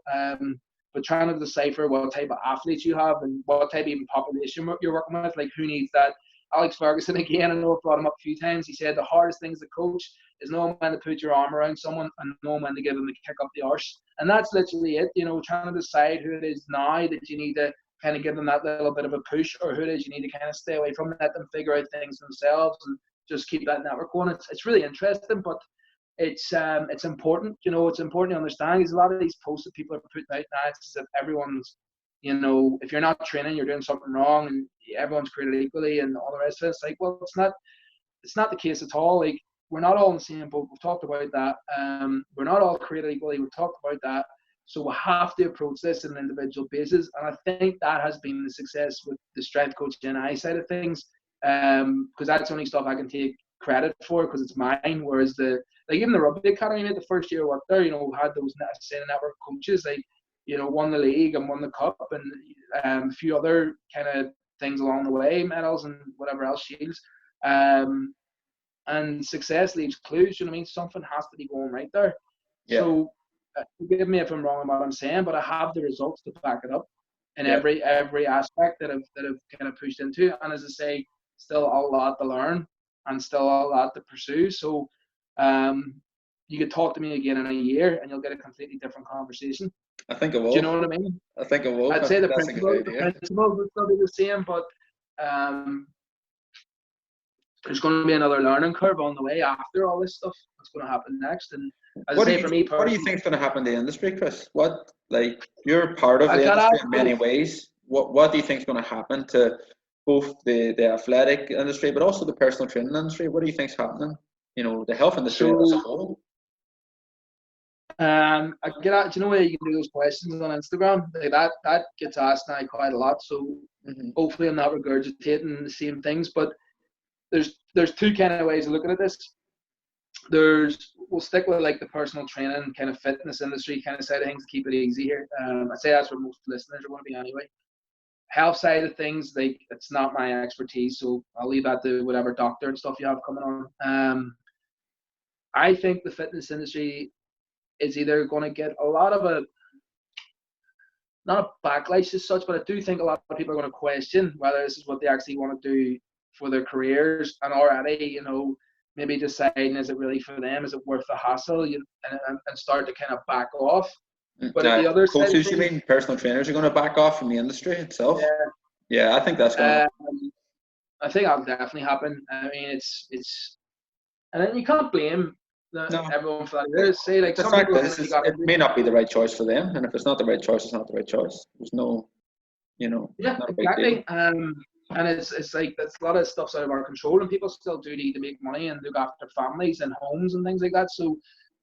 Speaker 2: But but trying to decipher what type of athletes you have and what type of even population you're working with, like who needs that. Alex Ferguson, again, I know I've brought him up a few times. He said the hardest thing as a coach is knowing when to put your arm around someone and knowing when to give them the kick up the arse. And that's literally it, you know, trying to decide who it is now that you need to kind of give them that little bit of a push, or who it is you need to kind of stay away from, let them figure out things themselves and just keep that network going. It's really interesting, but it's important, you know, it's important to understand, because a lot of these posts that people are putting out now, it's as if everyone's, you know, if you're not training, you're doing something wrong, and everyone's created equally and all the rest of it. It's like, well, it's not the case at all. Like, we're not all in the same boat. We've talked about that. We're not all created equally. We've talked about that. So we have to approach this on an individual basis. And I think that has been the success with the strength coaching and I side of things. Because that's only stuff I can take credit for, because it's mine. Whereas even the rugby academy, the first year I worked there, you know, had those network coaches, like, you know, won the league and won the cup and a few other kind of things along the way, medals and whatever else, shields. And success leaves clues, you know what I mean? Something has to be going right there. Yeah. So forgive me if I'm wrong in what I'm saying, but I have the results to back it up in every aspect that I've kind of pushed into. And as I say, still a lot to learn and still a lot to pursue. So you could talk to me again in a year and you'll get a completely different conversation.
Speaker 1: I think it will.
Speaker 2: Do you know what I mean?
Speaker 1: I think it will.
Speaker 2: I'd say the principles would still be the same, but there's going to be another learning curve on the way after all this stuff that's going to happen next. And as I say, for me personally,
Speaker 1: what do you think is going to happen to the industry, Chris? What, like, you're part of the industry in many ways. What do you think is going to happen to both the athletic industry, but also the personal training industry? What do you think is happening? You know, the health industry as a whole.
Speaker 2: I get out. Do you know where you can do those questions on Instagram? Like that gets asked now quite a lot. So hopefully I'm not regurgitating the same things. But there's two kind of ways of looking at this. We'll stick with like the personal training kind of fitness industry kind of side of things to keep it easy here. I'd say that's where most listeners are going to be anyway. Health side of things, like, it's not my expertise, so I'll leave that to whatever doctor and stuff you have coming on. I think the fitness industry is either going to get a lot of not a backlash as such, but I do think a lot of people are going to question whether this is what they actually want to do for their careers, and already, you know, maybe deciding, is it really for them? Is it worth the hassle? And start to kind of back off. But the other side,
Speaker 1: coaches, you mean personal trainers are going to back off from the industry itself? Yeah, I think that's going to happen.
Speaker 2: I think that'll definitely happen. I mean, it's, and then you can't blame everyone for that. Say, like,
Speaker 1: the
Speaker 2: some
Speaker 1: fact
Speaker 2: people
Speaker 1: is, it may not be the right choice for them, and if it's not the right choice, it's not the right choice. There's no, you know, not a big
Speaker 2: exactly.
Speaker 1: deal.
Speaker 2: And it's like, that's a lot of stuff's out of our control, and people still do need to make money and look after families and homes and things like that. So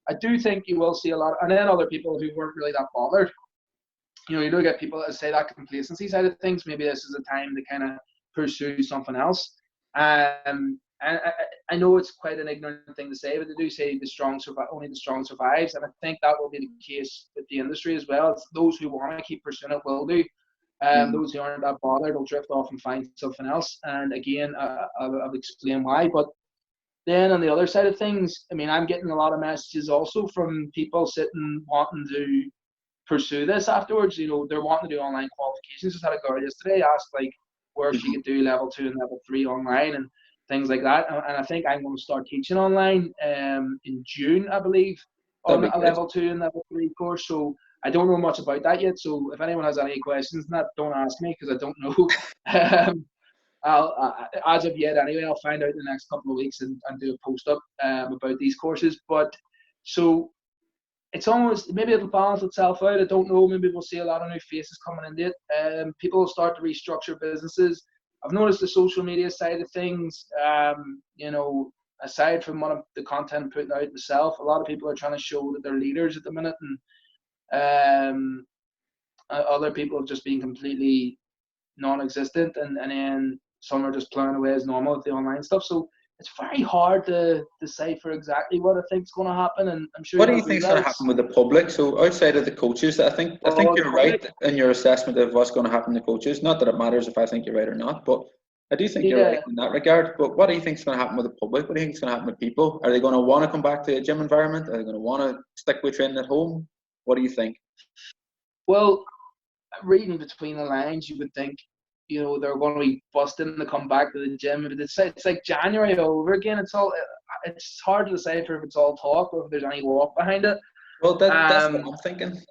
Speaker 2: I do think you will see a lot, and then other people who weren't really that bothered. You know, you do get people that say that complacency side of things. Maybe this is a time to kind of pursue something else. And I know it's quite an ignorant thing to say, but they do say only the strong survives, and I think that will be the case with the industry as well. It's those who want to keep pursuing it will do. Those who aren't that bothered will drift off and find something else. And again, I'll explain why. But then on the other side of things, I mean, I'm getting a lot of messages also from people sitting wanting to pursue this afterwards. You know, they're wanting to do online qualifications. Just had a girl yesterday asked, like, where she could do level 2 and level 3 online and things like that. And I think I'm going to start teaching online in June, I believe, on a level 2 and level 3 course. So I don't know much about that yet. So if anyone has any questions on that, don't ask me, because I don't know. As of yet, anyway, I'll find out in the next couple of weeks and do a post up about these courses. But so it's almost, maybe it'll balance itself out. I don't know. Maybe we'll see a lot of new faces coming into it. People will start to restructure businesses. I've noticed the social media side of things, you know, aside from one of the content putting out myself, a lot of people are trying to show that they're leaders at the minute, and other people have just been completely non-existent, and then some are just plowing away as normal with the online stuff. So it's very hard to decipher exactly what I think is going to happen, and I'm sure.
Speaker 1: What do you think is going to happen with the public? So outside of the coaches, I think you're right in your assessment of what's going to happen to coaches. Not that it matters if I think you're right or not, but I do think you're right in that regard. But what do you think is going to happen with the public? What do you think is going to happen with people? Are they going to want to come back to a gym environment? Are they going to want to stick with training at home? What do you think?
Speaker 2: Well, reading between the lines, you would think, you know, they're going to be busting to come back to the gym. But it's like January all over again. It's hard to decipher if it's all talk or if there's any walk behind it.
Speaker 1: Well, that's what I'm thinking.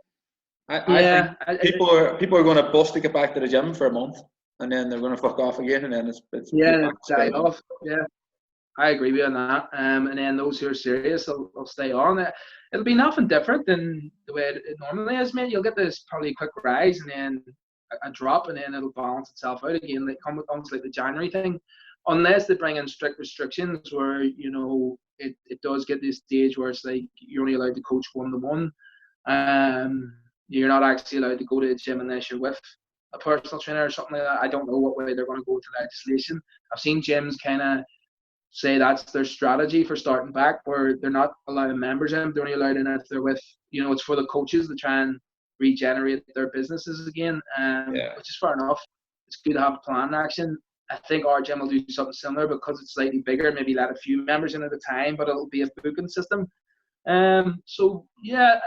Speaker 1: I think
Speaker 2: Yeah,
Speaker 1: people are going to bust to get back to the gym for a month, and then they're going to fuck off again, and then it's
Speaker 2: yeah,
Speaker 1: back to
Speaker 2: die
Speaker 1: square one.
Speaker 2: off. Yeah, I agree with you on that. And then those who are serious, they'll stay on. It'll be nothing different than the way it normally is, mate. You'll get this probably quick rise and then a drop, and then it'll balance itself out again. Like almost like the January thing, unless they bring in strict restrictions where, you know, it does get to this stage where it's like you're only allowed to coach 1-to-1. You're not actually allowed to go to the gym unless you're with a personal trainer or something like that. I don't know what way they're going to go with the legislation. I've seen gyms kind of say that's their strategy for starting back, where they're not allowing members in. They're only allowed in if they're with, you know, it's for the coaches to try and regenerate their businesses again, which is fair enough. It's good to have a plan in action. I think our gym will do something similar because it's slightly bigger, maybe let a few members in at a time, but it'll be a booking system. So, yeah,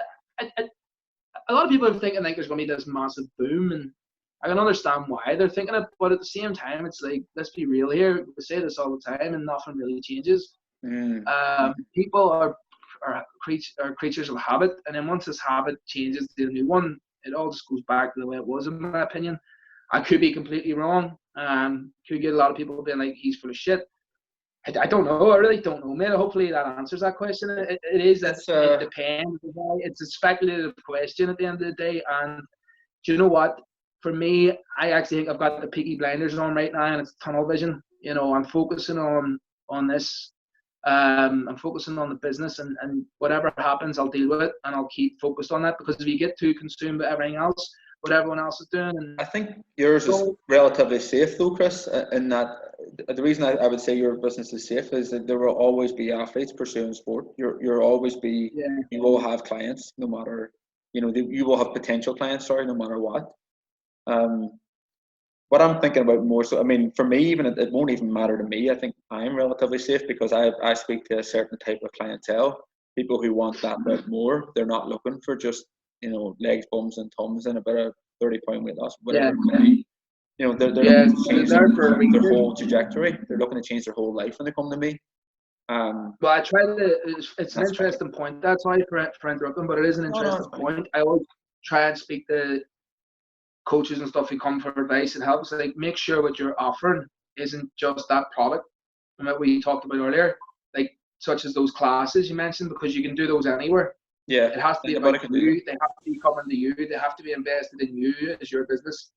Speaker 2: a lot of people are thinking like there's going to be this massive boom, and I can understand why they're thinking it, but at the same time, it's like, let's be real here. We say this all the time, and nothing really changes. People are creatures of habit, and then once this habit changes to a new one, it all just goes back to the way it was, in my opinion. I could be completely wrong. Could get a lot of people being like, he's full of shit. I don't know. I really don't know, man. Hopefully that answers that question. It depends. It's a speculative question at the end of the day. And do you know what? For me, I actually think I've got the Peaky Blinders on right now, and it's tunnel vision. You know, I'm focusing on this. I'm focusing on the business, and whatever happens, I'll deal with it, and I'll keep focused on that. Because if you get too consumed with everything else, what everyone else is doing, and
Speaker 1: I think yours is relatively safe, though, Chris. In that, the reason I would say your business is safe is that there will always be athletes pursuing sport. You'll always be.
Speaker 2: Yeah.
Speaker 1: You will have clients, no matter. You know, you will have potential clients. Sorry, no matter what. What I'm thinking about more so, I mean, for me, even it won't even matter to me. I think I'm relatively safe because I speak to a certain type of clientele, people who want that bit more. They're not looking for just, you know, legs, bums, and tums and a bit of 30-pound weight loss, whatever it may be. You know, they're looking to change their whole trajectory. They're looking to change their whole life when they come to me.
Speaker 2: Well, I try to. It's an interesting point. That's why for interrupting, but it is an interesting point. I always try and speak to coaches and stuff who come for advice. It helps. Like, make sure what you're offering isn't just that product that we talked about earlier, like such as those classes you mentioned, because you can do those anywhere.
Speaker 1: Yeah,
Speaker 2: it has to be about you. They have to be coming to you. They have to be invested in you as your business.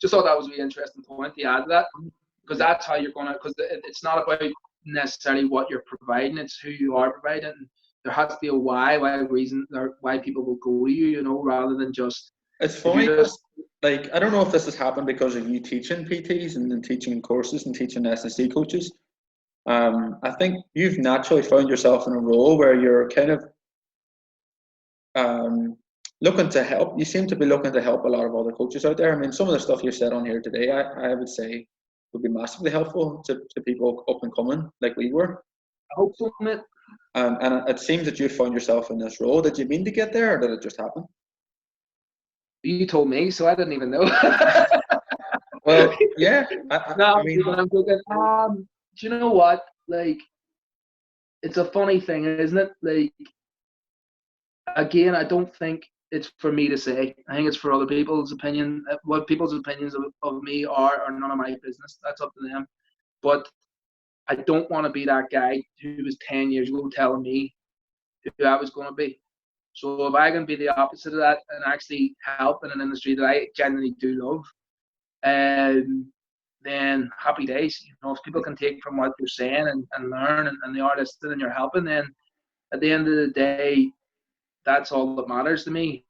Speaker 2: Just thought that was a really interesting point to add to that, because that's how you're gonna. Because it's not about necessarily what you're providing; it's who you are providing. There has to be a why reason, or why people will go to you. You know, rather than just.
Speaker 1: It's funny, like, I don't know if this has happened because of you teaching PTs and teaching courses and teaching S&C coaches. I think you've naturally found yourself in a role where you're kind of looking to help. You seem to be looking to help a lot of other coaches out there. I mean, some of the stuff you said on here today, I would say would be massively helpful to people up and coming like we were.
Speaker 2: I hope so, mate.
Speaker 1: And it seems that you found yourself in this role. Did you mean to get there, or did it just happen?
Speaker 2: You told me, so I didn't even know.
Speaker 1: Well, yeah.
Speaker 2: I mean, I'm joking. Do you know what? Like, it's a funny thing, isn't it? Like, again, I don't think it's for me to say. I think it's for other people's opinion. What people's opinions of me are none of my business. That's up to them. But I don't want to be that guy who was 10 years ago telling me who I was going to be. So if I can be the opposite of that and actually help in an industry that I genuinely do love, then happy days. You know, if people can take from what you're saying and learn and the artist and you're helping, then at the end of the day, that's all that matters to me.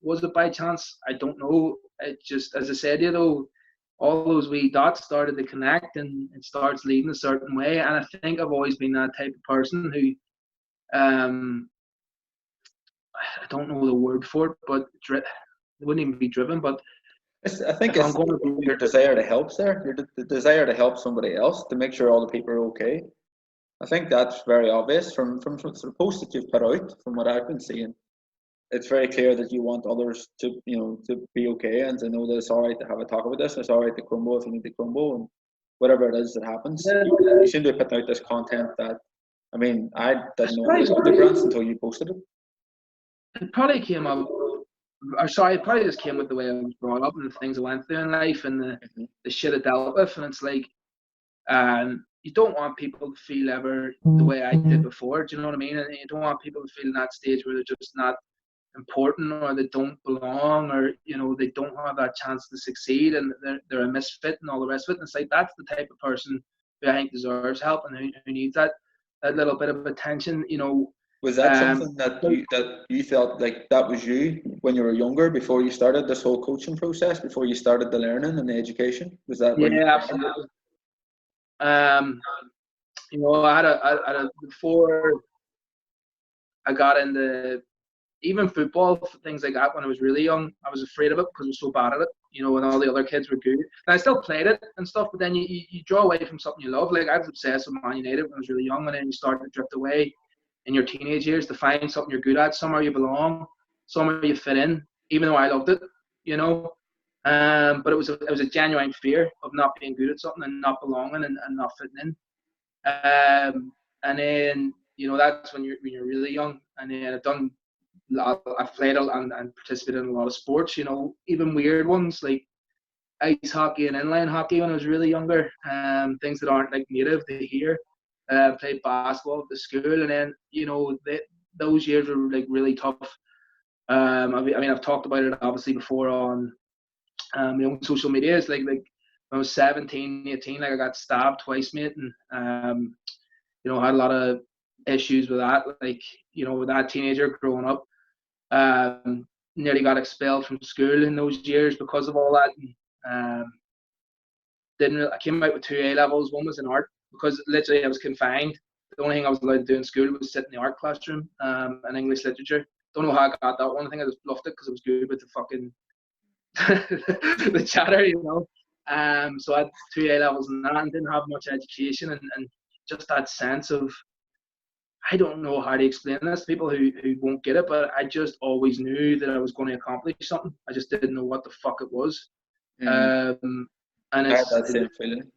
Speaker 2: Was it by chance? I don't know. It just, as I said, you know, all those wee dots started to connect and it starts leading a certain way. And I think I've always been that type of person who, I don't know the word for it, but it wouldn't even be driven. But
Speaker 1: I think it's your desire to help, sir. The desire to help somebody else, to make sure all the people are okay. I think that's very obvious from the posts that you've put out, from what I've been seeing. it's very clear that you want others to, you know, to be okay and to know that it's all right to have a talk about this. It's all right to crumble if you need to crumble, and whatever it is that happens.
Speaker 2: Yeah.
Speaker 1: You seem to be putting out this content that, I mean, I didn't know this about the grants until you posted it.
Speaker 2: It probably came up, or sorry, it probably just came with the way I was brought up and the things I went through in life and the shit I dealt with. And it's like, you don't want people to feel ever the way I did before. Do you know what I mean? And you don't want people to feel in that stage where they're just not important, or they don't belong, or, you know, they don't have that chance to succeed, and they're a misfit and all the rest of it. And it's like, that's the type of person who I think deserves help and who needs that little bit of attention, you know.
Speaker 1: Was that something that you felt like that was you when you were younger, before you started this whole coaching process, before you started the learning and the education? Was that where you
Speaker 2: absolutely. You know, I had a before I got into even football, things like that, when I was really young, I was afraid of it because I was so bad at it, you know, and all the other kids were good. And I still played it and stuff, but then you draw away from something you love. Like, I was obsessed with Man United when I was really young, and then you start to drift away in your teenage years to find something you're good at, somewhere you belong, somewhere you fit in, even though I loved it, you know. But it was a genuine fear of not being good at something and not belonging and not fitting in. And then, you know, that's when you're really young. And then I've played and participated in a lot of sports, you know, even weird ones like ice hockey and inline hockey when I was really younger. Things that aren't like native to here. Played basketball at the school, and then, you know, those years were like really tough. I mean, I've talked about it obviously before on my own social media. It's like when I was 17, 18, like I got stabbed twice, mate, and you know, I had a lot of issues with that. Like, you know, with that teenager growing up, nearly got expelled from school in those years because of all that. And, I came out with 2 A levels. One was in art, because literally I was confined. The only thing I was allowed to do in school was sit in the art classroom, and English literature. Don't know how I got that one. I think I just bluffed it because I was good with the fucking the chatter, you know. So I had 2 A levels in that and didn't have much education, and just that sense of, I don't know how to explain this to people who won't get it, but I just always knew that I was going to accomplish something. I just didn't know what the fuck it was. And
Speaker 1: I had that same feeling.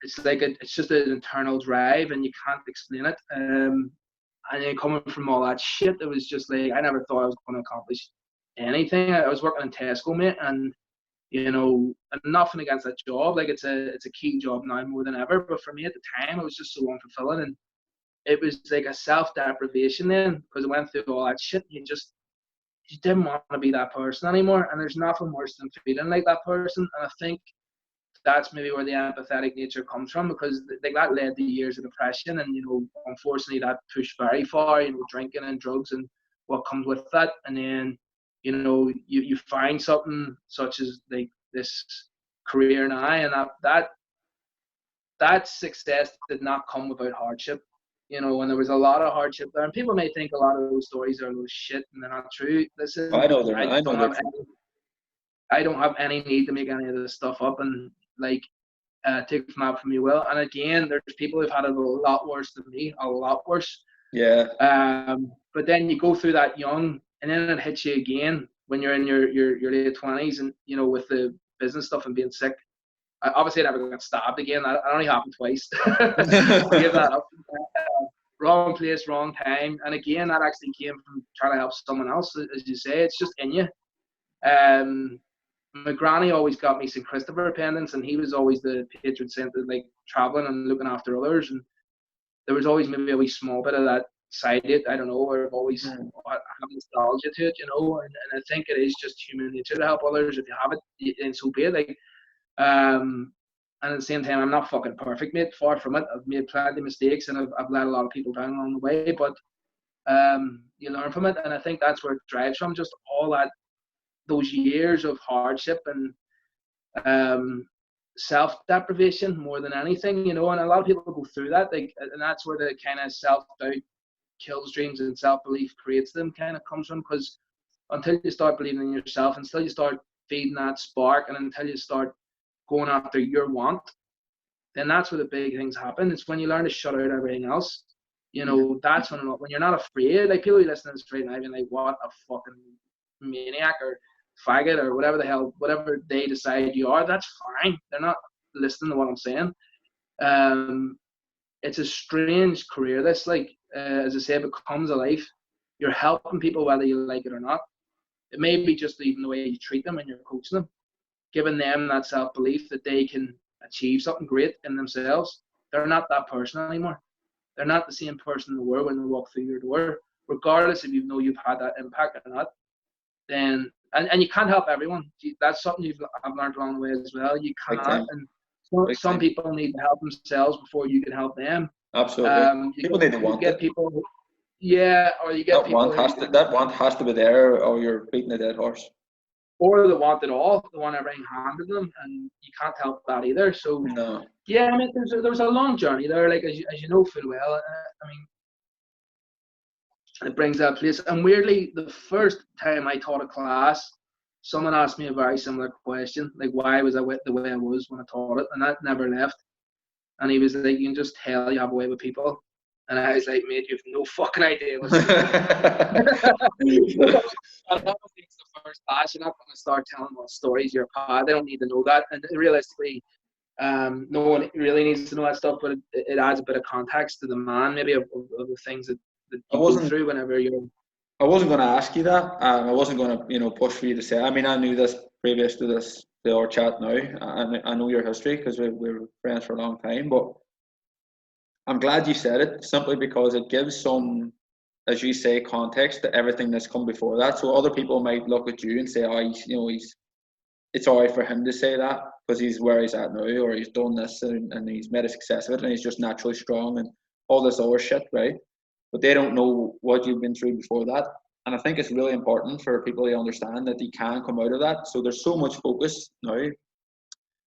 Speaker 2: It's like it's just an internal drive, and you can't explain it. And then coming from all that shit, it was just like, I never thought I was going to accomplish anything. I was working in Tesco, mate, and, you know, nothing against that job. Like, it's a key job now more than ever. But for me at the time, it was just so unfulfilling, and it was like a self-deprivation then, because I went through all that shit. You didn't want to be that person anymore, and there's nothing worse than feeling like that person. And I think that's maybe where the empathetic nature comes from, because like that led to years of depression, and, you know, unfortunately that pushed very far, you know, drinking and drugs and what comes with that. And then, you know, you find something such as like this career now, and that success did not come without hardship, you know, and there was a lot of hardship there. And people may think a lot of those stories are a little shit and they're not true. Listen, I don't have any need to make any of this stuff up, and like, take from that from you will. And again, there's people who've had it a lot worse than me, a lot worse.
Speaker 1: Yeah.
Speaker 2: But then you go through that young, and then it hits you again when you're in your late 20s, and, you know, with the business stuff and being sick. Obviously, I never got stabbed again. That only happened twice. Give that up. Wrong place, wrong time. And again, that actually came from trying to help someone else, as you say. It's just in you. My granny always got me St. Christopher pendants, and he was always the patron saint of, like, traveling and looking after others. And there was always maybe a wee small bit of that side of it, I don't know, or I've always had nostalgia to it, you know. And I think it is just human nature to help others. If you have it, and so be it. Like, and at the same time, I'm not fucking perfect, mate. Far from it. I've made plenty of mistakes, and I've let a lot of people down along the way. But you learn from it, and I think that's where it drives from. Just all those years of hardship and self-deprivation more than anything, you know. And a lot of people go through that, like, and that's where the kind of self-doubt kills dreams and self-belief creates them kind of comes from. Because until you start believing in yourself, until you start feeding that spark, and until you start going after your want, then that's where the big things happen. It's when you learn to shut out everything else, you know, that's when you're not afraid. Like people listening to this right now being like, what a fucking maniac or faggot or whatever the hell, whatever they decide you are, that's fine. They're not listening to what I'm saying. It's a strange career. This, like, as I say, it becomes a life. You're helping people whether you like it or not. It may be just even the way you treat them and you're coaching them, giving them that self-belief that they can achieve something great in themselves. They're not that person anymore. They're not the same person they were when they walk through your door, regardless if you know you've had that impact or not. Then, and you can't help everyone. That's something I've learned along the way as well. You can't, and some people need to help themselves before you can help them.
Speaker 1: Absolutely. People need to want it.
Speaker 2: People, yeah, or you get
Speaker 1: that
Speaker 2: people
Speaker 1: that want has to be there, or you're beating a dead horse.
Speaker 2: Or they want it all. They want everything handed to them, and you can't help that either. So,
Speaker 1: no.
Speaker 2: Yeah, I mean, there's a long journey there. Like as you know full well. I mean, it brings that place. And weirdly, the first time I taught a class, someone asked me a very similar question, like why was I the way I was when I taught it, and that never left. And he was like, "You can just tell you have a way with people." And I was like, "Mate, you have no fucking idea what's going on." I don't think it's the first class. You're not going to start telling what stories you're part. They don't need to know that. And realistically, no one really needs to know that stuff, but it adds a bit of context to the man, maybe of the things that you go through whenever you're.
Speaker 1: I wasn't going to ask you that. I wasn't going to, push for you to say. I mean, I knew this previous to our chat now. I know your history because we were friends for a long time. But I'm glad you said it, simply because it gives some, as you say, context to everything that's come before that. So other people might look at you and say, "Oh, it's alright for him to say that because he's where he's at now, or he's done this and he's made a success of it, and he's just naturally strong and all this other shit, right?" But they don't know what you've been through before that. And I think it's really important for people to understand that they can come out of that. So there's so much focus now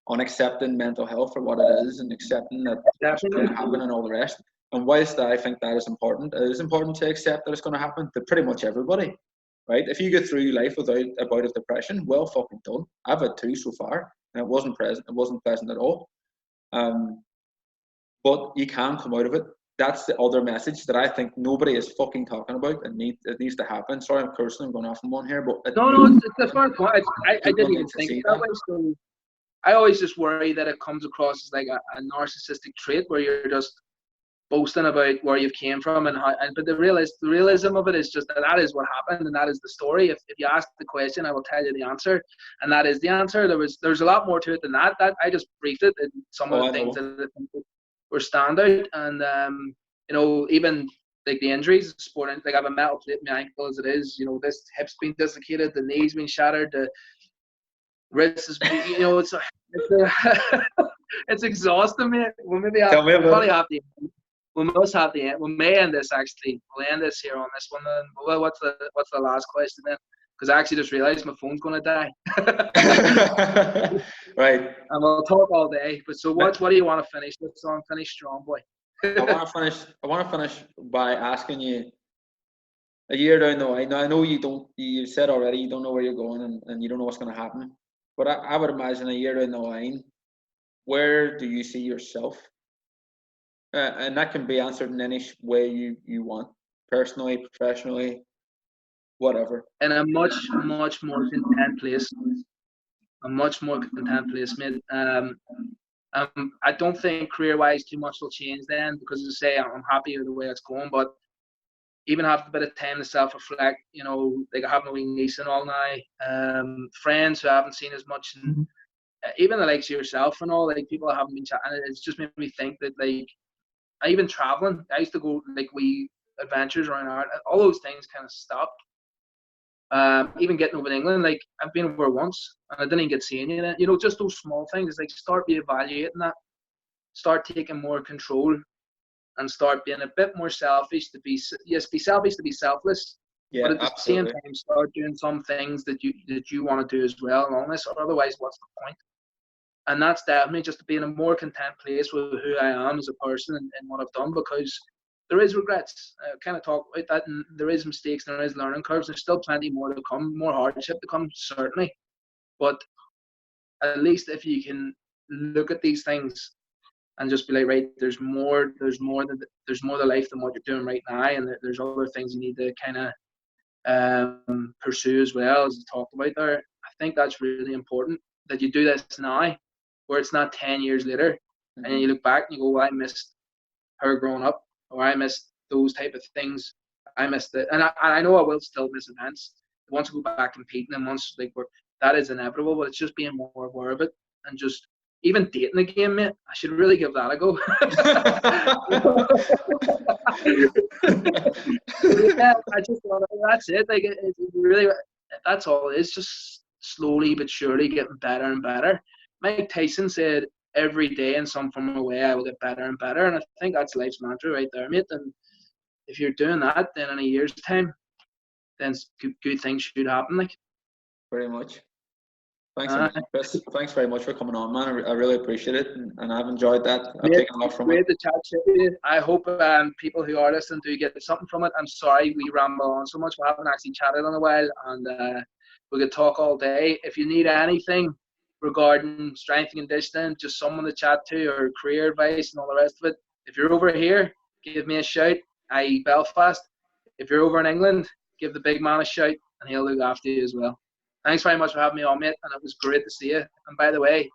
Speaker 1: on accepting mental health for what it is and accepting that it's going to happen and all the rest. And whilst I think that is important, it is important to accept that it's going to happen to pretty much everybody, right? If you get through life without a bout of depression, well fucking done. I've had 2 so far, and it wasn't pleasant at all. But you can come out of it. That's the other message that I think nobody is fucking talking about, and it needs to happen. Sorry, I'm cursing. I'm going off on one here, but
Speaker 2: no, it's a fair point. I didn't even think that way. So I always just worry that it comes across as like a narcissistic trait where you're just boasting about where you've came from and how. But the realism of it is just that is what happened and that is the story. If you ask the question, I will tell you the answer, and that is the answer. There's a lot more to it than that. That I just briefed it in some of the things that were standout, and even like the injuries, sporting, like I have a metal plate in my ankle as it is. This hip's been dislocated, the knee's been shattered, the wrist is, it's exhausting, mate. We must have the end. We may end this actually. We'll end this here on this one. Then. Well, what's the last question then? Because I actually just realised my phone's going to die.
Speaker 1: Right.
Speaker 2: And we'll talk all day. But so what do you want to finish this on? Finish strong, boy.
Speaker 1: I want to finish by asking you, a year down the line. Now I know you said already you don't know where you're going and you don't know what's going to happen. But I would imagine a year down the line, where do you see yourself? And that can be answered in any way you want, personally, professionally, whatever.
Speaker 2: In a much, much more content place. A much more content place, mate. I don't think career-wise too much will change then, because as I say, I'm happy with the way it's going. But even have a bit of time to self-reflect. Like I have my wee niece and all now. Friends who I haven't seen as much, and even the likes of yourself and all, like people I haven't been chatting. It's just made me think that like. Even traveling, I used to go like wee adventures around Ireland. All those things kind of stopped. Even getting over to England, like I've been over once and I didn't even get seeing you. Just those small things. It's like start reevaluating that, start taking more control, and start being a bit more selfish. Be selfish to be selfless.
Speaker 1: Yeah,
Speaker 2: but at the
Speaker 1: absolutely.
Speaker 2: same time, start doing some things that you want to do as well along this. Or otherwise, what's the point? And that's definitely just to be in a more content place with who I am as a person and what I've done, because there is regrets. I kind of talk about that, and there is mistakes, and there is learning curves. There's still plenty more to come, more hardship to come, certainly. But at least if you can look at these things and just be like, right, there's more to life than what you're doing right now, and there's other things you need to kind of pursue as well, as you talked about there. I think that's really important, that you do this now, where it's not 10 years later, and then you look back and you go, well, I missed her growing up, or I missed those type of things. I missed it, and I know I will still miss events. Once I go back competing, and once that is inevitable, but it's just being more aware of it, and just even dating again, mate. I should really give that a go. Yeah, I just that's it. Like it really, that's all it is. Just slowly but surely getting better and better. Mike Tyson said, every day in some form of way I will get better and better, and I think that's life's mantra right there, mate. And if you're doing that, then in a year's time, then good things should happen. Like,
Speaker 1: very much. Thanks, Chris. Thanks very much for coming on, man. I really appreciate it, and I've enjoyed that. I've taken a lot from it.
Speaker 2: Great to chat to you. I hope people who are listening do get something from it. I'm sorry we ramble on so much. We haven't actually chatted in a while, and we could talk all day. If you need anything regarding strength and conditioning, just someone to chat to, or career advice and all the rest of it, if you're over here, give me a shout, i.e. Belfast. If you're over in England, give the big man a shout, and he'll look after you as well. Thanks very much for having me on, mate, and it was great to see you. And by the way,